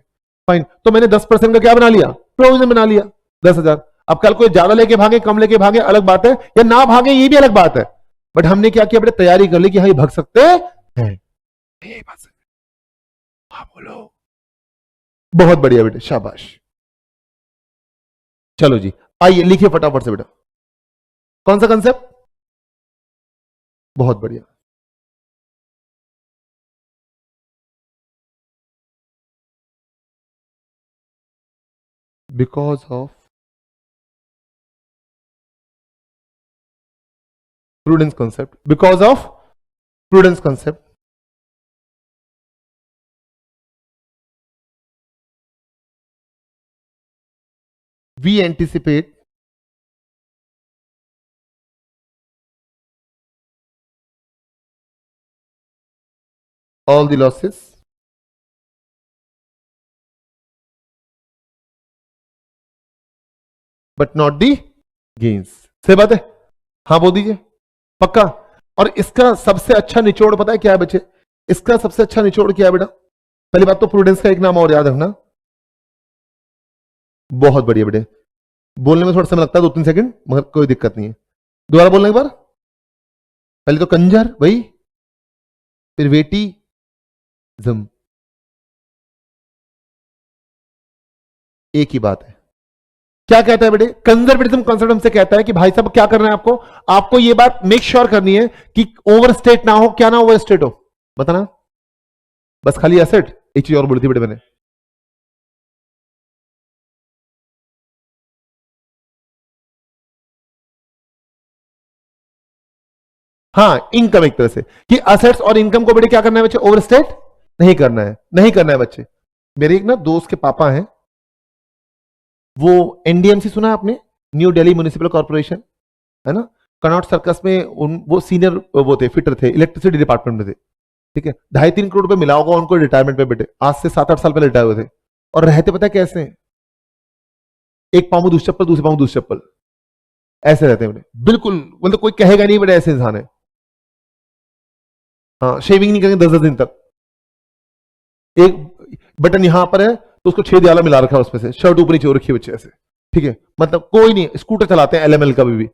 फाइन, तो मैंने 10% का क्या बना लिया, प्रोविजन बना लिया, 10,000. अब कल कोई ज्यादा लेके भागे, कम लेके भागे, अलग बात है, या ना भागे ये भी अलग बात है, बट हमने क्या किया बेटे, तैयारी कर ली कि हाँ ये भाग सकते हैं. यही बात है. हाँ बोलो. बहुत बढ़िया बेटे, शाबाश. चलो जी, आइए लिखिए फटाफट से बेटा. कौन सा कंसेप्ट? बहुत बढ़िया. Because of prudence concept, because of prudence concept, we anticipate all the losses but not the gains. सही बात है, हाँ बोल दीजिए पक्का. और इसका सबसे अच्छा निचोड़ पता है क्या है बच्चे, इसका सबसे अच्छा निचोड़ क्या है बेटा, पहली बात तो प्रूडेंस का एक नाम और याद रखना. बहुत बढ़िया बेटे, बोलने में थोड़ा समय लगता है 2-3 सेकंड, मगर कोई दिक्कत नहीं है. दोबारा बोलने एक बार. पहले तो कंजर भाई, फिर वेटी जम, एक ही बात है. क्या कहता है बेटे, कंजर्वेटिज्म कॉन्सेप्ट हमसे कहता है कि भाई साहब क्या करना है आपको, आपको ये बात मेक श्योर करनी है कि ओवर स्टेट ना हो. क्या ना ओवर स्टेट हो, बताना. बस खाली एसेट. एक चीज और बोली थी बेटे मैंने, हाँ इनकम, एक तरह से कि असेट्स और इनकम को बेटे क्या करना है बच्चे, ओवर स्टेट नहीं करना है, नहीं करना है बच्चे. मेरे एक ना दोस्त के पापा हैं, वो एनडीएमसी सुना है आपने, न्यू दिल्ली म्युनिसिपल कॉर्पोरेशन, है ना, कनॉट सर्कस में वो सीनियर वो थे, फिटर थे, इलेक्ट्रिसिटी डिपार्टमेंट में थे. ठीक है, 2.5-3 करोड़ रुपए मिला होगा उनको रिटायरमेंट पे बेटे, आज से 7-8 साल पहले रिटायर हुए थे. और रहते पता है कैसे, एक पाँव में दूसरी चप्पल, दूसरे पाँव में दूसरी चप्पल, ऐसे रहते हैं बेटे. बिल्कुल मतलब कोई कहेगा नहीं बेटे ऐसे इंसान है. हाँ, शेविंग नहीं करेंगे 10-10 दिन तक. एक बटन यहां पर है तो उसको 6 दियाला मिला रखा है उसमें से, शर्ट ऊपर नीचे हो रखी है बच्चे ऐसे. ठीक है, मतलब कोई नहीं, स्कूटर चलाते हैं एलएमएल का भी.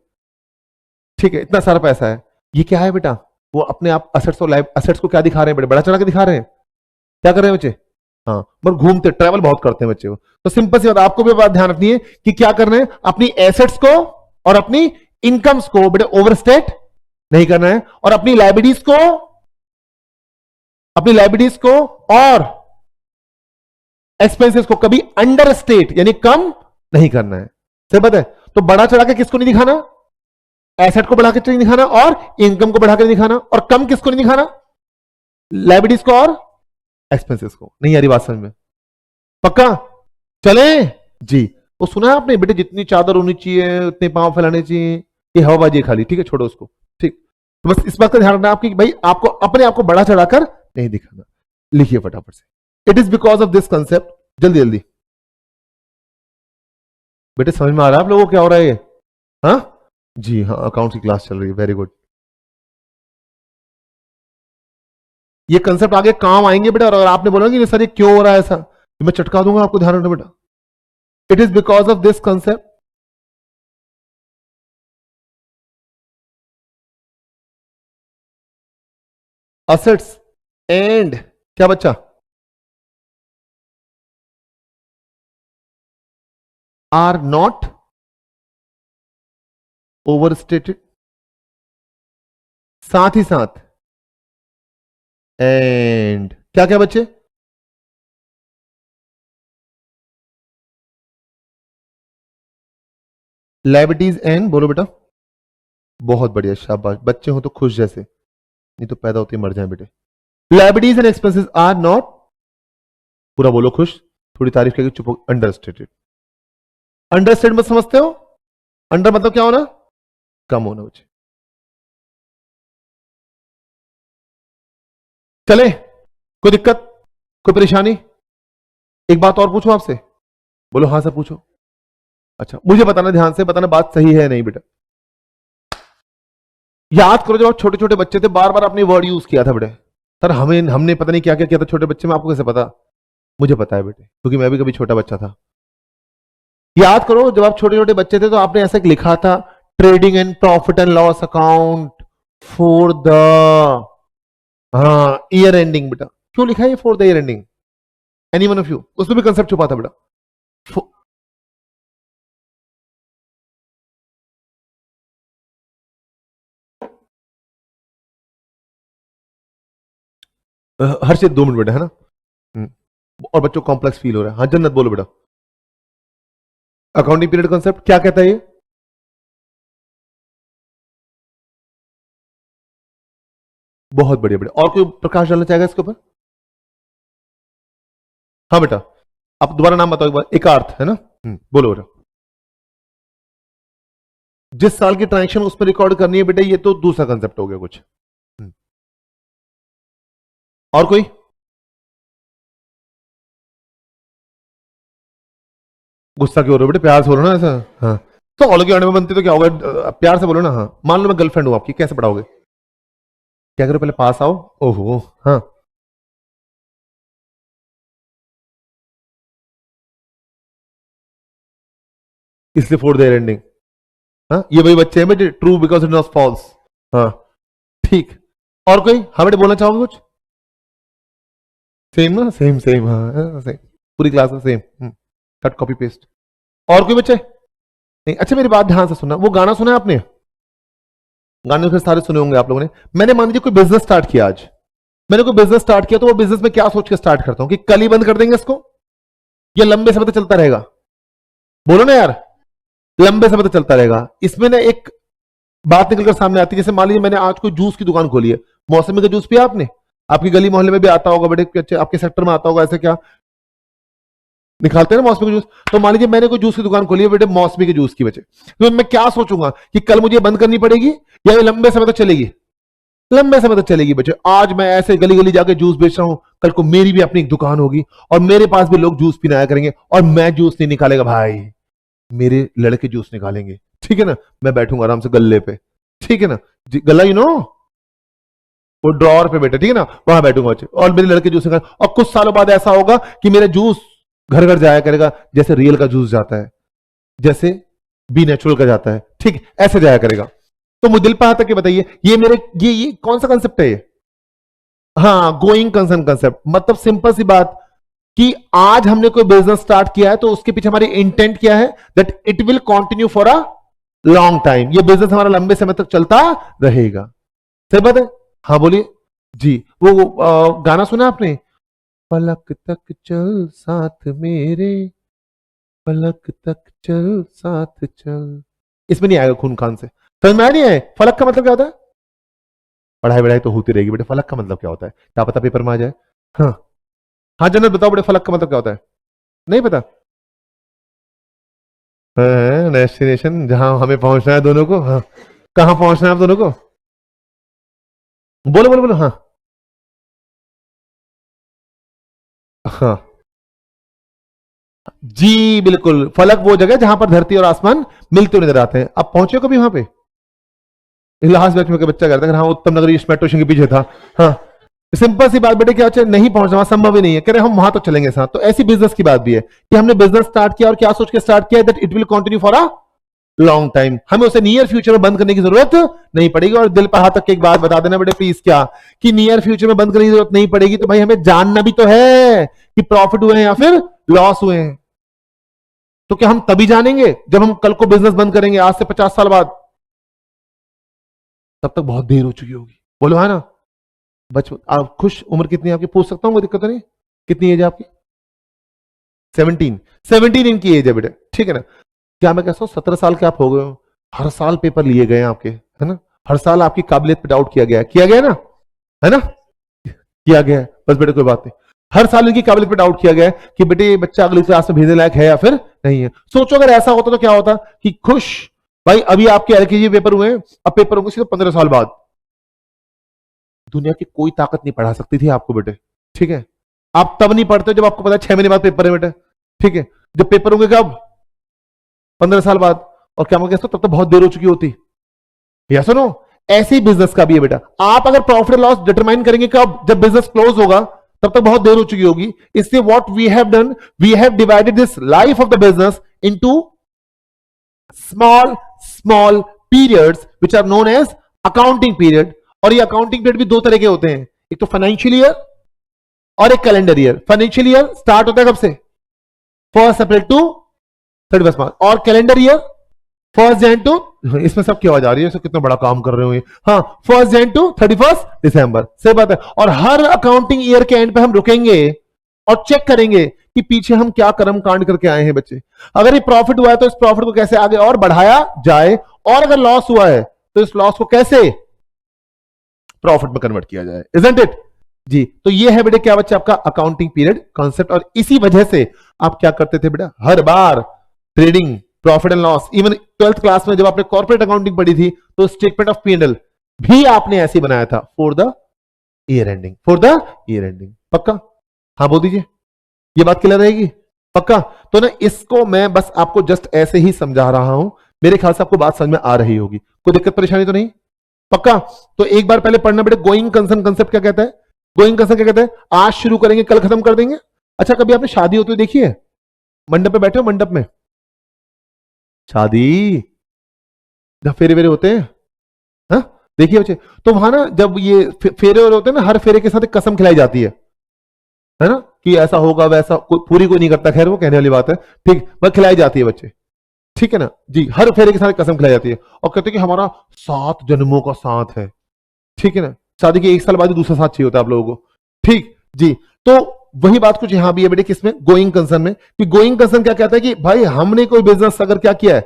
ठीक है, इतना सारा पैसा है. ये क्या है बेटा, वो अपने आप असेट्स और लाइव असेट्स को क्या दिखा रहे हैं बेटे, बड़ा चढ़ा के दिखा रहे हैं. क्या कर रहे हैं बच्चे, हाँ, पर घूमते ट्रैवल बहुत करते हैं बच्चे वो. तो सिंपल सी बात, आपको भी बात ध्यान रखनी है कि क्या करना है, अपनी एसेट्स को और अपनी इनकम्स को बेटे ओवरस्टेट नहीं करना है, और अपनी लाइबिलिटीज को और एक्सपेंसेस को कभी अंडर स्टेट यानी कम नहीं करना है. सही बात है. तो बड़ा चढ़ा के किसको नहीं दिखाना, एसेट को बढ़ा के नहीं दिखाना, और इनकम को बढ़ा के नहीं दिखाना, और कम किसको नहीं दिखाना, लाइबिलिटीज को और एक्सपेंसेस को. नहीं आ रही बात समझ में, पक्का चले जी. वो सुना है आपने बेटे, जितनी चादर होनी चाहिए उतने पांव फैलाने चाहिए, ये हवाबाजी है खाली. ठीक है, छोड़ो उसको. ठीक, तो बस इस बात का ध्यान रखना आपकी, भाई आपको अपने आप को बड़ा चढ़ाकर नहीं दिखाना. लिखिए फटाफट से. It is because of this concept, जल्दी जल्दी बेटे, समझ में आ रहा है आप लोगों को क्या हो रहा है ये, हाँ जी, हाँ अकाउंट की क्लास चल रही है, वेरी गुड. ये कंसेप्ट आगे काम आएंगे बेटा, और अगर आपने बोला कि सर ये क्यों हो रहा है ऐसा, तो मैं चटका दूंगा आपको, ध्यान रखना बेटा. It is because of this concept, assets and क्या बच्चा, आर नॉट ओवर स्टेटेड, साथ ही साथ एंड क्या क्या बच्चे, लाइबिलिटीज एंड, बोलो बेटा। बहुत बढ़िया, शाबाश, बच्चे हो तो खुश जैसे, नहीं तो पैदा होते ही मर जाए बेटे। Liabilities and expenses are not, पूरा बोलो खुश, थोड़ी तारीफ करेगी चुप, अंडर स्टेटेड। अंडर स्टेट मत समझते हो, अंडर मतलब क्या होना, कम होना बच्चे। चले, कोई दिक्कत, कोई परेशानी? एक बात और पूछूं आपसे, बोलो हाँ सर पूछो। अच्छा, मुझे बताना, ध्यान से बताना बात सही है नहीं बेटा। याद करो जब आप छोटे छोटे बच्चे थे, बार बार आपने वर्ड यूज किया था बेटे, सर हमें हमने पता नहीं क्या क्या किया था छोटे बच्चे में, आपको कैसे पता? मुझे पता है बेटे, क्योंकि मैं भी कभी छोटा बच्चा था। याद करो जब आप छोटे छोटे बच्चे थे तो आपने ऐसा लिखा था, trading and profit and loss account for the, हाँ, ईयर एंडिंग। बेटा क्यों लिखा है for the year ending? Any one of you? उसमें भी कंसेप्ट छुपा था बेटा। हर चीज 2 मिनट बेटा, है ना? और बच्चों कॉम्प्लेक्स फील हो रहा है। हाँ जन्नत बोलो बेटा। अकाउंटिंग पीरियड कॉन्सेप्ट क्या कहता है ये? बहुत बढ़िया बेटा, और कोई प्रकाश डालना चाहेगा इसके ऊपर? हाँ बेटा, आप दोबारा नाम बताओ एक बार। एकार्थ है ना? बोलो बेटा। जिस साल की ट्रांजेक्शन उसमें रिकॉर्ड करनी है बेटा, ये तो दूसरा कंसेप्ट हो गया कुछ। और कोई? गुस्सा क्यों हो रहे हो बेटा, प्यार से बोलो ना ऐसा। हाँ, तो ऑल की में बनती तो क्या होगा, प्यार से बोलो ना। हाँ, मान लो मैं गर्लफ्रेंड हूं आपकी, कैसे पढ़ाओगे? क्या करो, पहले पास आओ। ओहो, हाँ, इसलिए फोर द एंडिंग। हाँ, ये वही बच्चे हैं बेटे, true because it not false. हाँ, ठीक। और कोई? हाँ बेटे, बोलना चाहोगे कुछ? सेम ना, सेम सेम, हाँ सेम, पूरी क्लास में सेम, कट कॉपी पेस्ट। और कोई बच्चे नहीं? अच्छा मेरी बात ध्यान से सुनना, वो गाना सुना है आपने? गाने तो फिर सारे सुने होंगे आप लोगों ने। मैंने मान लीजिए कोई बिजनेस स्टार्ट किया आज, मैंने कोई बिजनेस स्टार्ट किया, तो वो बिजनेस में क्या सोच के स्टार्ट करता हूं कि कल ही बंद कर देंगे इसको, या लंबे समय तक चलता रहेगा? बोलो ना यार, लंबे समय तक चलता रहेगा। इसमें ना एक बात निकलकर सामने आती है, जैसे मान लीजिए मैंने आज कोई जूस की दुकान खोली है, मौसमी का जूस पिया आपने? आपकी गली मोहल्ले में भी आता होगा बेटे, आपके सेक्टर में आता होगा, ऐसे क्या निकालते हैं ना मौसमी का जूस। तो मान लीजिए मैंने कोई जूस की दुकान खोली है बेटे, मौसमी के जूस की वजह, तो मैं क्या सोचूंगा कि कल मुझे बंद करनी पड़ेगी या ये लंबे समय तक चलेगी? लंबे समय तक चलेगी बच्चे। आज मैं ऐसे गली गली जाके जूस बेच रहा हूं, कल को मेरी भी अपनी एक दुकान होगी और मेरे पास भी लोग जूस पीने आया करेंगे, और मैं जूस नहीं निकालेगा भाई, मेरे लड़के जूस निकालेंगे, ठीक है ना? मैं बैठूंगा आराम से गल्ले पे, ठीक है ना? गला यू नो, वो ड्रॉर पे बैठे, ठीक है ना, वहां बैठूंगा बच्चे, और मेरे लड़के जूस निकाल। और कुछ सालों बाद ऐसा होगा कि मेरा जूस घर घर जाया करेगा, जैसे रियल का जूस जाता है, जैसे बी नेचुरल का जाता है, ठीक, ऐसे जाया करेगा। तो मुझे दिल पे आता कि बताइए, ये मेरे ये कौन सा कंसेप्ट है ये? हाँ, गोइंग कंसर्न कंसेप्ट, मतलब सिंपल सी बात कि आज हमने कोई बिजनेस स्टार्ट किया है तो उसके पीछे हमारी इंटेंट क्या है, that it will continue for a long time, ये बिजनेस हमारा लंबे समय तक चलता रहेगा। सही बात है? हाँ बोलिए जी। वो गाना सुना आपने, पलक तक चल साथ मेरे, पलक तक चल साथ चल, इसमें नहीं आएगा खून खान से, समझ में आया नहीं है? फलक का मतलब क्या होता है? पढ़ाई वढ़ाई तो होती रहेगी बेटे, फलक का मतलब क्या होता है क्या पता पेपर में आ जाए। हाँ, हाँ जन्नत बताओ बेटे, फलक का मतलब क्या होता है? नहीं पता? डेस्टिनेशन जहां हमें पहुंचना है दोनों को। हाँ, कहाँ पहुंचना है आप दोनों को? बोलो बोलो बोलो। हाँ, हाँ जी बिल्कुल, फलक वो जगह जहां पर धरती और आसमान मिलते हुए नजर आते हैं। आप पहुंचे हो कभी वहां पे? इलाहाबाद बैच में बच्चा कहता है हाँ, उत्तम नगर ईस्ट मेट्रो स्टेशन के पीछे था। हाँ, सिंपल सी बात बेटे, क्या अच्छा नहीं पहुंचना, वहां संभव ही नहीं है, कह रहे हम वहां तो चलेंगे साथ। तो ऐसी बिजनेस की बात भी है कि हमने बिजनेस स्टार्ट किया और क्या सोच के स्टार्ट किया, that it will continue for a long time, हमें उसे नियर फ्यूचर में बंद करने की जरूरत नहीं पड़ेगी। और दिल पर हाथ तक एक बात बता देना बेटे प्लीज, क्या कि नियर फ्यूचर में बंद करने की जरूरत नहीं पड़ेगी, तो भाई हमें जानना भी तो है कि प्रॉफिट हुए हैं या फिर लॉस हुए हैं। तो क्या हम तभी जानेंगे जब हम कल को बिजनेस बंद करेंगे, आज से 50 साल बाद? तब तक बहुत देर हो चुकी होगी। बोलो है ना। बचपन आप खुश, उम्र कितनी है आपकी पूछ सकता हूँ, कोई दिक्कत तो नहीं? कितनी एज है आपकी? 17 इनकी एज है बेटा, ठीक है ना। क्या मैं कहता हूँ 17 साल के आप हो गए हो, हर साल पेपर लिए गए हैं आपके, है ना। हर साल आपकी काबिलियत पे डाउट किया गया है, किया गया ना, है ना, किया गया है। बस बेटे कोई बात नहीं, हर साल इनकी काबिलियत पे डाउट किया गया है कि बेटे ये बच्चा अगली क्लास में भेजने लायक है या फिर नहीं है। सोचो अगर ऐसा होता तो क्या होता कि खुश भाई अभी आपके एलकेजी पेपर हुए, अब पेपर होंगे सिर्फ 15 साल बाद। दुनिया की कोई ताकत नहीं पढ़ा सकती थी आपको बेटे, ठीक है। आप तब नहीं पढ़ते जब आपको पता है 6 महीने बाद पेपर है बेटे, ठीक है। जब पेपर होंगे कब? 15 साल बाद। और क्या मैं कहता हूं तब तक बहुत देर हो चुकी होती। या सुनो, ऐसे ही बिजनेस का भी है बेटा। आप अगर प्रॉफिट लॉस डिटरमाइन करेंगे कब? जब बिजनेस क्लोज होगा, तब तक बहुत देर हो चुकी होगी। इसलिए what we have done, we have divided this life of the business into small small periods which are known as accounting period. और ये अकाउंटिंग पीरियड भी दो तरह के होते हैं, एक तो फाइनेंशियल ईयर और एक calendar year. Financial year start होता है कब से? 1 अप्रैल टू 31 मार्च। और कैलेंडर ईयर 1 जन टू, इसमें सब की आवाज आ रही है, कितना बड़ा काम कर रहे हो ये। हाँ, 1 जन टू 31 दिसंबर। सही बात है। और हर अकाउंटिंग ईयर के एंड पे हम रुकेंगे और चेक करेंगे कि पीछे हम क्या कर्म कांड करके आए हैं बच्चे। अगर ये प्रॉफिट हुआ है तो इस प्रॉफिट को कैसे आगे और बढ़ाया जाए, और अगर लॉस हुआ है तो इस लॉस को कैसे प्रॉफिट में कन्वर्ट किया जाए। इजंट इट जी। तो ये है बेटे क्या बच्चा आपका अकाउंटिंग पीरियड कॉन्सेप्ट। और इसी वजह से आप क्या करते थे बेटा, हर बार trading, profit and loss, even 12th class में जब आपने कॉर्पोरेट अकाउंटिंग पढ़ी थी तो स्टेटमेंट ऑफ P&L भी आपने ऐसे बनाया था for the year ending, for the year ending. पक्का? हाँ बोल दीजिए, ये बात क्लियर रहेगी? पक्का? तो ना इसको मैं बस आपको जस्ट ऐसे ही समझा रहा हूं, मेरे ख्याल से आपको बात समझ में आ रही होगी, कोई दिक्कत परेशानी तो नहीं? पक्का? तो एक बार पहले पढ़ना बेटे, गोइंग कंसर्न कंसेप्ट क्या कहता है। गोइंग कंसर्न क्या कहता है? आज शुरू करेंगे कल खत्म कर देंगे। अच्छा, कभी आपने शादी होती हुई देखी है? मंडप पे बैठे हो, मंडप में शादी जब फेरे वेरे होते हैं, हाँ देखिए बच्चे, तो वहां ना जब ये फेरे होते हैं ना, हर फेरे के साथ एक कसम खिलाई जाती है ना, कि ऐसा होगा वैसा, पूरी कोई नहीं करता, खैर वो कहने वाली बात है, ठीक, वह खिलाई जाती है बच्चे, ठीक है ना जी। हर फेरे के साथ कसम खिलाई जाती है और कहते हैं कि हमारा 7 जन्मों का साथ है, ठीक है ना। शादी के 1 साल बाद ही दूसरा साथ चाहिए होता है आप लोगों को, ठीक जी। तो वही बात कुछ यहां भी है बेटे, किसमें? गोइंग कंसर्न में। कि गोइंग कंसर्न क्या कहता है कि भाई हमने कोई बिजनेस अगर क्या किया है,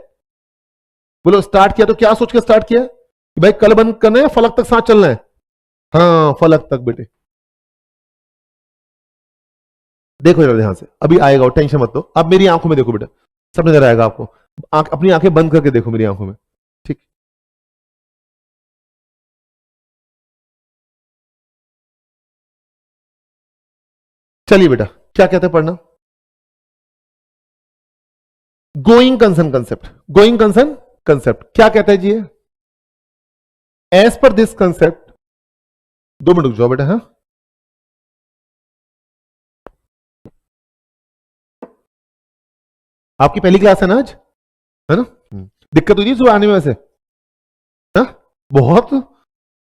बोलो स्टार्ट किया, तो क्या सोच के स्टार्ट किया कि भाई कल बंद करना है, फलक तक साथ चलना है। हाँ, फलक तक बेटे। देखो जरा ध्यान से, अभी आएगा, टेंशन मत लो। अब मेरी आंखों में देखो बेटा, सब नजर आएगा आपको। अपनी आंखें बंद करके देखो मेरी आंखों में, ठीक। चलिए बेटा, क्या कहते हैं पढ़ना? Going concern concept. Going concern concept क्या कहता है जी? As per this concept, 2 minute रुक जाओ बेटा। हाँ, आपकी पहली क्लास है ना आज, है ना? दिक्कत हुई थी सुबह आने में वैसे? हाँ, बहुत।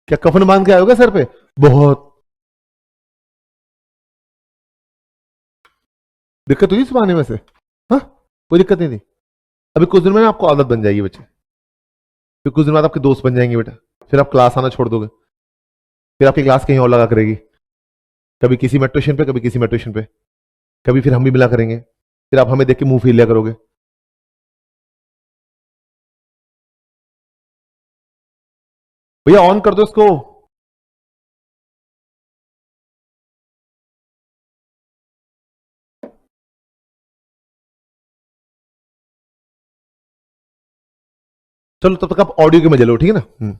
क्या कफन बांध के आए होगे सर पे? बहुत दिक्कत हुई सुबह आने में से? हाँ, कोई दिक्कत नहीं थी। अभी कुछ दिन में ना आपको आदत बन जाएगी बच्चे, फिर कुछ दिन बाद आपके दोस्त बन जाएंगे बेटा, फिर आप क्लास आना छोड़ दोगे, फिर आपकी क्लास कहीं और लगा करेगी, कभी किसी मेट्रो स्टेशन पे, कभी किसी मेट्रो स्टेशन पे, कभी फिर हम भी मिला करेंगे, फिर आप हमें देख के मुंह फेर लिया करोगे। भैया ऑन कर दो इसको। चलो तब तक आप ऑडियो के मजे लो, ठीक है ना।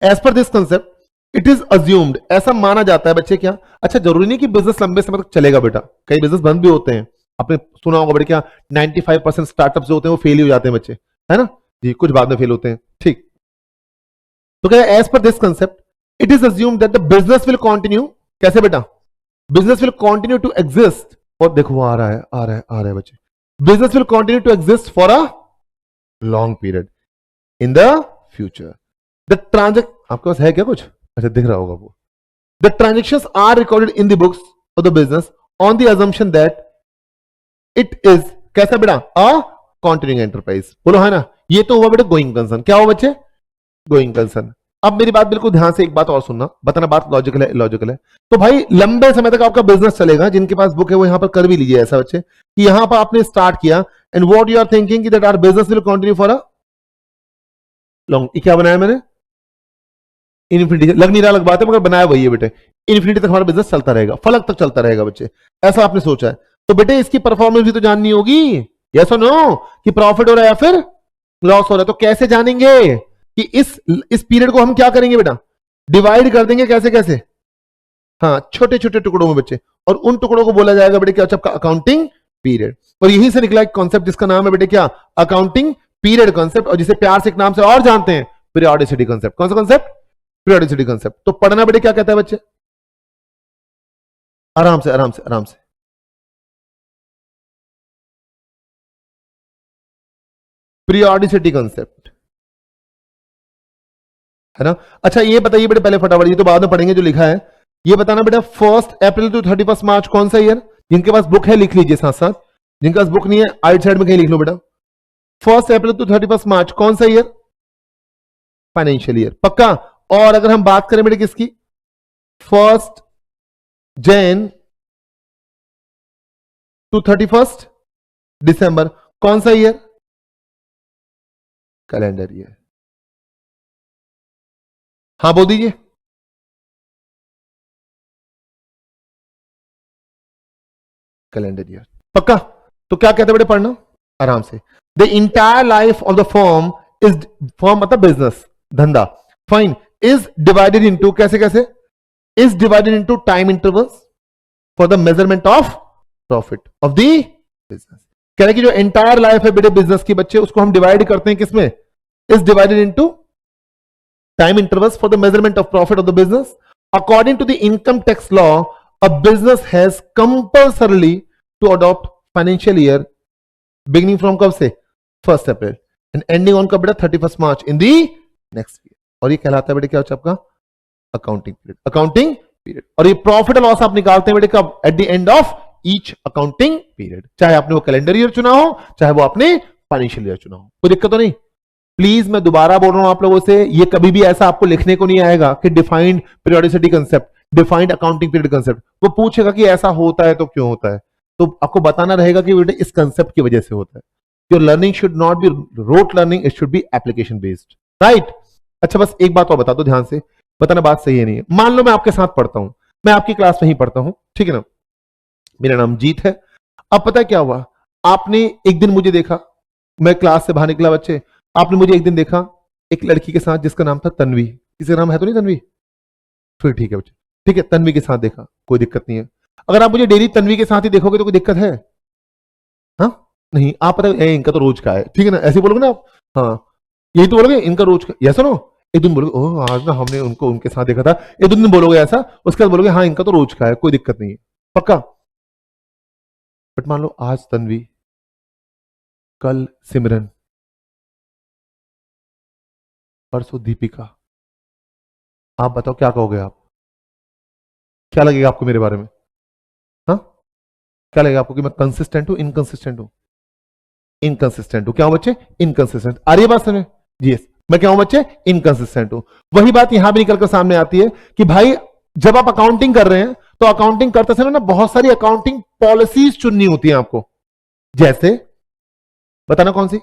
As per this concept it is assumed, ऐसा माना जाता है बच्चे क्या, अच्छा जरूरी नहीं कि बिजनेस लंबे समय तक चलेगा बेटा, कई बिजनेस बंद भी होते हैं। आपने सुना होगा बेटा क्या, 95% स्टार्टअप जो होते हैं वो फेल ही हो जाते हैं बच्चे, है ना जी, कुछ बाद में फेल होते हैं, ठीक। तो क्या as per this concept it is assumed that the business will continue, कैसे बेटा? Business will continue to exist, और देखो वो आ रहा है, आ रहा है, आ रहा है बच्चे। Business will continue to exist for a long period in the future. The transact आपके पास है क्या कुछ? अच्छा दिख रहा होगा वो। The transactions are recorded in the books of the business on the assumption that it is, कैसा बेटा? A continuing enterprise. बोलो है ना, ये तो हुआ बेटा गोइंग कंसर्न। क्या हुआ बच्चे? Going concern. अब मेरी बात बिल्कुल ध्यान से एक बात और सुनना, बताना बात लॉजिकल है लॉजिकल है। तो भाई लंबे समय तक आपका बिजनेस चलेगा, जिनके पास बुक है वो यहां पर कर भी लीजिए ऐसा बच्चे कि यहां पर आपने स्टार्ट किया and what you are thinking that our business will continue for a long. क्या बनाया मैंने? इन्फिनिटी। लग नहीं रहा अलग बात है, मगर बनाया वही है बेटे, इन्फिनिटी तक हमारा बिजनेस चलता रहेगा, फलक तक चलता रहेगा बच्चे, ऐसा आपने सोचा है। तो बेटे इसकी परफॉर्मेंस भी तो जाननी होगी, यस और नो, कि प्रॉफिट हो रहा है या फिर लॉस हो रहा है। तो कैसे जानेंगे कि इस पीरियड को हम क्या करेंगे बेटा? डिवाइड कर देंगे। कैसे कैसे? हाँ, छोटे छोटे टुकड़ों में बच्चे, और उन टुकड़ों को बोला जाएगा बेटे क्या? आपका अकाउंटिंग पीरियड। और यहीं से निकला एक कॉन्सेप्ट जिसका नाम है बेटे क्या? अकाउंटिंग पीरियड कॉन्सेप्ट, और जिसे प्यार से एक नाम से और जानते हैं, पीरियोडिसिटी कॉन्सेप्ट। कौन सा कॉन्सेप्ट? Periodicity concept. तो पढ़ना बेटे क्या कहता है बच्चे? आराम से आराम से आराम से। पीरियोडिसिटी कॉन्सेप्ट है ना। अच्छा ये बताइए बेटे पहले फटाफट, ये तो बाद में पढ़ेंगे जो लिखा है, ये बताना बेटा 1 अप्रैल टू 31 मार्च कौन सा ईयर? जिनके पास बुक है लिख लीजिए साथ साथ, जिनके पास बुक नहीं है आइट साइड में कहीं लिख लो बेटा। 1 अप्रैल टू 31 मार्च कौन सा ईयर? फाइनेंशियल ईयर, पक्का। और अगर हम बात करें बेटे किसकी? 1 जैन टू 31 दिसंबर कौन सा ईयर? Calendar year. हाँ बोल दीजिए। कैलेंडर ईयर, पक्का। तो क्या कहते हैं बेटे? पढ़ना आराम से। The entire life of the firm is, firm मतलब बिजनेस, धंधा, फाइन, इज डिवाइडेड इनटू, कैसे कैसे? Is divided into time intervals for the measurement of profit of the business. कह रहे कि जो एंटायर लाइफ है बेटे बिजनेस की बच्चे, उसको हम डिवाइड करते हैं किसमें? Is divided into time intervals for the measurement of profit of the business. According to the income tax law, a business has compulsorily to adopt financial year beginning from कब से? 1 अप्रैल एंड एंडिंग ऑन कब बेटा? 31 मार्च इन दी नेक्स्ट ईयर। और ये कहलाता है बेटे क्या? आपका अकाउंटिंग पीरियड। Accounting period. और ये प्रॉफिट और लॉस आप निकालते हैं बेटे कब? At the end of each accounting period, चाहे आपने वो कैलेंडर ईयर चुना हो, चाहे वो आपने फाइनेंशियल ईयर चुना हो, कोई दिक्कत तो नहीं। प्लीज मैं दोबारा बोल रहा हूं आप लोगों से, ये कभी भी ऐसा आपको लिखने को नहीं आएगा कि defined periodicity concept, defined accounting period concept. वो पूछेगा कि ऐसा होता है तो क्यों होता है, तो आपको बताना रहेगा कि बेटे इस कंसेप्ट की वजह से होता है। Your learning should not B rote learning, it should be application based, right. अच्छा बस एक बात और बता दो ध्यान से, बताना बात सही है नहीं है। मान लो मैं आपके साथ पढ़ता हूं, मैं आपकी क्लास में ही पढ़ता हूं, ठीक है ना, मेरा नाम जीत है। अब पता है क्या हुआ, आपने एक दिन मुझे देखा, मैं क्लास से बाहर निकला बच्चे, आपने मुझे एक दिन देखा एक लड़की के साथ जिसका नाम था तन्वी। किसी का नाम है तो नहीं तन्वी? फिर ठीक है बच्चे, ठीक है, तन्वी के साथ देखा, कोई दिक्कत नहीं है। अगर आप मुझे डेली तन्वी के साथ ही देखोगे तो कोई दिक्कत है? हाँ नहीं, आप पता है इनका तो रोज का है, ठीक है ना, ऐसे बोलोगे ना आप, हाँ यही तो बोलोगे इनका रोज का, ऐसा ना। एक दिन बोलोगे ओह आज ना हमने उनको उनके साथ देखा था, एक दिन बोलोगे ऐसा, उसके बाद बोलोगे हाँ इनका तो रोज का है, कोई दिक्कत नहीं है, पक्का। बट मान लो आज तन्वी, कल सिमरन, परसों दीपिका, आप बताओ क्या कहोगे आप? क्या लगेगा आपको मेरे बारे में? हाँ क्या लगेगा आपको कि मैं कंसिस्टेंट हूं इनकंसिस्टेंट हूं? इनकंसिस्टेंट हूं। क्या हूं बच्चे? इनकंसिस्टेंट। आ रही है बात समझ? जी यस, मैं क्या हूं बच्चे? इनकंसिस्टेंट हूं। वही बात यहां भी निकलकर सामने आती है कि भाई जब आप अकाउंटिंग कर रहे हैं तो अकाउंटिंग करते समय ना बहुत सारी अकाउंटिंग पॉलिसीज चुननी होती है आपको। जैसे बताना कौन सी?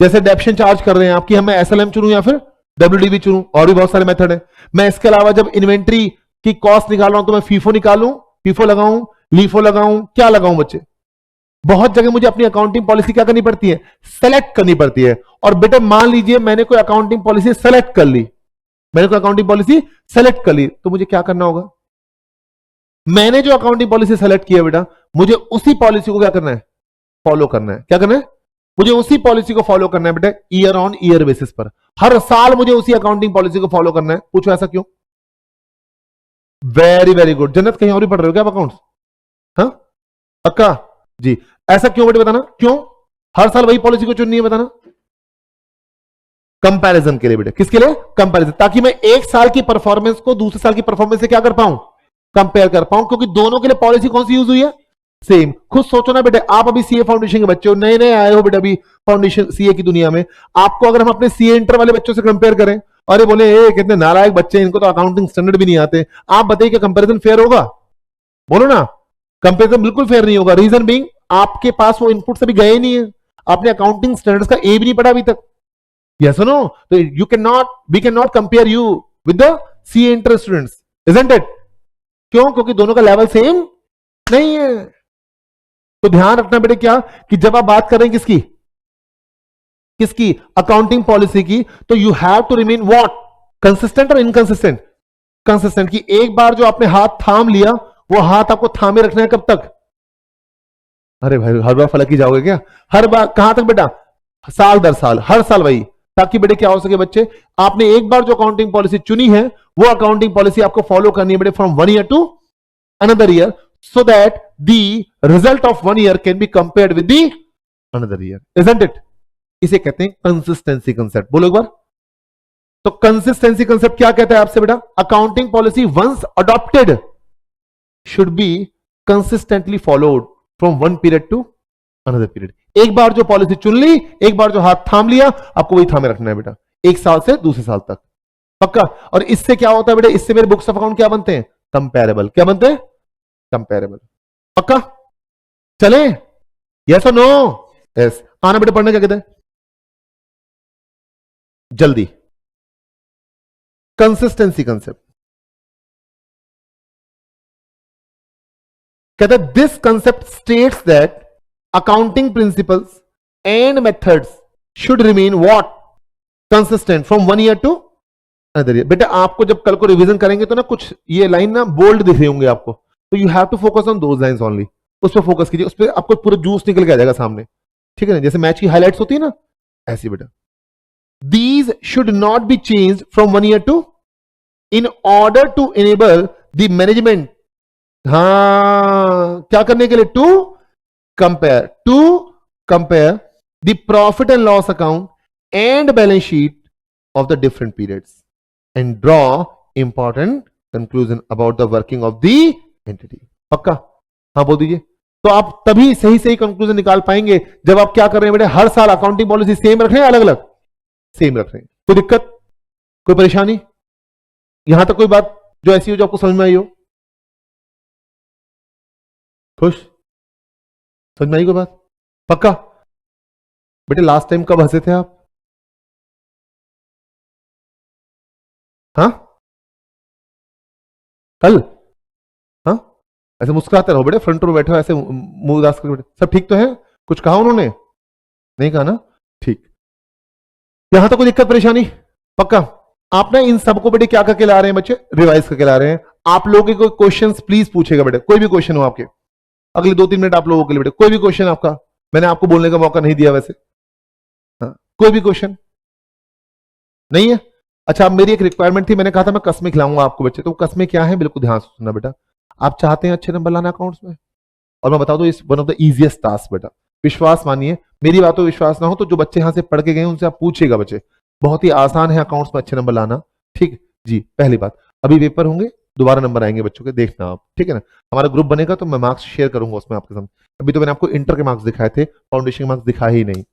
जैसे डेप्शन चार्ज कर रहे हैं आपकी, हमें एसएलएम चुनूं या फिर डब्ल्यूडीबी चुनूं, और भी बहुत सारे मेथड है। मैं इसके अलावा जब इन्वेंट्री की कॉस्ट निकाल रहा हूं तो मैं फीफो निकालूं, फीफो लगाऊं, लीफो लगाऊं, क्या लगाऊं बच्चे? बहुत जगह मुझे अपनी अकाउंटिंग पॉलिसी क्या करनी पड़ती है? सेलेक्ट करनी पड़ती है। और बेटे मान लीजिए मैंने कोई अकाउंटिंग पॉलिसी सेलेक्ट कर ली, मैंने कोई अकाउंटिंग पॉलिसी सेलेक्ट कर ली, तो मुझे क्या करना होगा? मैंने जो अकाउंटिंग पॉलिसी सेलेक्ट किया बेटा, मुझे उसी पॉलिसी को क्या करना है? फॉलो करना है। क्या करना है? मुझे उसी पॉलिसी को फॉलो करना है बेटा, ईयर ऑन ईयर बेसिस पर, हर साल मुझे उसी अकाउंटिंग पॉलिसी को फॉलो करना है। पूछो ऐसा क्यों? Very very good. जन्नत कहीं और ही पढ़ रहे हो क्या आप अकाउंट्स? हाँ पक्का जी। ऐसा क्यों बेटे बताना, क्यों हर साल वही पॉलिसी को चुननी है बताना? कंपैरिजन के लिए बेटे। किसके लिए? कंपैरिजन, ताकि मैं एक साल की परफॉर्मेंस को दूसरे साल की परफॉर्मेंस से क्या कर पाऊं? कंपेयर कर पाऊं, क्योंकि दोनों के लिए पॉलिसी कौन सी यूज हुई है? सेम। खुद सोचो ना बेटे, आप अभी सीए फाउंडेशन के बच्चे हो, नए नए आए हो बेटे, अभी फाउंडेशन सीए की दुनिया में। आपको अगर हम अपने सीए इंटर वाले बच्चों से कंपेयर करें, अरे बोले ए कितने नालायक बच्चे, इनको तो अकाउंटिंग स्टैंडर्ड भी नहीं आते, आप बताइए कि कंपैरिजन फेयर होगा? बोलो ना, कंपैरिजन बिल्कुल फेयर नहीं होगा। रीजन बीइंग आपके पास वो इनपुट से भी गए नहीं है, आपने अकाउंटिंग स्टैंडर्ड्स का ए भी नहीं पढ़ा अभी तक। यस और नो? तो we can not compare you with the CA inter students, isn't it? क्यों? क्योंकि दोनों का लेवल सेम नहीं है। तो ध्यान रखना बेटे क्या, कि जब आप बात कर रहे हैं किसकी अकाउंटिंग पॉलिसी की, तो you have to remain what, consistent और इनकंसिस्टेंट? कंसिस्टेंट की एक बार जो आपने हाथ थाम लिया, वो हाथ आपको थामे रखना है कब तक? अरे भाई हर बार फलक ही जाओगे क्या? हर बार कहां तक बेटा? साल दर साल, हर साल वही, ताकि बेटे क्या हो सके बच्चे, आपने एक बार जो अकाउंटिंग पॉलिसी चुनी है, वो अकाउंटिंग पॉलिसी आपको फॉलो करनी है बेटे from 1 year to another year, so that the result of 1 year can be compared with the another year, isn't it? इसे कहते हैं कंसिस्टेंसी कंसेप्ट। बोलो एक बार। तो कंसिस्टेंसी कंसेप्ट क्या कहता है आपसे बेटा? Accounting policy once adopted should be consistently followed from one period to another period. एक बार जो पॉलिसी चुन ली, एक बार जो हाथ थाम लिया, आपको वही थामे रखना है बेटा, एक साल से दूसरे साल तक, पक्का? और इससे क्या होता है बेटा? इससे मेरे बुक्स ऑफ अकाउंट क्या बनते हैं? कंपेरेबल। क्या बनते हैं? कंपेरेबल। पक्का? चले? यस और नो? यस। आना बेटे, पढ़ने क्या कहते हैं जल्दी। कंसिस्टेंसी कंसेप्ट कहता है this concept states that accounting principles and methods should remain what, consistent from 1 year to another year. बेटा आपको जब कल को रिवीजन करेंगे तो ना कुछ ये लाइन ना बोल्ड दिख रहे होंगे आपको, तो you have to focus on those lines only. उस पर फोकस कीजिए, उस पर आपको पूरा जूस निकल के आ जाएगा सामने, ठीक है ना? जैसे मैच की हाइलाइट्स होती है ना, ऐसी बेटा। These should not be change from 1 year to, in order to enable the management, हाँ क्या करने के लिए? To compare the profit and loss account and balance sheet of the different periods and draw important conclusion about the working of the entity. पक्का? हाँ बोल दीजिए। तो आप तभी सही सही कंक्लूजन निकाल पाएंगे जब आप क्या कर रहे हैं बेटे, हर साल अकाउंटिंग पॉलिसी सेम रख रहे हैं, अलग अलग सेम रख रहे हैं। कोई दिक्कत, कोई परेशानी? यहां तक कोई बात जो ऐसी हो जो आपको समझ में आई हो? खुश? समझ में आई कोई बात? पक्का? बेटे लास्ट टाइम कब हंसे थे आप? हाँ कल? हाँ ऐसे मुस्कुराते रहो बेटे, फ्रंट रो बैठे हो ऐसे मुंह उदास करके। बेटे सब ठीक तो है? कुछ कहा उन्होंने? नहीं कहा ना? ठीक। यहां तक कोई दिक्कत परेशानी? पक्का? आप ना इन सबको बेटे क्या करके ला रहे हैं बच्चे? रिवाइज करके ला रहे हैं। आप लोगों के कोई क्वेश्चंस प्लीज पूछेगा बेटे, कोई भी क्वेश्चन हो आपके अगले 2-3 मिनट आप लोगों के लिए बेटे, कोई भी क्वेश्चन आपका, मैंने आपको बोलने का मौका नहीं दिया वैसे, हाँ कोई भी क्वेश्चन नहीं है? अच्छा, मेरी एक रिक्वायरमेंट थी, मैंने कहा था मैं कस्में खिलाऊंगा आपको बच्चे, तो कस्में क्या है बिल्कुल ध्यान से सुनना बेटा। आप चाहते हैं अच्छे नंबर लाना अकाउंट्स में, और मैं बता दूं इस one of the easiest task बेटा, विश्वास मानिए, मेरी बातों विश्वास ना हो तो जो बच्चे यहां से पढ़ के गए उनसे आप पूछिएगा बच्चे, बहुत ही आसान है अकाउंट्स में अच्छे नंबर लाना। ठीक जी, पहली बात, अभी पेपर होंगे, दोबारा नंबर आएंगे बच्चों के, देखना आप, ठीक है ना? हमारा ग्रुप बनेगा तो मैं मार्क्स शेयर करूंगा उसमें आपके साथ। अभी तो मैंने आपको इंटर के मार्क्स दिखाए थे, फाउंडेशन के मार्क्स दिखाए ही नहीं।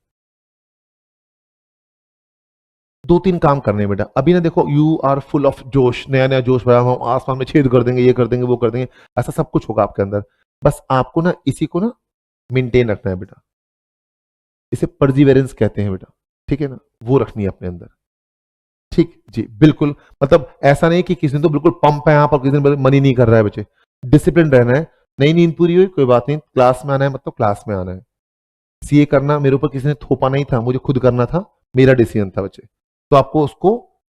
2-3 काम करने हैं बेटा। अभी ना देखो, यू आर फुल ऑफ जोश, नया नया जोश भरा हुआ, आसमान में छेद कर देंगे, ये कर देंगे, वो कर देंगे, ऐसा सब कुछ होगा आपके अंदर। बस आपको ना इसी को ना मेंटेन रखना है बेटा, इसे परजीवेरेंस कहते हैं बेटा, ठीक है ना? वो रखनी है अपने अंदर, ठीक जी बिल्कुल। मतलब ऐसा नहीं कि किसी दिन तो बिल्कुल पंप है यहाँ पर, किसी दिन मनी नहीं कर रहा है बच्चे, डिसिप्लिन रहना है। नई नींद पूरी हुई कोई बात नहीं, क्लास में आना है मतलब क्लास में आना है। सीए करना मेरे ऊपर किसी ने थोपा नहीं था, मुझे खुद करना था, मेरा डिसीजन था बच्चे, तो आपको उसको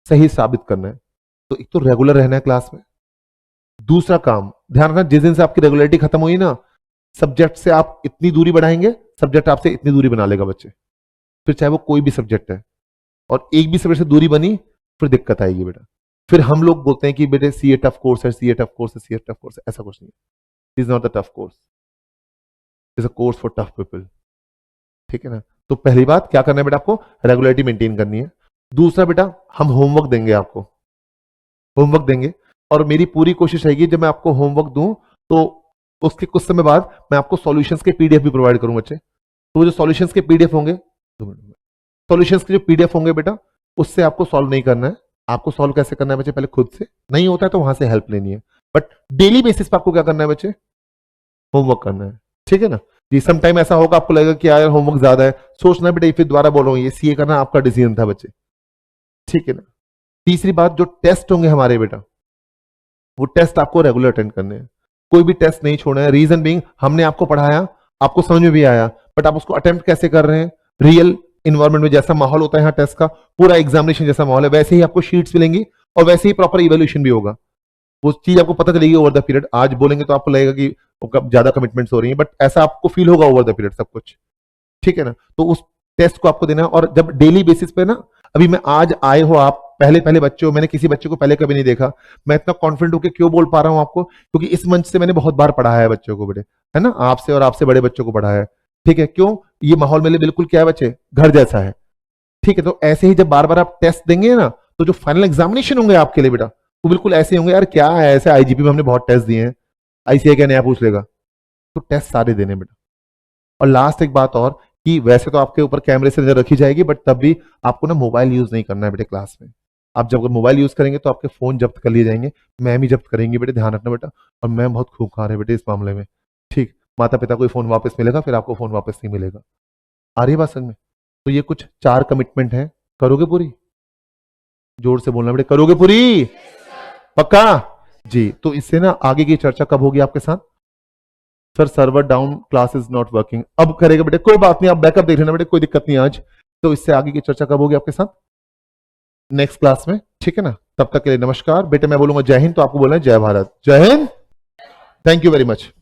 सही साबित करना है। तो एक तो रेगुलर रहना है क्लास में, दूसरा काम ध्यान रखना, जिस दिन से आपकी रेगुलरिटी खत्म हुई ना, सब्जेक्ट से आप इतनी दूरी बढ़ाएंगे, सब्जेक्ट आपसे इतनी दूरी बना लेगा बच्चे, फिर चाहे वो कोई भी सब्जेक्ट है, और एक भी सब्जेक्ट से दूरी बनी फिर दिक्कत आएगी बेटा। फिर हम लोग बोलते हैं कि बेटे सीए टफ कोर्स है, सीए टफ कोर्स है, सीए टफ कोर्स है, ऐसा कुछ नहीं है। Is not the tough course, is a course for tough people, ठीक है ना? तो पहली बात क्या करना है बेटा, आपको रेगुलरिटी मेंटेन करनी है। दूसरा बेटा, हम होमवर्क देंगे आपको, होमवर्क देंगे, और मेरी पूरी कोशिश रहेगी जब मैं आपको होमवर्क दूं तो उसके कुछ समय बाद मैं आपको सॉल्यूशंस के पीडीएफ भी प्रोवाइड करूंगा बच्चे। तो वो जो सॉल्यूशंस के पीडीएफ होंगे सॉल्यूशंस के जो पीडीएफ होंगे बेटा, उससे आपको सॉल्व नहीं करना है। आपको सॉल्व कैसे करना है बच्चे, पहले खुद से, नहीं होता है तो वहां से हेल्प लेनी है। बट डेली बेसिस पे आपको क्या करना है बच्चे, होमवर्क करना है, ठीक है ना जी। सम टाइम ऐसा होगा आपको लगेगा कि यार होमवर्क ज्यादा है, सोचना बेटा, फिर दोबारा बोल रहा हूँ, ये सीए करना आपका डिसीजन था बच्चे, ठीक है ना। तीसरी बात, जो टेस्ट होंगे हमारे बेटा, वो टेस्ट आपको रेगुलर अटेंड करने हैं, कोई भी टेस्ट नहीं छोड़ना है। रीजन बीइंग, हमने आपको पढ़ाया, आपको समझ में भी आया, बट आप उसको अटेम्प्ट कैसे कर रहे हैं, रियल इन्वायरमेंट में जैसा माहौल होता है यहाँ टेस्ट का, पूरा एग्जामिनेशन जैसा माहौल है, वैसे ही आपको शीट्स मिलेंगी और वैसे ही प्रॉपर इवेल्यूशन भी होगा। वो चीज आपको पता चलेगी ओवर द पीरियड। आज बोलेंगे तो आपको लगेगा कि ज्यादा कमिटमेंट्स हो रही है, बट ऐसा आपको फील होगा ओवर द पीरियड सब कुछ, ठीक है ना। तो उस टेस्ट को आपको देना है। और जब डेली बेसिस पे ना, अभी मैं आज आए हो आप, पहले पहले बच्चे हो, मैंने किसी बच्चे को पहले कभी नहीं देखा, मैं इतना कॉन्फिडेंट होकर क्यों बोल पा रहा हूं आपको, क्योंकि इस मंच से मैंने बहुत बार पढ़ाया है बच्चों को बेटे, है ना, आपसे और आपसे बड़े बच्चों को पढ़ाया है, ठीक है। क्यों, ये माहौल मेरे लिए बिल्कुल क्या है बच्चे, घर जैसा है, ठीक है। तो ऐसे ही जब बार बार आप टेस्ट देंगे ना, तो जो फाइनल एग्जामिनेशन होंगे आपके लिए बेटा, वो बिल्कुल ऐसे होंगे, यार क्या है, ऐसे आईजीपी में हमने बहुत टेस्ट दिए हैं, आईसीआई क्या नया पूछ लेगा, तो टेस्ट सारे देने बेटा। और लास्ट एक बात और, कि वैसे तो आपके ऊपर कैमरे से नजर रखी जाएगी, बट तब भी आपको ना मोबाइल यूज नहीं करना है बेटे क्लास में। आप जब मोबाइल यूज करेंगे तो आपके फोन जब्त कर लिए जाएंगे, मैम ही जब्त करेंगे बेटे, ध्यान रखना बेटा। और मैम बहुत खूंखार है बेटे इस मामले में, ठीक। माता पिता को फोन वापस मिलेगा, फिर आपको फोन वापस नहीं मिलेगा। आ रही है बात समझ में। तो ये कुछ 4 कमिटमेंट है, करोगे पूरी, जोर से बोलना बेटे, करोगे पूरी, पक्का जी। तो इससे ना आगे की चर्चा कब होगी आपके साथ, sir server down, class is not working, अब करेगा बेटे, कोई बात नहीं, आप बैकअप देख लेना बेटे, कोई दिक्कत नहीं आज। तो इससे आगे की चर्चा कब होगी आपके साथ, नेक्स्ट क्लास में, ठीक है ना। तब तक के लिए नमस्कार बेटे, मैं बोलूंगा जय हिंद तो आपको बोलना है जय भारत, जय Hind, thank you very much.